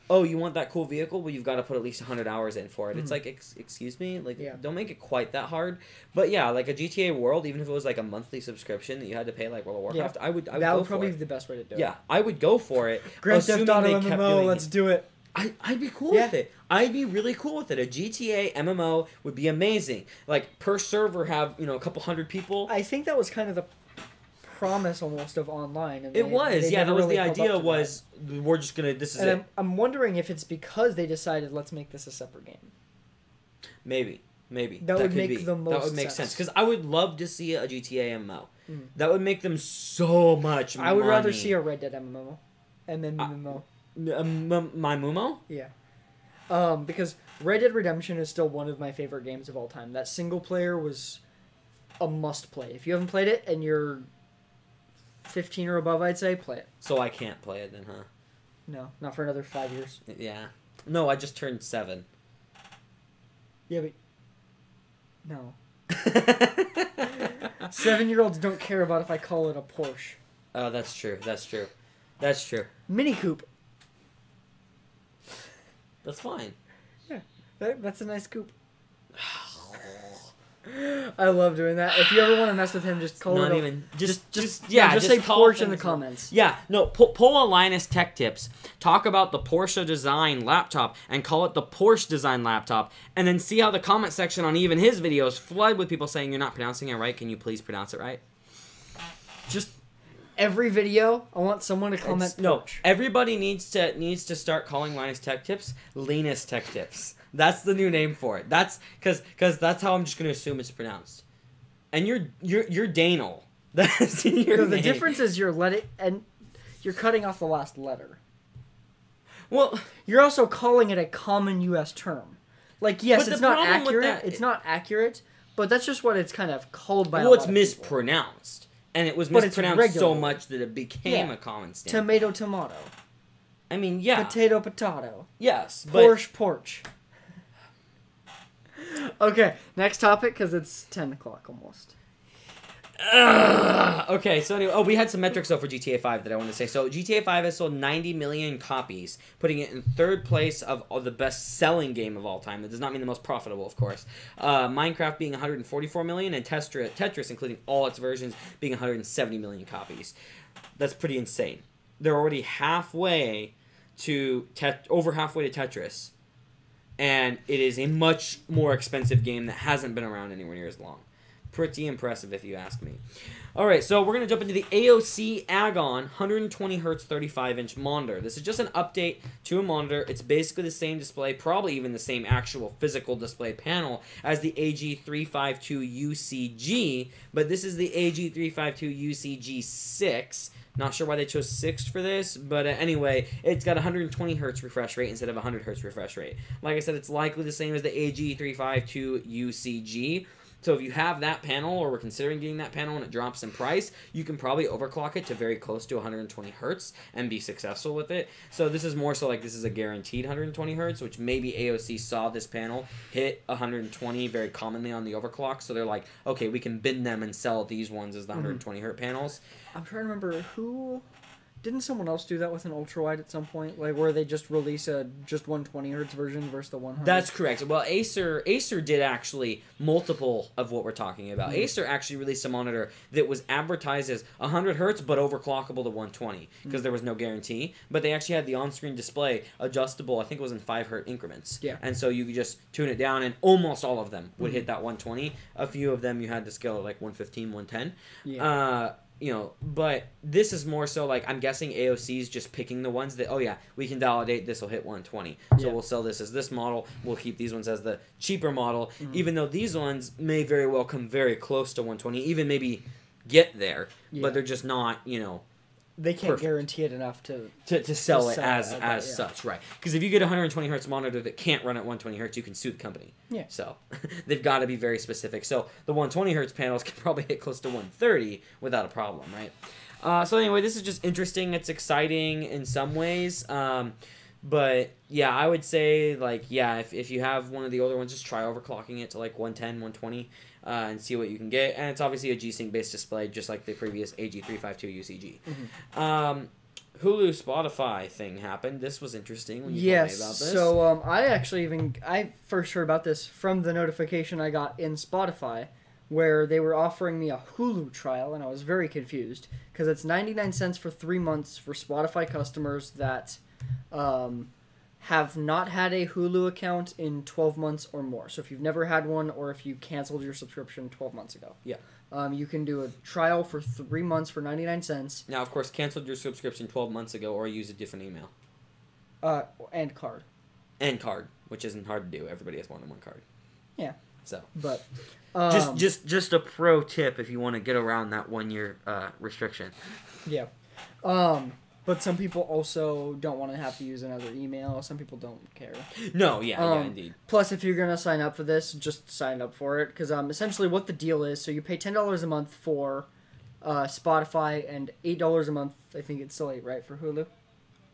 oh, you want that cool vehicle, well, you've got to put at least 100 hours in for it. It's like excuse me, like don't make it quite that hard. But yeah, like a GTA World, even if it was like a monthly subscription that you had to pay like World of Warcraft, I would that go would probably for be the best way to do it. Yeah, I would go for it. Grand Theft assuming Auto they kept MMO, doing let's it. do it. I'd be cool with it. I'd be really cool with it. A GTA MMO would be amazing. Like, per server have, a couple hundred people. I think that was kind of the promise almost of online. And It was, yeah. That was really the held idea up to was, we're just going to, this is it. And I'm wondering if it's because they decided, let's make this a separate game. Maybe. That would could make be. the most That would make sense. sense. Because I would love to see a GTA MMO. That would make them so much money. I would rather see a Red Dead MMO. And then MMO. My Mumo? Yeah. Because Red Dead Redemption is still one of my favorite games of all time. That single player was a must play. If you haven't played it and you're 15 or above, I'd say play it. So I can't play it then, huh? No, not for another 5 years. Yeah. No, I just turned 7. Yeah, but no. 7-year-olds don't care about if I call it a Porsche. Oh, that's true. Mini Coupe. That's fine. Yeah, that's a nice coupe. I love doing that. If you ever want to mess with him, just call Not it. even just just say call Porsche in the things- comments. Yeah, no. Pull a Linus Tech Tips. Talk about the Porsche design laptop and call it the Porsche design laptop, and then see how the comment section on even his videos flood with people saying you're not pronouncing it right. Can you please pronounce it right? Just every video, I want someone to comment. No, Porsche. everybody needs to start calling Linus Tech Tips Linus Tech Tips. That's the new name for it. That's because that's how I'm just gonna assume it's pronounced. And you're Daniel. That's your No, name. the difference is you're cutting off the last letter. Well, You're also calling it a common U.S. term. Like, yes, But it's the not problem with accurate. that- It's not accurate, but that's just what it's kind of called by. well, a it's lot of people. mispronounced, and it was But it's mispronounced so regular. much that it became Yeah. a common standard. Tomato, tomato. I mean, yeah, Potato. yes, but Porsche. Okay, next topic, because it's 10 o'clock almost. okay. So anyway, we had some metrics though for GTA 5 that I wanted to say. So GTA 5 has sold 90 million copies, putting it in third place of the best-selling game of all time. That does not mean the most profitable, of course. Minecraft being 144 million, and Tetris, including all its versions, being 170 million copies. That's pretty insane. They're already halfway to over halfway to Tetris, and it is a much more expensive game that hasn't been around anywhere near as long. Pretty impressive, if you ask me. All right, so we're going to jump into the AOC Agon 120 Hz 35-inch monitor. This is just an update to a monitor. It's basically the same display, probably even the same actual physical display panel as the AG352UCG, but this is the AG352UCG6. Not sure why they chose 6 for this, but anyway, it's got 120 Hz refresh rate instead of 100 Hz refresh rate. Like I said, it's likely the same as the AG352UCG. So if you have that panel, or we're considering getting that panel and it drops in price, you can probably overclock it to very close to 120 Hz and be successful with it. So this is more so like this is a guaranteed 120 Hz, which maybe AOC saw this panel hit 120 very commonly on the overclock. So they're like, okay, we can bin them and sell these ones as the 120 Hz panels. I'm trying to remember who... Didn't someone else do that with an ultrawide at some point? Like, where they just release a just 120 Hz version versus the 100? That's correct. Well, Acer did actually multiple of what we're talking about. Acer actually released a monitor that was advertised as 100 Hz but overclockable to 120 because there was no guarantee. But they actually had the on-screen display adjustable. I think it was in 5 Hz increments. Yeah. And so you could just tune it down, and almost all of them would hit that 120. A few of them you had to scale at like 115, 110. Yeah. But this is more so like, I'm guessing AOC's just picking the ones that, oh yeah, we can validate this will hit 120. So we'll sell this as this model. We'll keep these ones as the cheaper model, even though these ones may very well come very close to 120, even maybe get there, but they're just not, They can't perfect. Guarantee it enough to sell it as yeah. such, right? Because if you get a 120 Hz monitor that can't run at 120 Hz, you can sue the company. Yeah. So they've got to be very specific. So the 120 Hz panels can probably hit close to 130 without a problem, right? So anyway, this is just interesting. It's exciting in some ways. But yeah, I would say like yeah, if you have one of the older ones, just try overclocking it to like 110, 120, and see what you can get. And it's obviously a G-Sync based display, just like the previous AG352 UCG. Mm-hmm. Hulu Spotify thing happened. This was interesting when you told me about this. So I first heard about this from the notification I got in Spotify, where they were offering me a Hulu trial, and I was very confused because it's 99 cents for 3 months for Spotify customers that have not had a Hulu account in 12 months or more. So if you've never had one, or if you canceled your subscription 12 months ago. Yeah. You can do a trial for 3 months for 99 cents. Now, of course, canceled your subscription 12 months ago or use a different email. And card. And card, which isn't hard to do. Everybody has more than one card. Yeah. So. But just a pro tip if you want to get around that 1 year restriction. Yeah. But some people also don't want to have to use another email. Some people don't care. No, yeah, indeed. Plus, if you're going to sign up for this, just sign up for it. Because essentially what the deal is, so you pay $10 a month for Spotify and $8 a month, I think it's still 8, right, for Hulu?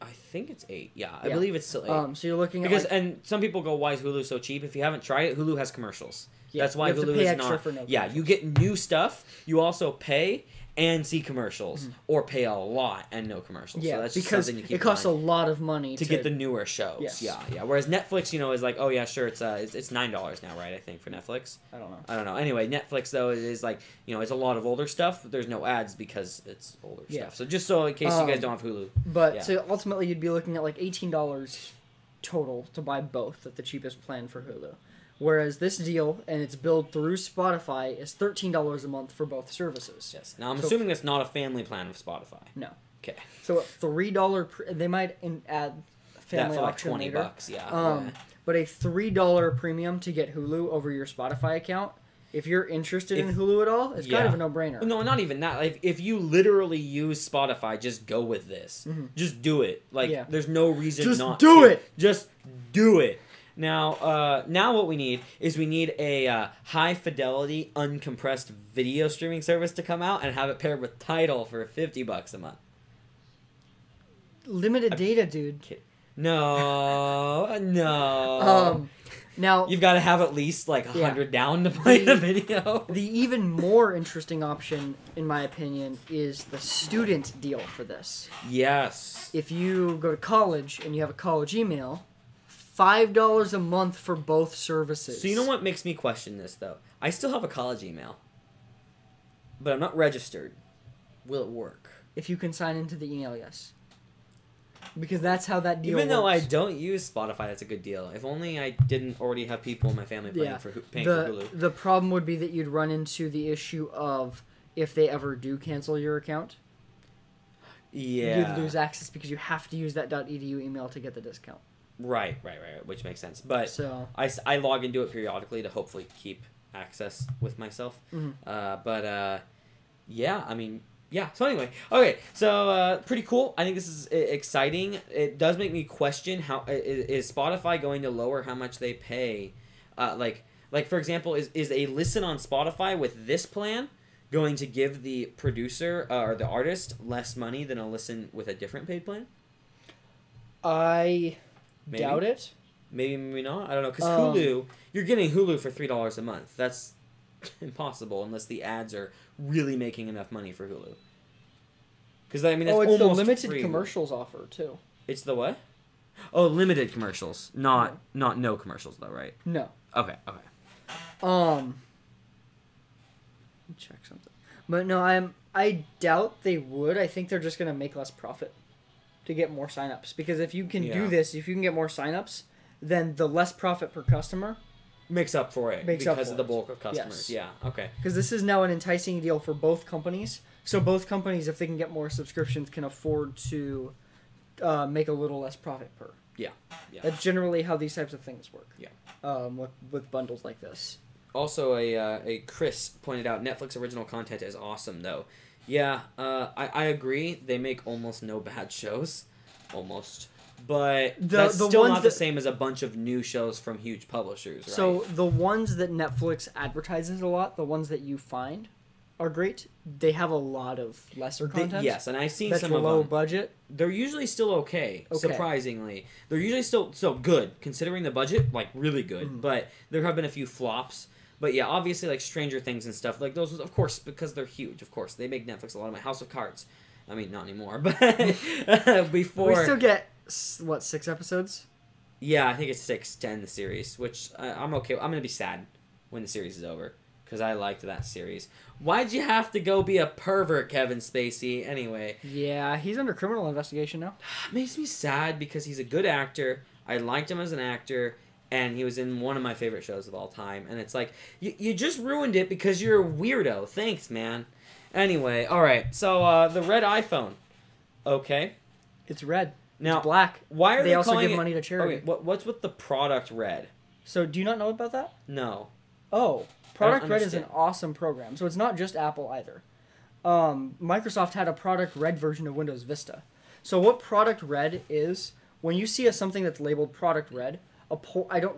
I think it's 8. Yeah, I believe it's still 8. So you're looking at... And some people go, why is Hulu so cheap? If you haven't tried it, Hulu has commercials. Yeah, that's why you have Hulu to pay is extra not... for no yeah, commercials. you get new stuff. You also pay and see commercials, or pay a lot and no commercials. Yeah, so that's just because something to keep it costs in a mind lot of money to get the newer shows. Yes. Yeah. Whereas Netflix, is like, oh yeah, sure, it's $9 now, right? I think for Netflix. I don't know. Anyway, Netflix though is like, it's a lot of older stuff. But there's no ads because it's older stuff. So just so in case you guys don't have Hulu. But so ultimately, you'd be looking at like $18 total to buy both at the cheapest plan for Hulu. Whereas this deal, and it's billed through Spotify, is $13 a month for both services. Yes. Now, I'm assuming that's not a family plan of Spotify. No. Okay. So at $3, they might add family for like option $20, later. yeah. But a $3 premium to get Hulu over your Spotify account, if you're interested in Hulu at all, it's kind of a no-brainer. No, not even that. Like, if you literally use Spotify, just go with this. Mm-hmm. Just do it. Like, there's no reason just not do to. it! Just do it. Now what we need is a high-fidelity, uncompressed video streaming service to come out and have it paired with Tidal for $50 a month. Limited data, dude. No. Now you've got to have at least like 100 down to play the video. The even more interesting option, in my opinion, is the student deal for this. Yes. If you go to college and you have a college email, $5 a month for both services. So you know what makes me question this though? I still have a college email, but I'm not registered. Will it work? If you can sign into the email, yes. Because that's how that deal Even though works. I don't use Spotify, that's a good deal. If only I didn't already have people in my family paying for Hulu. The problem would be that you'd run into the issue of if they ever do cancel your account. Yeah. You'd lose access because you have to use that .edu email to get the discount. Right, which makes sense. But so, I log into it periodically to hopefully keep access with myself. Mm-hmm. Yeah, I mean... Yeah, so anyway. Okay, so pretty cool. I think this is exciting. It does make me question how... Is Spotify going to lower how much they pay? Like for example, is a listen on Spotify with this plan going to give the producer or the artist less money than a listen with a different paid plan? I doubt it. Maybe not. I don't know. Because Hulu... You're getting Hulu for $3 a month. That's impossible unless the ads are really making enough money for Hulu. Because I mean, that's it's almost the limited free. commercials offer too. It's the what? Oh, limited commercials, not no commercials though, right? No. Okay. Let me check something. But no, I doubt they would. I think they're just gonna make less profit to get more signups. Because if you can do this, if you can get more signups, then the less profit per customer makes up for it because of the bulk of customers. Yes. Yeah. Okay. Because this is now an enticing deal for both companies. So both companies, if they can get more subscriptions, can afford to make a little less profit per. Yeah. That's generally how these types of things work. Yeah. With bundles like this. Also, a Chris pointed out Netflix original content is awesome though. Yeah. I agree. They make almost no bad shows. Almost. But that's still not the same as a bunch of new shows from huge publishers, right? So the ones that Netflix advertises a lot, the ones that you find, are great. They have a lot of lesser content. Yes, and I've seen that's some of low them. budget. They're usually still okay, surprisingly. They're usually still good, considering the budget, like, really good. But there have been a few flops. But yeah, obviously, like, Stranger Things and stuff, like, those, of course, because they're huge, of course. They make Netflix a lot of my House of Cards. I mean, not anymore, but before... We still get, what, 6 episodes? Yeah, I think it's 6 to end the series, which I'm okay with. I'm going to be sad when the series is over, because I liked that series. Why'd you have to go be a pervert, Kevin Spacey? Anyway. Yeah, he's under criminal investigation now. Makes me sad because he's a good actor. I liked him as an actor, and he was in one of my favorite shows of all time. And it's like, you just ruined it because you're a weirdo. Thanks, man. Anyway, alright. So, the red iPhone. Okay. It's red. Now, it's black. Why are they also calling give money to charity? Okay, what's with the product red? So, do you not know about that? No. Oh. Product Red is an understand. awesome program. So it's not just Apple either. Microsoft had a Product Red version of Windows Vista. So what Product Red is, when you see something that's labeled Product Red,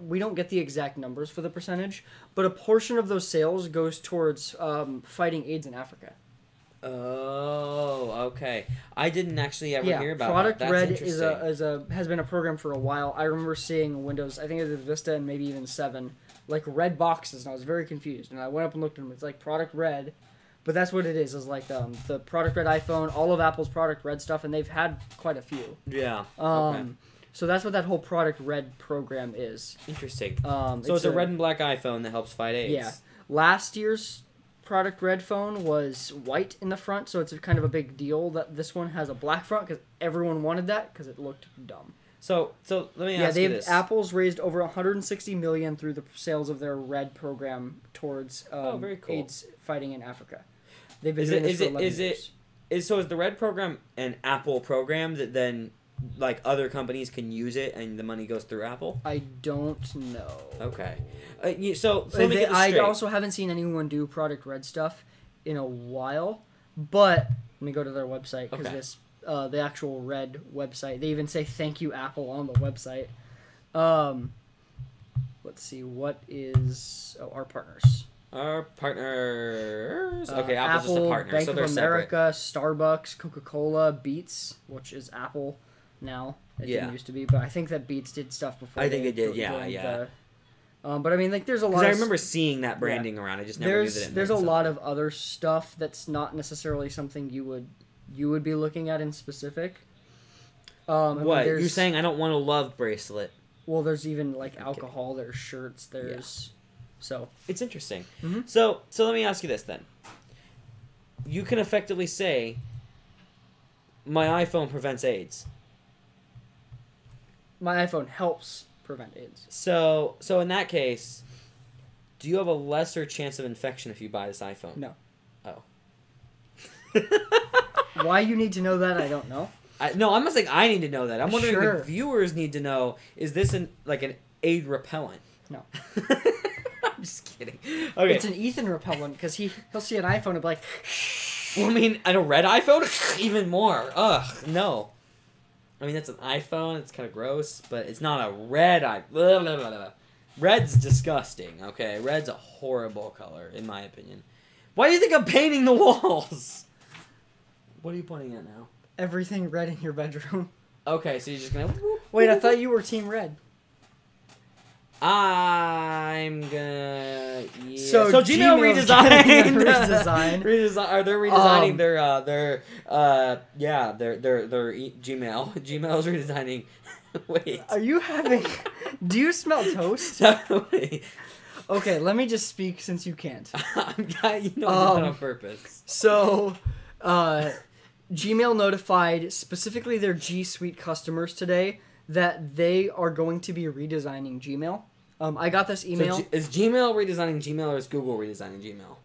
we don't get the exact numbers for the percentage, but a portion of those sales goes towards fighting AIDS in Africa. Oh, okay. I didn't actually ever hear about Product that. Red has been a program for a while. I remember seeing Windows, I think it was Vista and maybe even 7, like red boxes, and I was very confused. And I went up and looked at them. It's like Product Red, but that's what it is. It's like the Product Red iPhone, all of Apple's Product Red stuff, and they've had quite a few. Yeah. Okay. So that's what that whole Product Red program is. Interesting. So it's a red and black iPhone that helps fight AIDS. Yeah. Last year's Product Red phone was white in the front, so it's kind of a big deal that this one has a black front because everyone wanted that because it looked dumb. So let me ask you this. Apple's raised over $160 million through the sales of their Red program towards very cool. AIDS fighting in Africa. They've been doing this for 11 years. Is the Red program an Apple program that then like other companies can use it and the money goes through Apple? I don't know. Okay. So let me get this straight. I also haven't seen anyone do Product Red stuff in a while, but let me go to their website because the actual Red website, they even say thank you Apple on the website. Let's see, what is our partners? Our partners. Okay, Apple's Apple's just a partner, Bank so of they're America, Starbucks, Coca-Cola, Beats, which is Apple now. It didn't used to be, but I think that Beats did stuff before. I think it did. Yeah. But I mean, like, there's a lot. Because I remember seeing that branding around. I just never knew that it There's a lot of other stuff that's not necessarily something you would be looking at in specific. What you're saying? I don't want a love bracelet. Well, there's even like alcohol. There's shirts. There's so it's interesting. Mm-hmm. So let me ask you this then. You can effectively say, my iPhone prevents AIDS. My iPhone helps prevent AIDS. So in that case, do you have a lesser chance of infection if you buy this iPhone? No. Oh. Why you need to know that, I don't know. No, I'm not saying I need to know that. I'm wondering Sure. if viewers need to know, is this an AIDS repellent? No. I'm just kidding. Okay. It's an Ethan repellent because he'll see an iPhone and be like, well, I mean, and a red iPhone? Even more. Ugh, no. I mean, that's an iPhone. It's kind of gross, but it's not a red iPhone. Red's disgusting, okay? Red's a horrible color, in my opinion. Why do you think I'm painting the walls? What are you pointing at now? everything red in your bedroom. Okay, so you're just gonna... Wait, I thought you were Team Red. I'm gonna... Yeah. So Gmail Gmail's getting a redesigned. redesign. They're redesigning their Gmail. Gmail's redesigning... Wait. Are you having... Do you smell toast? Wait. Okay, let me just speak since you can't. I did that on purpose. So, Gmail notified specifically their G Suite customers today that they are going to be redesigning Gmail. I got this email. So is Gmail redesigning Gmail or is Google redesigning Gmail?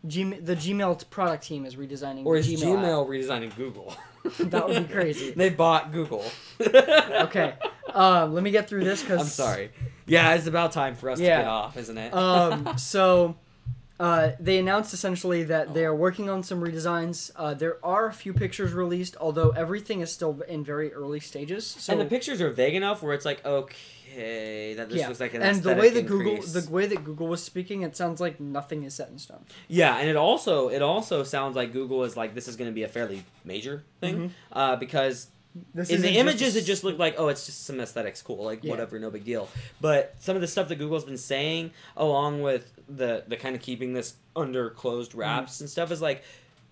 The Gmail product team is redesigning Or is Gmail redesigning Google? That would be crazy. They bought Google. Okay. Let me get through this because... I'm sorry. Yeah, it's about time for us to get off, isn't it? So, They announced essentially that they are working on some redesigns. There are a few pictures released, although everything is still in very early stages. So, and the pictures are vague enough where it's like, okay, that this looks like an and aesthetic the way that increase. the way that Google was speaking, it sounds like nothing is set in stone. Yeah, and it also sounds like Google is like, this is going to be a fairly major thing, because in the images, it just looked like, oh, it's just some aesthetics, cool, like, whatever, no big deal. But some of the stuff that Google's been saying, along with the kind of keeping this under closed wraps and stuff, is like,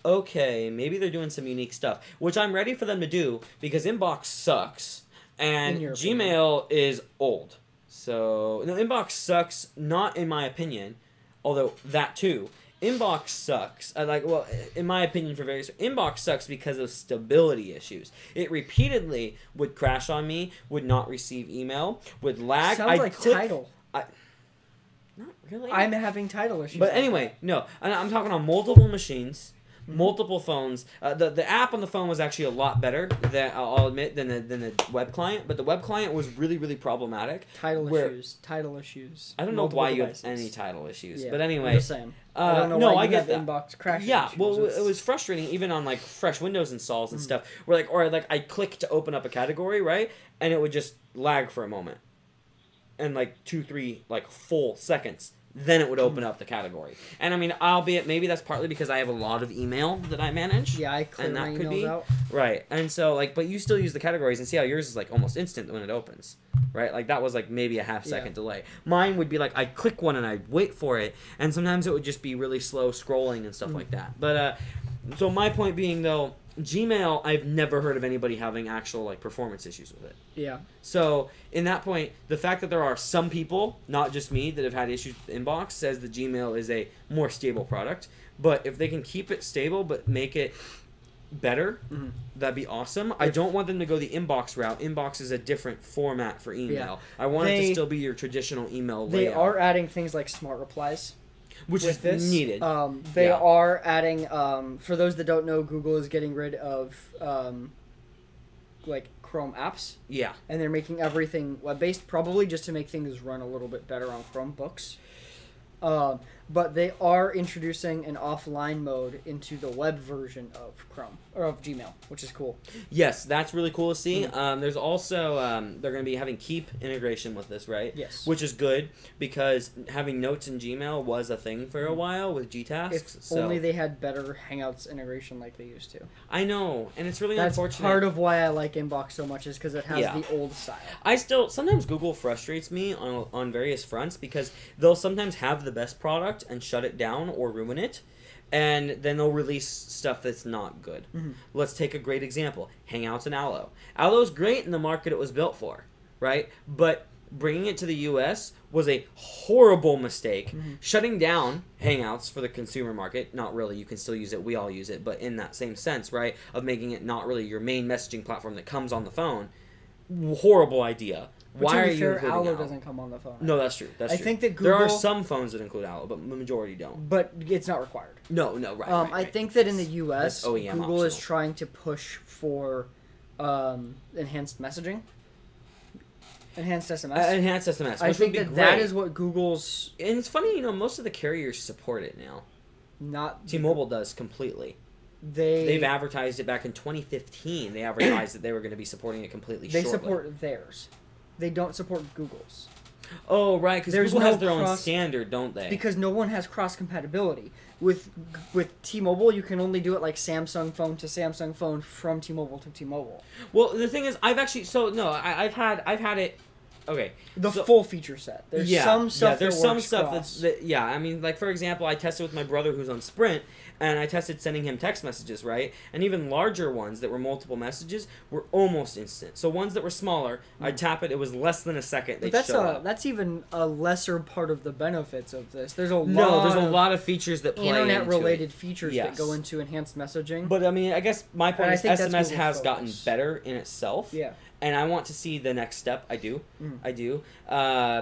okay, maybe they're doing some unique stuff, which I'm ready for them to do, because Inbox sucks, and Gmail is old. So, no, Inbox sucks, not in my opinion, although that too. Inbox sucks. Well, in my opinion, for various Inbox sucks because of stability issues. It repeatedly would crash on me, would not receive email, would lag. Sounds like Tidal. Not really. I'm having Tidal issues. But anyway, no. I'm talking on multiple machines, multiple phones. The app on the phone was actually a lot better, that I'll admit, than the web client. But the web client was really, really problematic. Tidal issues. I don't know why you have any Tidal issues. But anyway. I'm just saying. I don't know why you have Inbox crashes. Yeah, well, it was frustrating even on like fresh Windows installs and stuff. Where I click to open up a category, right, and it would just lag for a moment, and like 2-3 full seconds. Then it would open up the category. And I mean, albeit maybe that's partly because I have a lot of email that I manage. Yeah, I clear my emails out. Right. And so but you still use the categories, and see how yours is almost instant when it opens. Right? That was maybe a half-second delay. Mine would be I'd click one and I'd wait for it, and sometimes it would just be really slow scrolling and stuff like that. But so my point being, though, Gmail, I've never heard of anybody having actual performance issues with it. Yeah. So in that point, the fact that there are some people, not just me, that have had issues with Inbox says that Gmail is a more stable product. But if they can keep it stable but make it better, that'd be awesome. I don't want them to go the Inbox route. Inbox is a different format for email. I want it to still be your traditional email layout. They are adding things like smart replies. Which is needed. They are adding, for those that don't know, Google is getting rid of, Chrome apps. Yeah. And they're making everything web-based, probably just to make things run a little bit better on Chromebooks. But they are introducing an offline mode into the web version of Chrome, or of Gmail, which is cool. Yes, that's really cool to see. There's also, they're going to be having Keep integration with this, right? Yes. Which is good, because having notes in Gmail was a thing for a while with Gtasks. If only they had better Hangouts integration like they used to. I know, and it's really That's unfortunate. part of why I like Inbox so much, is because it has the old style. Sometimes Google frustrates me on various fronts, because they'll sometimes have the best product and shut it down or ruin it, and then they'll release stuff that's not good. Let's take a great example. Hangouts and Allo. Allo's great in the market it was built for, right? But bringing it to the US was a horrible mistake. Shutting down Hangouts for the consumer market, not really, you can still use it, we all use it, but in that same sense, right, of making it not really your main messaging platform that comes on the phone, horrible idea. But why to are be you fair, including Allo doesn't come on the phone. No, that's true. I think that Google... There are some phones that include Allo, but the majority don't. But it's not required. No, right. I think that in the US, OEM Google optional. is trying to push for enhanced messaging. Enhanced SMS. Enhanced SMS. I think would be that great. is what Google's... And it's funny, most of the carriers support it now. Not... T-Mobile does completely. They've advertised it back in 2015. They advertised that they were going to be supporting it completely shortly. They support theirs. They don't support Google's. Oh, right, because Google has their own standard, don't they? Because no one has cross-compatibility. With T-Mobile, you can only do it like Samsung phone to Samsung phone from T-Mobile to T-Mobile. Well, the thing is, I've actually... So, no, I've had it... Okay. The full feature set. There's some stuff there's that some works stuff cross. I mean, for example, I tested with my brother who's on Sprint, and I tested sending him text messages, right? And even larger ones that were multiple messages were almost instant. So ones that were smaller, I'd tap it, it was less than a second, they'd show up. That's even a lesser part of the benefits of this. There's a lot of features that play internet-related features that go into enhanced messaging. But, I mean, I guess my point is SMS has gotten better in itself. Yeah. And I want to see the next step. I do.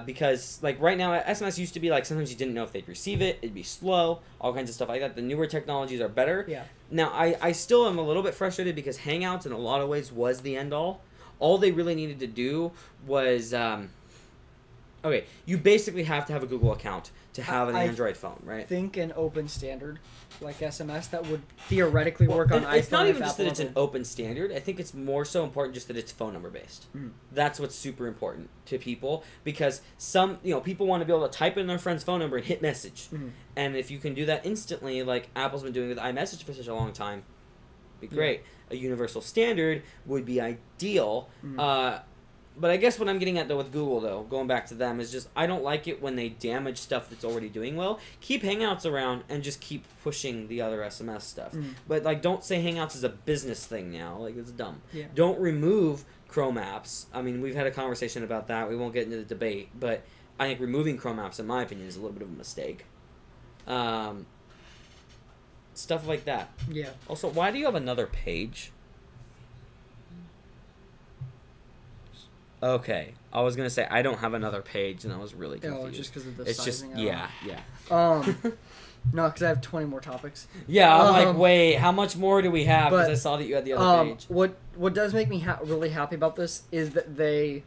Because, right now, SMS used to be, sometimes you didn't know if they'd receive it. It'd be slow. All kinds of stuff like that. The newer technologies are better. Yeah. Now, I still am a little bit frustrated because Hangouts, in a lot of ways, was the end-all. All they really needed to do was... okay, you basically have to have a Google account to to have an Android phone, right? Think an open standard like SMS that would theoretically work on iPhone. It's not even just that it's an open standard. I think it's more so important just that it's phone number based. That's what's super important to people, because some people want to be able to type in their friend's phone number and hit message, and if you can do that instantly, like Apple's been doing with iMessage for such a long time, it'd be great. A universal standard would be ideal. But I guess what I'm getting at, though, with Google, though, going back to them, is just I don't like it when they damage stuff that's already doing well. Keep Hangouts around and just keep pushing the other SMS stuff. But, like, don't say Hangouts is a business thing now. Like, it's dumb. Yeah. Don't remove Chrome apps. I mean, we've had a conversation about that. We won't get into the debate. But I think removing Chrome apps, in my opinion, is a little bit of a mistake. Stuff like that. Yeah. Also, why do you have another page? Okay, I was gonna say I don't have another page, and I was really confused. Oh, just because of the it's sizing. Just yeah. No, because I have 20 more topics. Yeah, I'm like, wait, how much more do we have? Because I saw that you had the other page. What does make me really happy about this is that they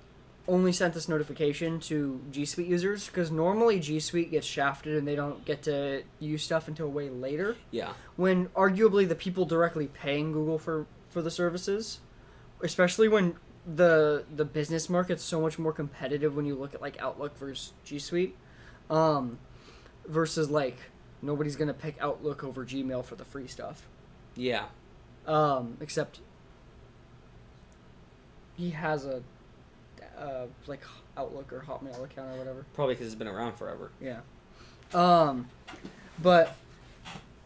only sent this notification to G Suite users, because normally G Suite gets shafted and they don't get to use stuff until way later. Yeah. When arguably the people directly paying Google for the services, especially when the business market's so much more competitive when you look at like Outlook versus G Suite, versus like nobody's gonna pick Outlook over Gmail for the free stuff. Yeah. Except he has a like Outlook or Hotmail account or whatever. Probably because it's been around forever. Yeah. But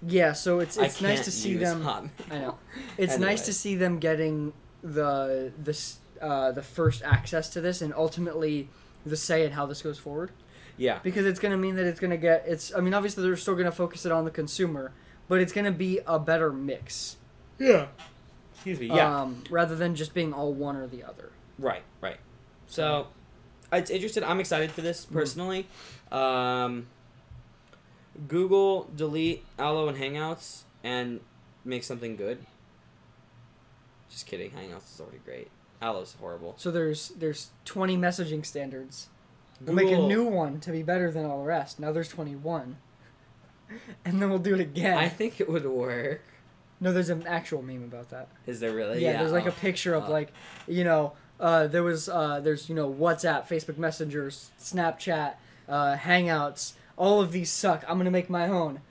yeah, so it's nice to see them. Hotmail. I know. It's nice to see them getting the first access to this and ultimately the say in how this goes forward. Yeah. Because it's going to mean that it's going to get I mean, obviously they're still going to focus it on the consumer, but it's going to be a better mix. Yeah. Excuse me. Yeah. Rather than just being all one or the other. Right. So, it's interesting. I'm excited for this personally. Google delete Allo and Hangouts and make something good. Just kidding. Hangouts is already great. Allo's horrible. So there's 20 messaging standards. We'll make a new one to be better than all the rest. Now there's 21. And then we'll do it again. I think it would work. No, there's an actual meme about that. Is there really? Yeah, there's like a picture of like, there's WhatsApp, Facebook Messenger, Snapchat, Hangouts. All of these suck. I'm going to make my own.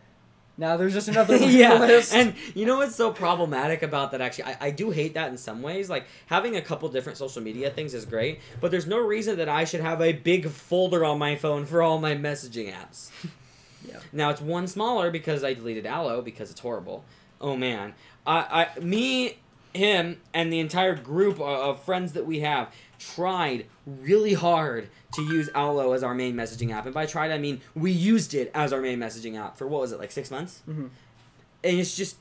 Now there's just another list. And you know what's so problematic about that, actually? I do hate that in some ways. Like, having a couple different social media things is great, but there's no reason that I should have a big folder on my phone for all my messaging apps. Yeah. Now, it's one smaller because I deleted Allo because it's horrible. Oh, man. Me, him, and the entire group of friends that we have tried really hard to use Allo as our main messaging app. And by tried, I mean we used it as our main messaging app for, what was it, like 6 months? Mm-hmm. And it's just,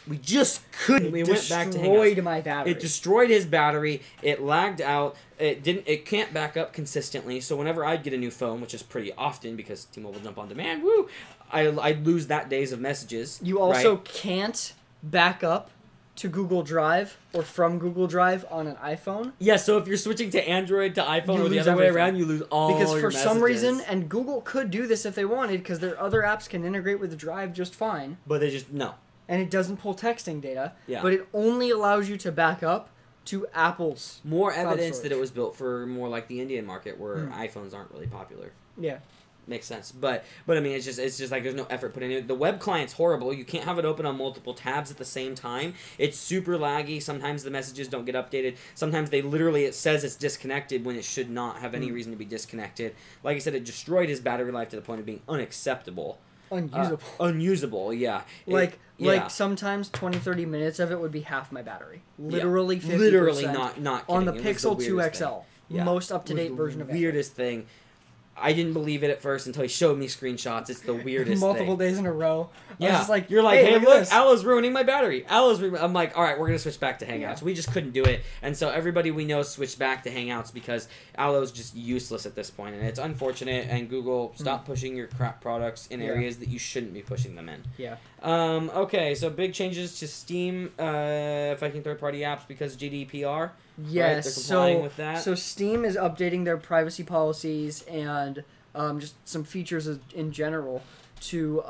we just couldn't. We went back to Hangouts. It destroyed my battery. It destroyed his battery. It lagged out. It can't back up consistently. So whenever I'd get a new phone, which is pretty often because T-Mobile Jump on Demand, I'd lose that days of messages. You also can't back up to Google Drive or from Google Drive on an iPhone. Yeah, so if you're switching to Android to iPhone or the other way around, you lose all your messages. Because for some reason, and Google could do this if they wanted, because their other apps can integrate with Drive just fine. But they just, no. And it doesn't pull texting data. Yeah. But it only allows you to back up to Apple's more evidence that it was built for more like the Indian market where iPhones aren't really popular. Yeah. Makes sense, but I mean, it's just like there's no effort put into it. The web client's horrible. You can't have it open on multiple tabs at the same time. It's super laggy. Sometimes the messages don't get updated. Sometimes it says it's disconnected when it should not have any reason to be disconnected. Like I said, it destroyed his battery life to the point of being unacceptable. Unusable. Unusable, yeah. Like sometimes 20-30 minutes of it would be half my battery. Literally 50%. Literally not kidding. On the Pixel 2 XL. Yeah. Most up-to-date version of it. Weirdest thing. I didn't believe it at first until he showed me screenshots. It's the weirdest Multiple thing. days in a row. Yeah. I was just like, you're like, hey look, this. Allo's ruining my battery. I'm like, all right, we're going to switch back to Hangouts. Yeah. We just couldn't do it. And so everybody we know switched back to Hangouts because Allo's just useless at this point. And it's unfortunate. And Google, stop pushing your crap products in areas that you shouldn't be pushing them in. Yeah. Okay, so big changes to Steam affecting third-party apps because GDPR. Yes, right? They're complying with that. So Steam is updating their privacy policies and just some features in general to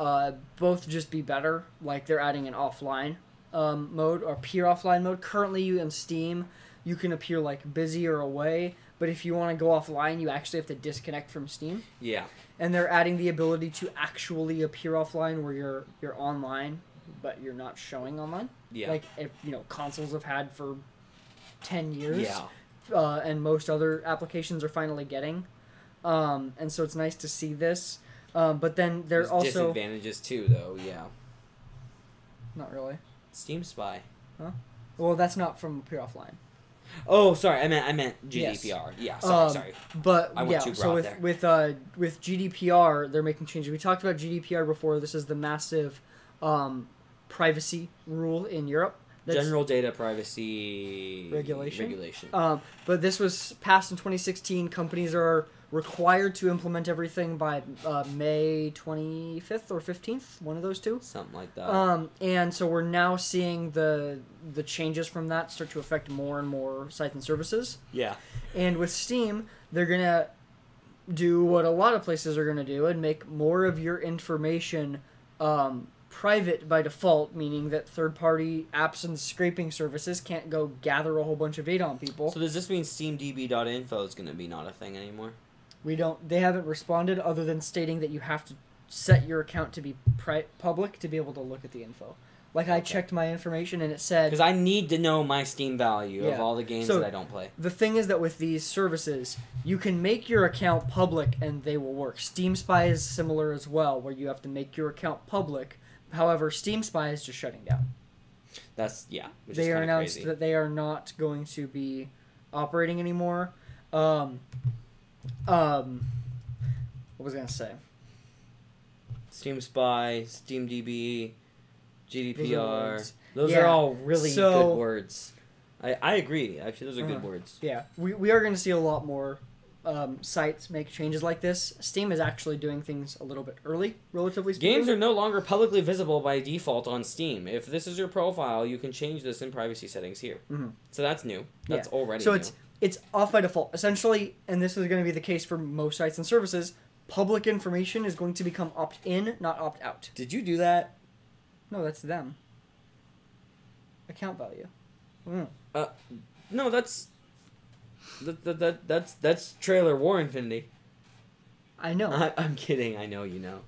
both just be better. Like they're adding an offline mode or peer offline mode. Currently, you in Steam, you can appear like busy or away, but if you want to go offline, you actually have to disconnect from Steam. Yeah. And they're adding the ability to actually appear offline where you're online, but you're not showing online. Yeah. Like if, consoles have had for 10 years. Yeah. And most other applications are finally getting. And so it's nice to see this. But then there's also disadvantages too, though. Yeah. Not really. Steam Spy. Huh? Well, that's not from pure offline. Oh, sorry. I meant GDPR. Yes. Yeah. Sorry. But I went too so broad with GDPR, they're making changes. We talked about GDPR before. This is the massive privacy rule in Europe. General Data Privacy Regulation. But this was passed in 2016. Companies are required to implement everything by May 25th or 15th, one of those two. Something like that. And so we're now seeing the changes from that start to affect more and more sites and services. Yeah. And with Steam, they're going to do what a lot of places are going to do and make more of your information private by default, meaning that third-party apps and scraping services can't go gather a whole bunch of data on people. So does this mean SteamDB.info is going to be not a thing anymore? They haven't responded other than stating that you have to set your account to be public to be able to look at the info. Like, I checked my information and it said... Because I need to know my Steam value of all the games that I don't play. The thing is that with these services, you can make your account public and they will work. Steam Spy is similar as well, where you have to make your account public. However, Steam Spy is just shutting down. Which they is announced crazy. that they are not going to be operating anymore. What was I going to say? Steam Spy, SteamDB, GDPR. Those Yeah. are all really So- good words. I agree. Actually, those are good words. Yeah, we are going to see a lot more sites make changes like this. Steam is actually doing things a little bit early, relatively speaking. Games are no longer publicly visible by default on Steam. If this is your profile, you can change this in privacy settings here. Mm-hmm. So that's new. That's already so new. it's off by default. Essentially, and this is going to be the case for most sites and services, public information is going to become opt-in, not opt-out. Did you do that? No, that's them. Account value. No, that's trailer war Infinity. I know. I'm kidding. I know you know.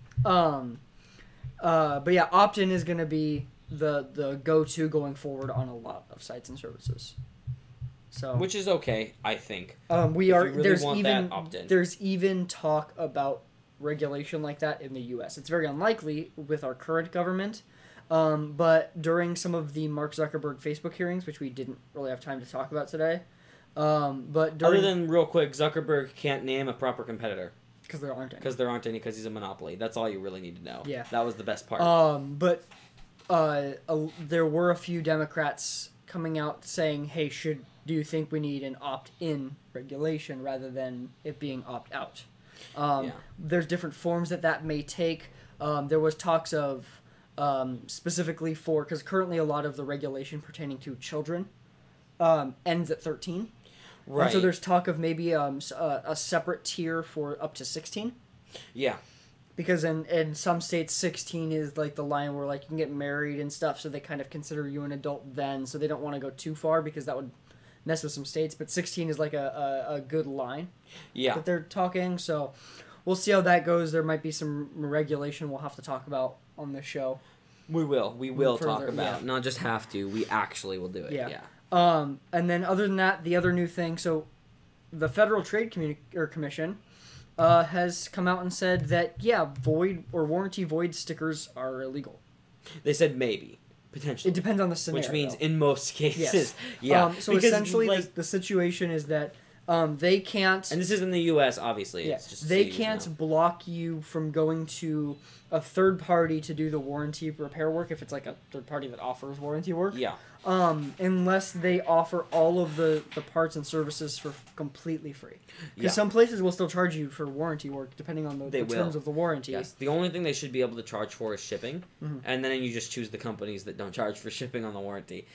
But yeah, opt-in is going to be the go-to going forward on a lot of sites and services. So, which is okay, I think. There's even talk about regulation like that in the U.S. It's very unlikely with our current government. But during some of the Mark Zuckerberg Facebook hearings, which we didn't really have time to talk about today, other than real quick, Zuckerberg can't name a proper competitor. Because there aren't any. Because he's a monopoly. That's all you really need to know. Yeah. That was the best part. But there were a few Democrats coming out saying, hey, do you think we need an opt-in regulation rather than it being opt-out? There's different forms that may take. There was talks of specifically because currently a lot of the regulation pertaining to children ends at 13. Right. And so there's talk of maybe a separate tier for up to 16. Yeah. Because in some states, 16 is like the line where like you can get married and stuff, so they kind of consider you an adult then, so they don't want to go too far because that would mess with some states. But 16 is like a good line. Yeah. That they're talking, so we'll see how that goes. There might be some regulation we'll have to talk about on this show. We will Further, talk about. Not just have to. We actually will do it. Yeah. And then other than that, the other new thing. So, the Federal Trade Commission has come out and said that void or warranty void stickers are illegal. They said maybe, potentially. It depends on the scenario. Which means in most cases. Yes. Yeah. So essentially, the situation is that they can't. And this is in the U.S. Obviously. Yeah, it's just they can't block you from going to a third party to do the warranty repair work if it's like a third party that offers warranty work. Yeah. Unless they offer all of the parts and services for completely free. Because Yeah. some places will still charge you for warranty work depending on the terms of the warranty. Yes. The only thing they should be able to charge for is shipping, and then you just choose the companies that don't charge for shipping on the warranty.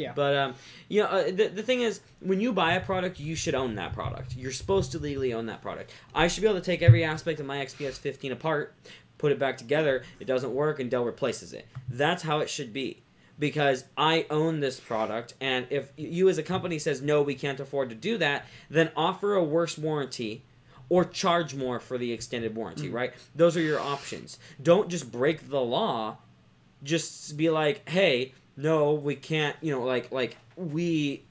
Yeah. But the thing is, when you buy a product, you should own that product. You're supposed to legally own that product. I should be able to take every aspect of my XPS 15 apart, put it back together. It doesn't work, and Dell replaces it. That's how it should be. Because I own this product, and if you as a company says, no, we can't afford to do that, then offer a worse warranty or charge more for the extended warranty, right? Those are your options. Don't just break the law. Just be like, hey, no, we can't, we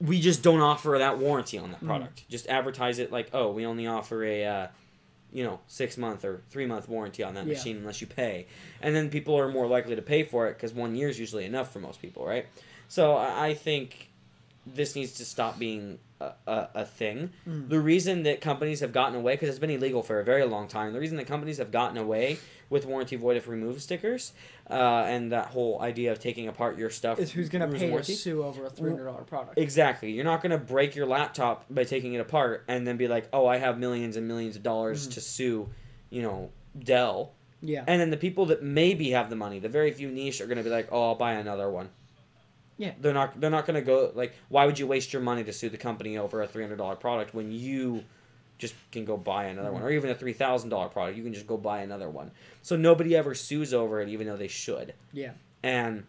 just don't offer that warranty on that product. Just advertise it like, oh, we only offer a 6-month or 3-month warranty on that machine unless you pay. And then people are more likely to pay for it because 1 year is usually enough for most people, right? So I think this needs to stop being a thing. The reason that companies have gotten away, because it's been illegal for a very long time, the reason that companies have gotten away with warranty void if remove stickers and that whole idea of taking apart your stuff is who's going to pay to sue over a $300 product. Exactly. You're not going to break your laptop by taking it apart and then be like, oh, I have millions and millions of dollars to sue, Dell. Yeah. And then the people that maybe have the money, the very few niche, are going to be like, oh, I'll buy another one. Yeah. They're not going to go, like, why would you waste your money to sue the company over a $300 product when you just can go buy another one? Or even a $3,000 product, you can just go buy another one. So nobody ever sues over it, even though they should. Yeah. And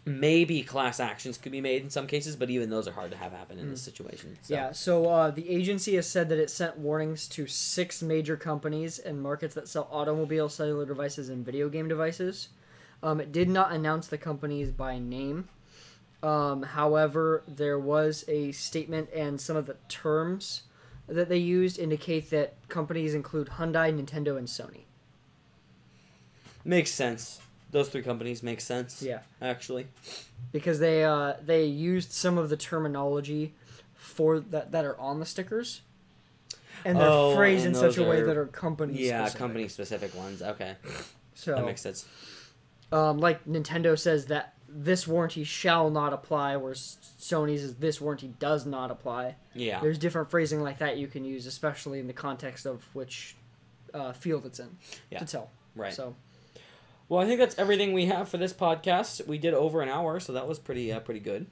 maybe class actions could be made in some cases, but even those are hard to have happen in this situation. So. Yeah, so the agency has said that it sent warnings to 6 major companies and markets that sell automobile, cellular devices, and video game devices. It did not announce the companies by name. However, there was a statement, and some of the terms that they used indicate that companies include Hyundai, Nintendo, and Sony. Makes sense. Those 3 companies make sense. Yeah, actually, because they used some of the terminology for that are on the stickers, and they're phrased in such a way that are company specific. Yeah, company specific ones. Okay, so that makes sense. Like Nintendo says that this warranty shall not apply, whereas Sony's is this warranty does not apply. Yeah. There's different phrasing like that you can use, especially in the context of which field it's in to tell. Right. So. Well, I think that's everything we have for this podcast. We did over an hour, so that was pretty good.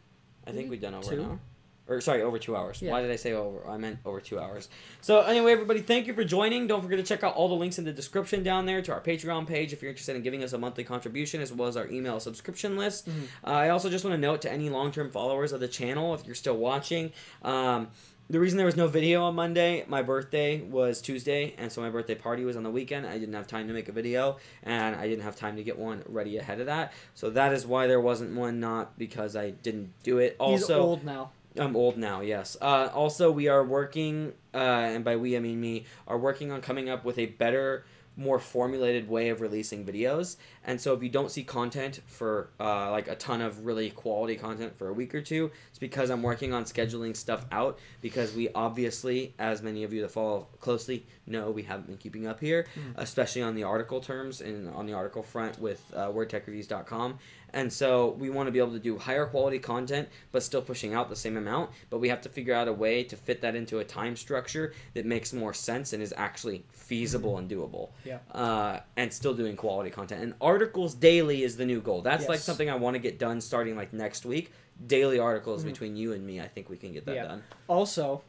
I think we've done over an hour. Or, sorry, over 2 hours. Yeah. Why did I say over? I meant over 2 hours. So, anyway, everybody, thank you for joining. Don't forget to check out all the links in the description down there to our Patreon page if you're interested in giving us a monthly contribution, as well as our email subscription list. I also just want to note to any long-term followers of the channel, if you're still watching, the reason there was no video on Monday, my birthday was Tuesday, and so my birthday party was on the weekend. I didn't have time to make a video, and I didn't have time to get one ready ahead of that. So that is why there wasn't one, not because I didn't do it. Also, he's old now. I'm old now, yes. Also, we are working, and by we I mean me, are working on coming up with a better, more formulated way of releasing videos. And so if you don't see content for like a ton of really quality content for a week or two, it's because I'm working on scheduling stuff out, because we obviously, as many of you that follow closely know, we haven't been keeping up here, especially on the article terms and on the article front with WordTechReviews.com. And so we want to be able to do higher quality content, but still pushing out the same amount. But we have to figure out a way to fit that into a time structure that makes more sense and is actually feasible and doable. Yeah. And still doing quality content. And articles daily is the new goal. That's like something I want to get done starting like next week. Daily articles between you and me. I think we can get that done. Also,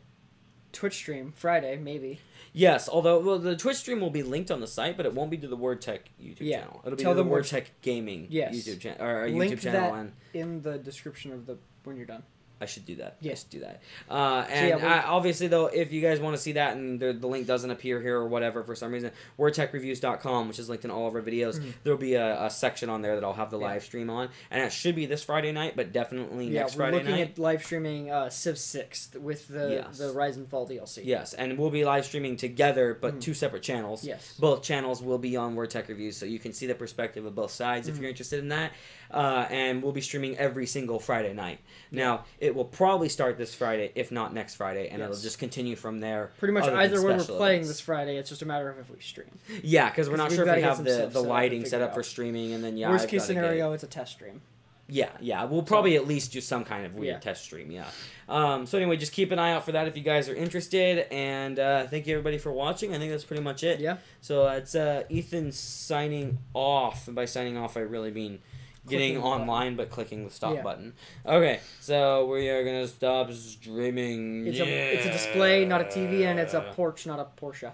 Twitch stream Friday, maybe. Yes, although the Twitch stream will be linked on the site, but it won't be to the WordTech YouTube channel. It'll be to the WordTech Gaming YouTube channel, or Link YouTube channel. That in the description of when you're done. I should do that. Yes. I should do that. Obviously, though, if you guys want to see that and the link doesn't appear here or whatever for some reason, WordTechReviews.com, which is linked in all of our videos, there'll be a section on there that I'll have the live stream on. And it should be this Friday night, but definitely next Friday night. Yeah, we're looking at live streaming Civ 6 with the Rise and Fall DLC. Yes, and we'll be live streaming together, but 2 separate channels. Yes. Both channels will be on WordTech Reviews, so you can see the perspective of both sides if you're interested in that. And we'll be streaming every single Friday night. Now, it will probably start this Friday, if not next Friday, and it'll just continue from there. Pretty much either when we're playing this Friday, it's just a matter of if we stream. Yeah, because we're not sure if we have the lighting set up for streaming, and then worst case scenario, it's a test stream. Yeah, we'll probably at least do some kind of weird test stream, so anyway, just keep an eye out for that if you guys are interested, and thank you everybody for watching. I think that's pretty much it. Yeah. So it's Ethan signing off, and by signing off I really mean getting Clicking the online but clicking the stop Yeah. button. Okay, so we are gonna stop streaming. It's a display, not a TV, and it's a porch, not a Porsche.